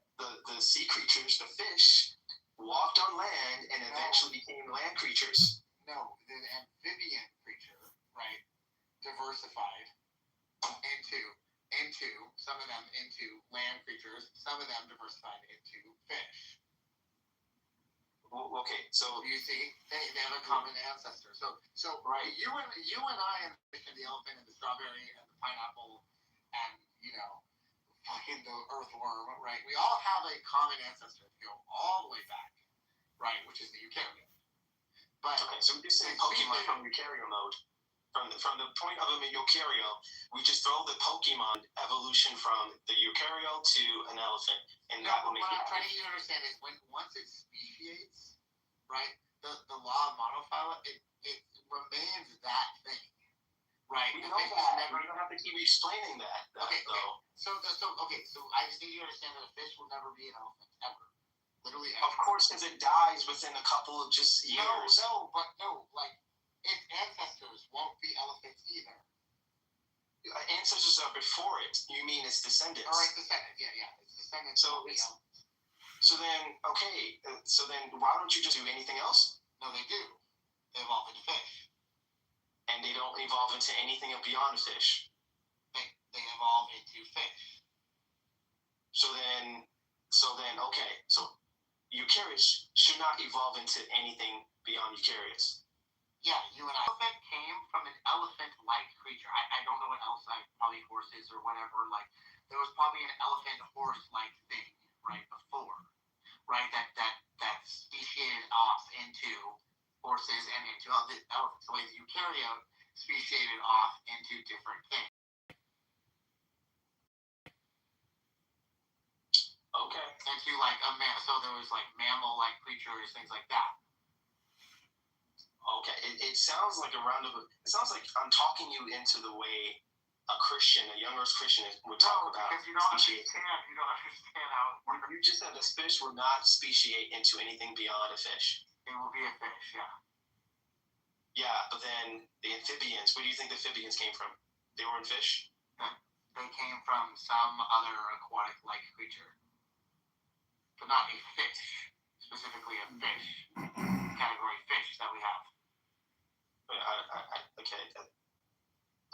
the sea creatures, the fish, walked on land and eventually became land creatures. No, the amphibian creature, right, diversified into some of them into land creatures, some of them diversified into fish. Okay, so you see, they have a common ancestor. So right, you and I and the elephant and the strawberry and the pineapple and fucking the earthworm, right? We all have a common ancestor to go all the way back, right? Which is the eukaryote. But okay, so we just say Pokemon from eukaryote mode. From the point of a eukaryote, we just throw the Pokemon evolution from the eukaryote to an elephant, and that will make it. What I'm trying to get you to understand is once it speciates, right? The law of monophyla, it remains that thing, right? We know that. We don't have to keep explaining that. Okay. So I just need you to understand that a fish will never be an elephant ever. Literally ever. Of course, because it dies within a couple of just years. No, its ancestors won't be elephants either. Ancestors are before it. You mean its descendants? All right, descendants. Yeah, its descendants. So then, why don't you just do anything else? No, they do. They evolve into fish. And they don't evolve into anything beyond fish. They evolve into fish. So then, okay. So eukaryotes should not evolve into anything beyond eukaryotes. Yeah, you and I. Elephant came from an elephant-like creature. I don't know what else, probably horses or whatever. there was probably an elephant horse-like thing, right, before, right, that speciated off into horses and into the elephants. The way the eukaryote speciated off into different things. Okay. Into like so there was like mammal-like creatures, things like that. Okay, it sounds like it sounds like I'm talking you into the way a Christian, a young earth Christian would talk about. Because you don't understand how it works. You just said the fish will not speciate into anything beyond a fish. It will be a fish, yeah. Yeah, but then the amphibians, where do you think the amphibians came from? They were in fish? No, they came from some other aquatic-like creature. But not a fish, specifically a fish, category fish that we have. Okay.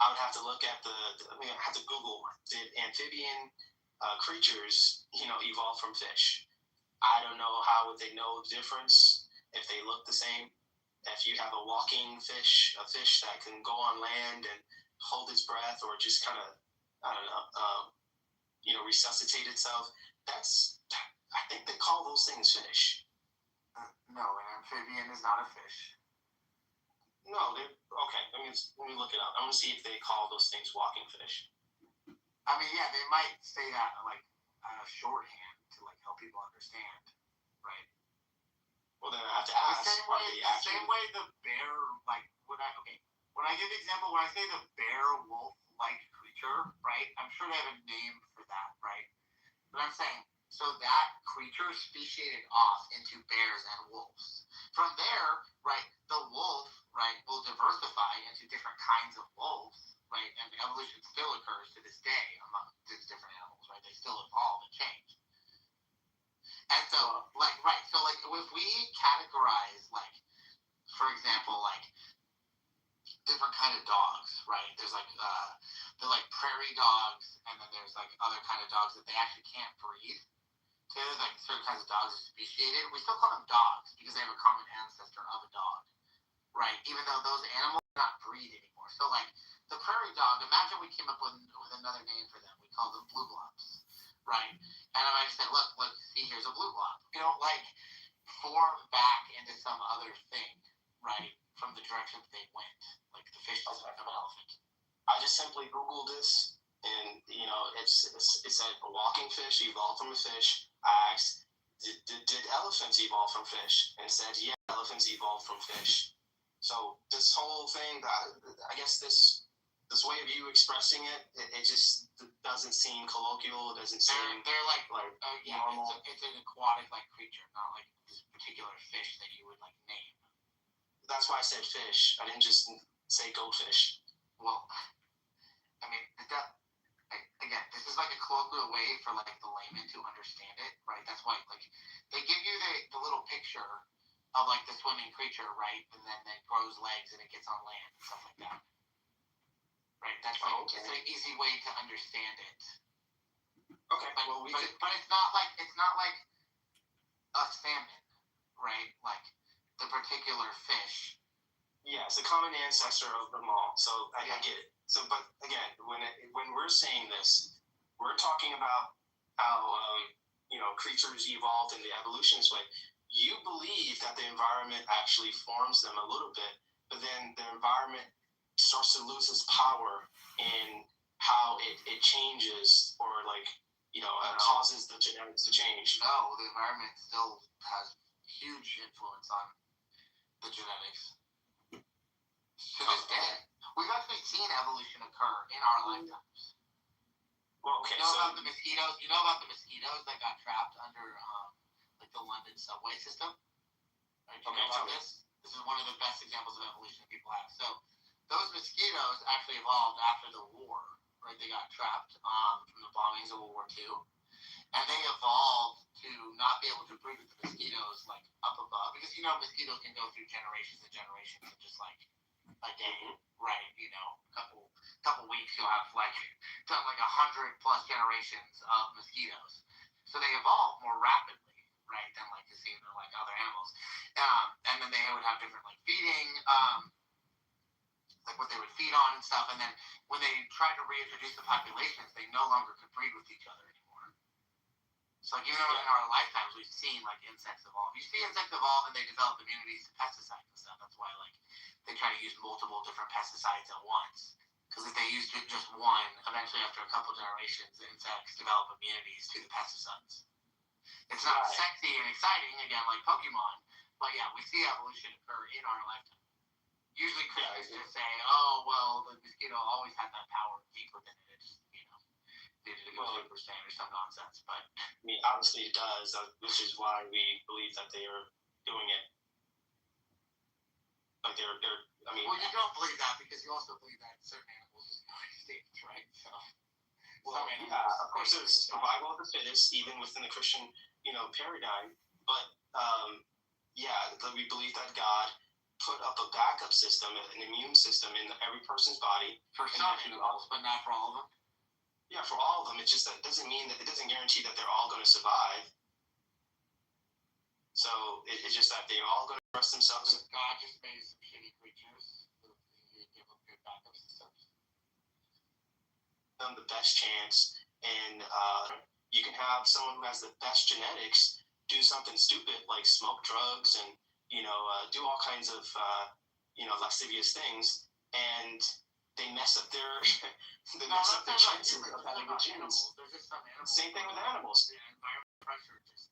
I would have to look at I have to Google, did amphibian creatures, evolve from fish? I don't know how would they know the difference if they look the same. If you have a walking fish, a fish that can go on land and hold its breath or just kind of, I don't know, resuscitate itself, I think they call those things fish. No, an amphibian is not a fish. No, okay. Let me look it up. I'm gonna see if they call those things walking fish. I mean, yeah, they might say that like shorthand to like help people understand, right? Well, then I have to ask. The same way the bear, like when I give the example, when I say the bear wolf-like creature, right? I'm sure they have a name for that, right? But I'm saying, so that creature speciated off into bears and wolves. From there, right, the wolf, right, will diversify into different kinds of wolves, right, and evolution still occurs to this day among these different animals, right? They still evolve and change. And so, if we categorize, like, for example, like, different kind of dogs, right? There's like, they're like prairie dogs, and then there's like other kind of dogs that they actually can't breed. So there's like certain kinds of dogs are speciated. We still call them dogs because they have a common ancestor of a dog, right? Even though those animals do not breed anymore. So like the prairie dog, imagine we came up with another name for them. We call them blue blobs, right? And I might just say, look, see, here's a blue blob. You know, like form back into some other thing, right? From the direction that they went. Like the fish doesn't become an elephant. I just simply Googled this, and it said a walking fish evolved from a fish. I asked, did elephants evolve from fish? And it said, yeah, elephants evolved from fish. So this whole thing, I guess this way of you expressing it just doesn't seem colloquial. It doesn't seem they're like normal. It's an aquatic like creature, not like this particular fish that you would like name. That's why I said fish. I didn't just say goldfish. Well, I mean, again, this is like a colloquial way for like the layman to understand it, right? That's why like they give you the little picture of like the swimming creature, right? And then it grows legs and it gets on land and stuff like that. Right? That's like it's an easy way to understand it. Okay. But it's not like a salmon, right? Like the particular fish. Yeah, it's a common ancestor of them all. So I get it. So, but again, when we're saying this, we're talking about how creatures evolved in the evolutionist way. You believe that the environment actually forms them a little bit, but then the environment starts to lose its power in how it changes or causes the genetics to change. No, the environment still has huge influence on the genetics. To this day, we've actually seen evolution occur in our lifetimes. Well, okay, You know about the mosquitoes? You know about the mosquitoes that got trapped under like the London subway system? Right? You know about this? This is one of the best examples of evolution people have. So those mosquitoes actually evolved after the war, right? They got trapped from the bombings of World War II. And they evolved to not be able to breed with the mosquitoes like up above. Because mosquitoes can go through generations and generations of just like a day, right? Couple weeks you'll have like done like 100+ generations of mosquitoes. So they evolve more rapidly, right, than like you see in like other animals. And then they would have different like feeding like what they would feed on and stuff. And then when they tried to reintroduce the populations, they no longer could breed with each other anymore. So like even though in our lifetimes we've seen like insects evolve. You see insects evolve and they develop immunities to pesticides and stuff. That's why like they try to use multiple different pesticides at once. Because if they use just one, eventually after a couple generations, insects develop immunities to the pesticides. It's not sexy and exciting, again, like Pokemon, but yeah, we see evolution occur in our lifetime. Usually critics just say, oh, well, the mosquito always had that power deep within it. It just, needed to go Super Saiyan or some nonsense. But I mean, obviously it does, which is why we believe that they are doing it. Like they're I mean... Well, you don't believe that because you also believe that certain animals just go extinct, right? So... Well, yeah, of course there's survival of the fittest, even within the Christian, paradigm. But, we believe that God put up a backup system, an immune system in every person's body. For some animals, but not for all of them? Yeah, for all of them. It's just that it doesn't guarantee that they're all going to survive. So it's just that they're all going to trust themselves. God just made some shitty creatures. He gave them good backup systems. Them the best chance, and you can have someone who has the best genetics do something stupid like smoke drugs and do all kinds of lascivious things, and they mess up their chances of having good genes. There's just some animals. Same thing with animals. The environmental pressure just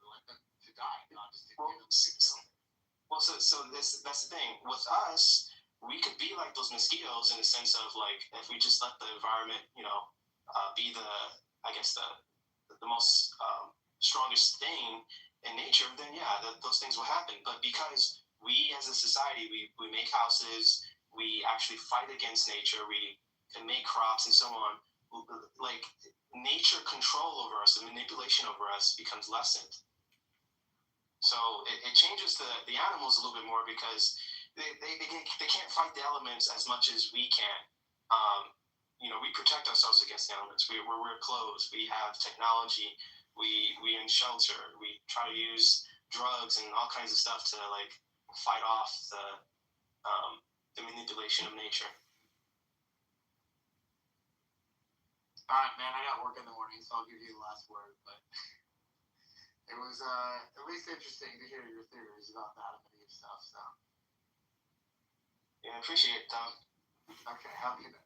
let them to die, not just to give them Well, so that's the thing with us. We could be like those mosquitoes in the sense of like if we just let the environment, be the most strongest thing in nature, then those things will happen. But because we as a society, we make houses, we actually fight against nature, we can make crops and so on. Like nature control over us, the manipulation over us becomes lessened. So it changes the animals a little bit more because they can't fight the elements as much as we can. We protect ourselves against the elements. We wear clothes. We have technology. We in shelter. We try to use drugs and all kinds of stuff to like fight off the manipulation of nature. All right, man. I got work in the morning, so I'll give you the last word. But it was at least interesting to hear your theories about the Adam and Eve stuff. So. Yeah, I appreciate it, Tom. Okay, have a good night.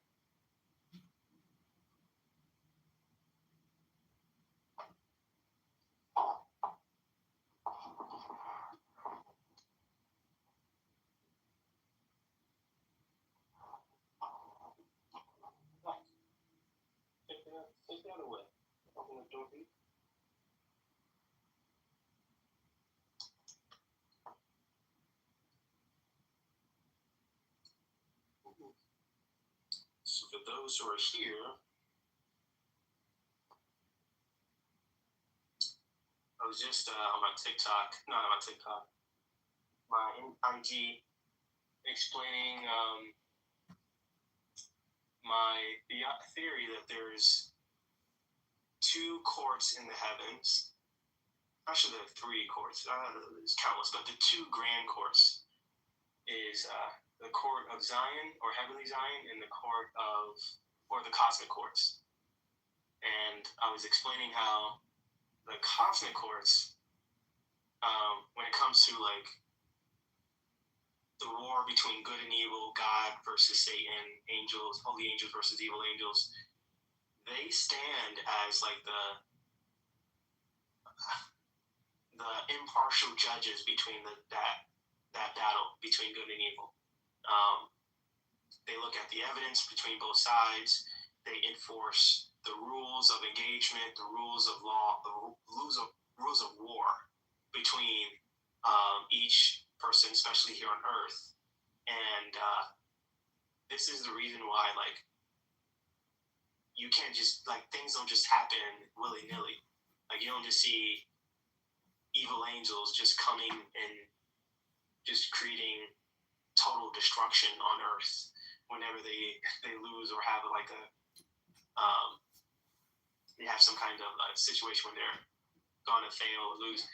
Take that away. Open the door, please. So for those who are here, I was just on my IG, explaining my theory that there's 2 courts in the heavens. Actually, there are 3 courts. It's countless, but the 2 grand courts is the court of Zion or heavenly Zion and the court or the cosmic courts. And I was explaining how the cosmic courts, when it comes to like the war between good and evil, God versus Satan, angels, holy angels versus evil angels, they stand as like the impartial judges between that battle between good and evil. They look at the evidence between both sides. They enforce the rules of engagement, the rules of law, the rules of war between each person, especially here on Earth. And this is the reason why, like, you can't just, like, things don't just happen willy-nilly. Like, you don't just see evil angels just coming and just creating total destruction on Earth whenever they lose or have, like, they have some kind of situation when they're going to fail or lose.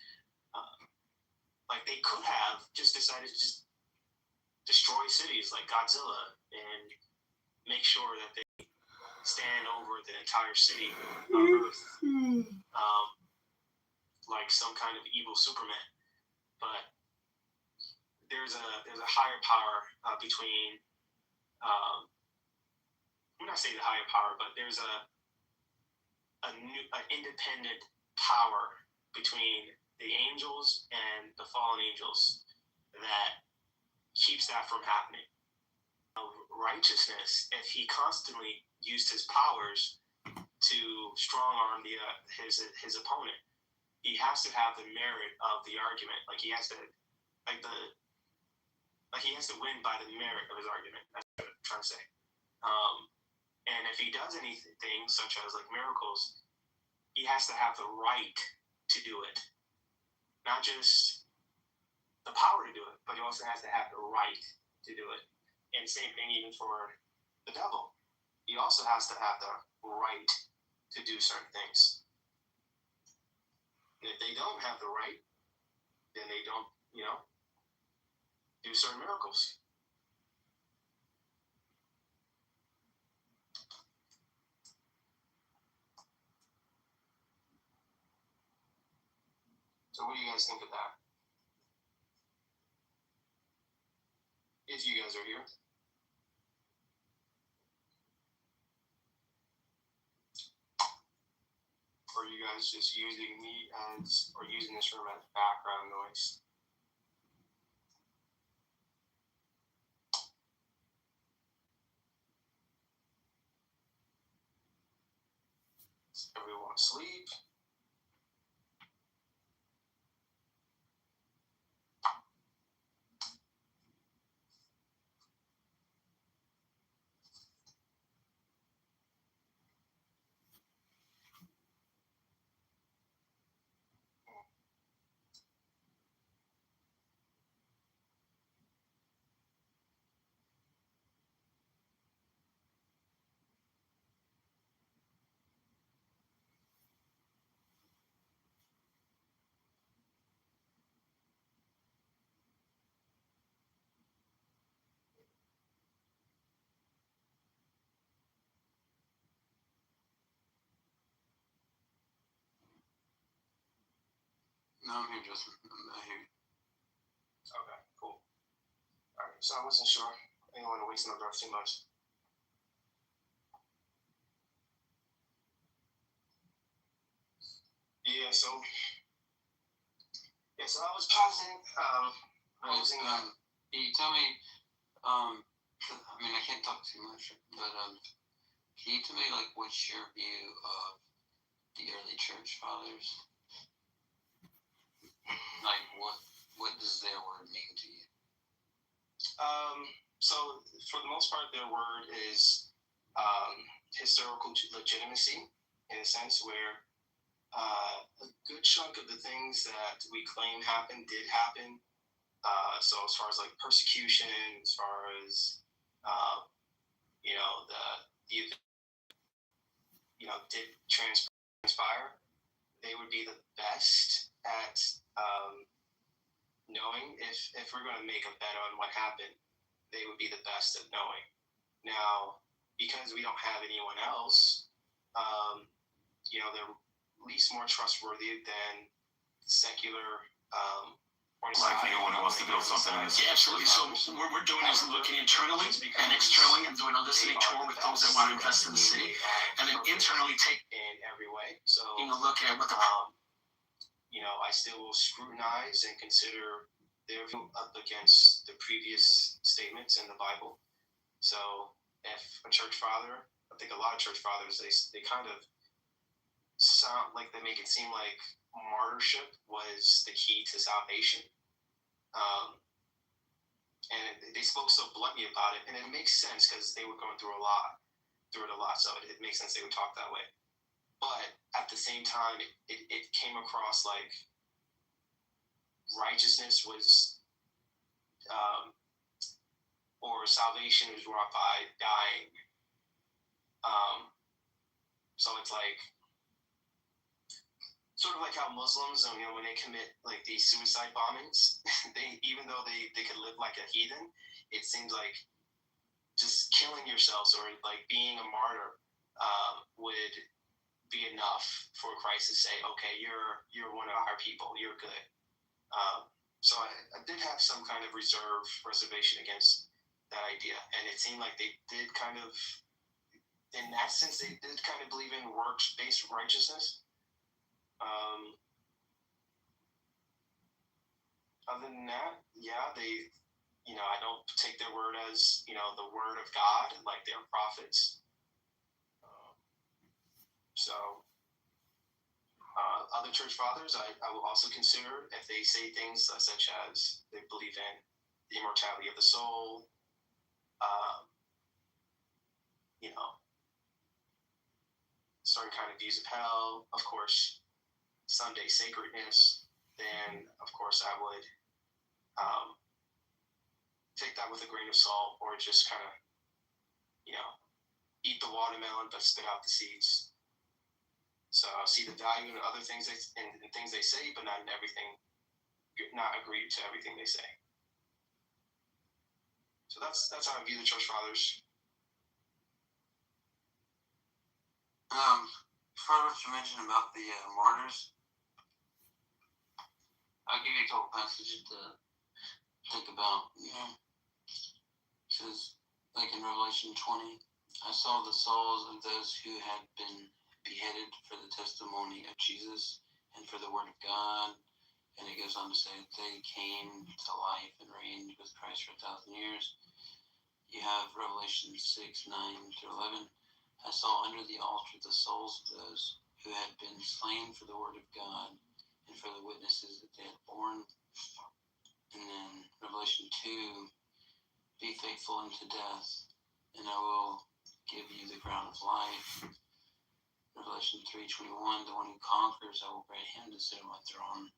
Like, they could have just decided to just destroy cities like Godzilla and make sure that they stand over the entire city of Earth, like some kind of evil Superman. But there's a higher power between. I'm not saying the higher power, but there's an independent power between the angels and the fallen angels that keeps that from happening. Righteousness, if he constantly used his powers to strong arm his opponent, he has to have the merit of the argument. Like he has to win by the merit of his argument. That's what I'm trying to say. And if he does anything such as like miracles, he has to have the right to do it, not just the power to do it, but he also has to have the right to do it. And same thing even for the devil. He also has to have the right to do certain things. And if they don't have the right, then they don't, do certain miracles. So what do you guys think of that? If you guys are here. Or are you guys just using me or using this room as background noise? Is everyone asleep? No, I'm here, Justin. I'm here. Okay, cool. All right, so I wasn't sure. I didn't want to waste my breath too much. Yeah, so I was pausing. Can you tell me? I mean, I can't talk too much, but can you tell me like what's your view of the early church fathers? Like, what does their word mean to you? So for the most part, their word is historical legitimacy, in a sense where a good chunk of the things that we claim happened did happen. So as far as like persecution, as far as did transpire, they would be the best at knowing if we're going to make a bet on what happened, they would be the best at knowing. Now, because we don't have anyone else, they're at least more trustworthy than secular. Like anyone who wants to build something in this. Yeah, absolutely. So what we're doing is looking internally and externally and doing a listening tour with those that want to invest in the city, and then internally take in every way. So a look at what the I still will scrutinize and consider their view up against the previous statements in the Bible. So if a church father, I think a lot of church fathers, they kind of sound like they make it seem like martyrship was the key to salvation. And they spoke so bluntly about it, and it makes sense because they were going through it a lot. So it makes sense they would talk that way. But at the same time, it came across like righteousness was, or salvation was wrought by dying. So it's like, sort of like how Muslims, when they commit like these suicide bombings, even though they could live like a heathen, it seems like just killing yourselves or like being a martyr would be enough for Christ to say, okay, you're one of our people, you're good. So I did have some kind of reservation against that idea, and it seemed like they did kind of, in that sense, they did kind of believe in works-based righteousness. Other than that, yeah, they, I don't take their word as, the word of God, like their prophets. So other church fathers, I will also consider if they say things such as they believe in the immortality of the soul, certain kind of views of hell, of course, Sunday sacredness, then of course I would take that with a grain of salt, or just kind of, eat the watermelon but spit out the seeds. So I see the value in other things in things they say, but not in everything, not agree to everything they say. So that's how I view the church fathers. For what you mentioned about the martyrs, I'll give you a couple passages to think about. It says, like in Revelation 20, I saw the souls of those who had been beheaded for the testimony of Jesus and for the word of God. And it goes on to say that they came to life and reigned with Christ for 1,000 years. You have Revelation 6, 9 through 11. I saw under the altar the souls of those who had been slain for the word of God and for the witnesses that they had borne. And then Revelation 2, be faithful unto death, and I will give you the crown of life. Revelation 3:21, the one who conquers, I will grant him to sit on my throne.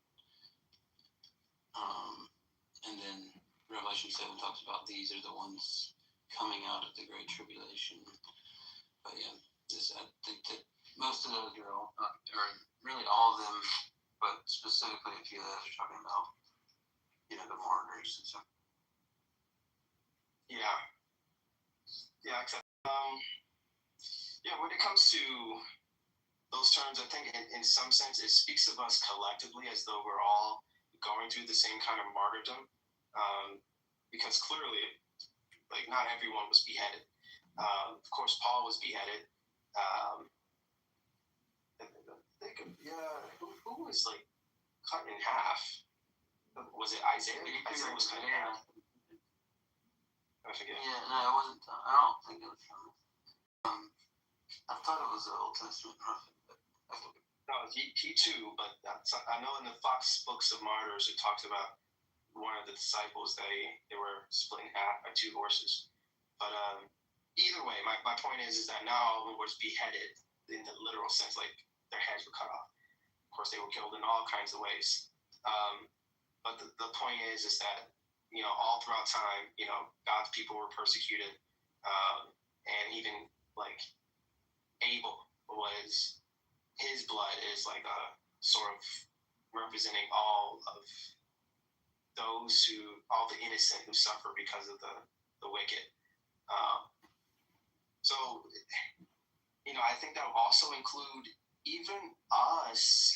And then Revelation 7 talks about these are the ones coming out of the great tribulation. But yeah, I think that most of those are all, or really all of them, but specifically a few of those are talking about, the martyrs and stuff. Yeah, except, when it comes to those terms, I think in some sense it speaks of us collectively as though we're all going through the same kind of martyrdom, because clearly, like, not everyone was beheaded. Of course, Paul was beheaded. Who was like cut in half? Was it Isaiah? Isaiah was cut in half. I forget. Yeah, no, it wasn't. I don't think it was from. I thought it was the Old Testament prophet, but I could be. No, he too. But I know in the Fox Books of Martyrs, it talks about one of the disciples. They were split in half by two horses. But either way, my point is that not all of them was beheaded in the literal sense, like their heads were cut off. Of course, they were killed in all kinds of ways. But the point is that, all throughout time, God's people were persecuted, and even like Abel was, his blood is like a sort of representing all of all the innocent who suffer because of the wicked. So, I think that will also include even us,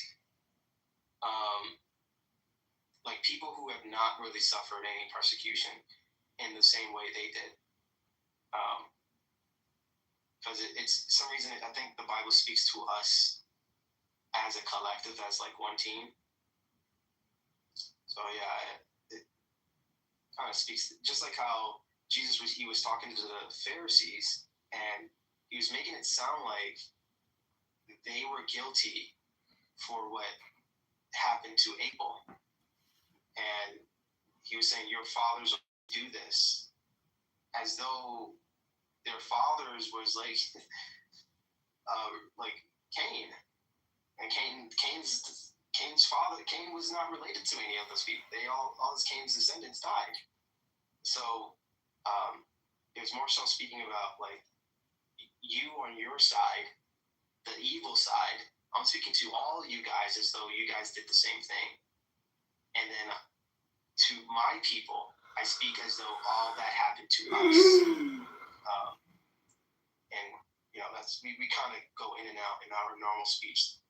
like people who have not really suffered any persecution in the same way they did. Because it's some reason, I think the Bible speaks to us as a collective, as like one team. So yeah, it kind of speaks, just like how Jesus was talking to the Pharisees, and he was making it sound like they were guilty for what happened to Abel. And he was saying, your fathers do this, as though their fathers was like Cain. And Cain's father, Cain was not related to any of those people. All his Cain's descendants died. So it was more so speaking about like you on your side, the evil side. I'm speaking to all you guys as though you guys did the same thing. And then to my people, I speak as though all that happened to us. And, that's we kind of go in and out in our normal speech,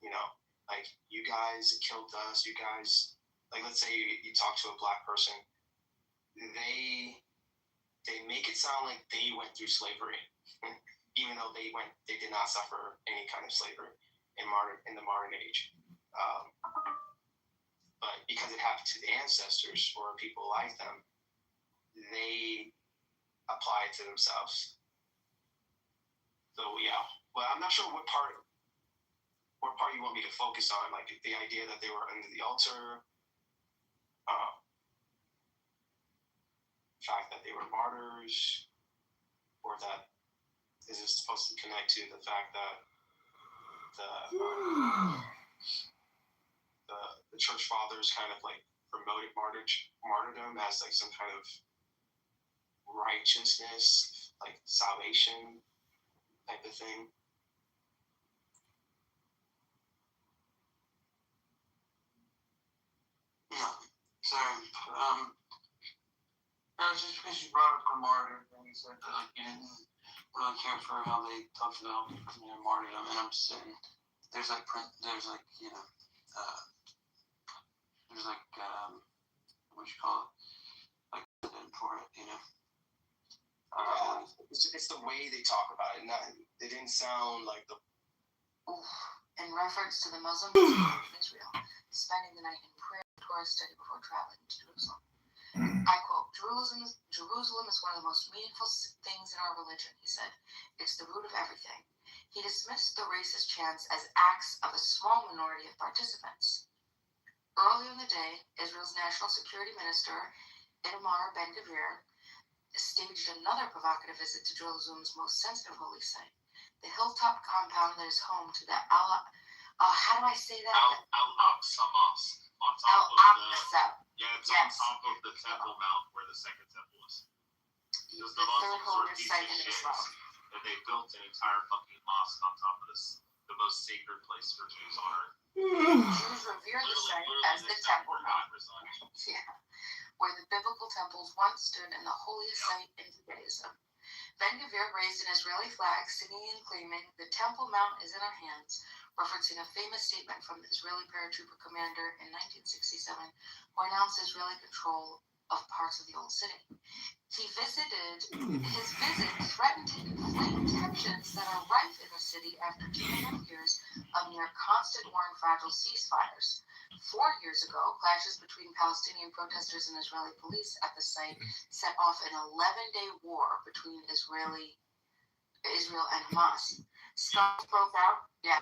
like, you guys killed us, you guys, like, let's say you talk to a black person, they make it sound like they went through slavery, even though they did not suffer any kind of slavery in the modern age. But because it happened to the ancestors or people like them, they apply it to themselves. So yeah, well, I'm not sure what part you want me to focus on, like the idea that they were under the altar, fact that they were martyrs, or that is it supposed to connect to the fact that the church fathers kind of like promoted martyrdom as like some kind of righteousness, like salvation type of thing. Yeah. So, just because you brought up the martyr, and you said that you didn't really care for how they talked about martyrdom, and I'm just saying, there's like what you call it, like for it, It's the way they talk about it. They didn't sound like the. In reference to the Muslims in Israel, spending the night in prayer, Torah study before traveling to Jerusalem. I quote, Jerusalem is one of the most meaningful things in our religion, he said. It's the root of everything. He dismissed the racist chants as acts of a small minority of participants. Earlier in the day, Israel's National Security Minister, Itamar Ben-Gvir, staged another provocative visit to Jerusalem's most sensitive holy site, the hilltop compound that is home to the how do I say that? Al-Aqsa Mosque. Al-Aqsa. It's on top of the Temple Mount where the second temple is. The third holiest site in Israel. That they built an entire fucking mosque on top of this, the most sacred place for Jews on earth. Jews revere the site as the Temple Mount. Yeah. Where the biblical temples once stood and the holiest site in Judaism. Ben-Gvir raised an Israeli flag, singing and claiming, "The Temple Mount is in our hands," referencing a famous statement from the Israeli paratrooper commander in 1967, who announced Israeli control of parts of the old city. His visit threatened to inflame tensions that are rife in the city after 2.5 years of near constant war and fragile ceasefires. 4 years ago, clashes between Palestinian protesters and Israeli police at the site set off an 11-day war between Israel and Hamas. Scuffles broke out. Yeah.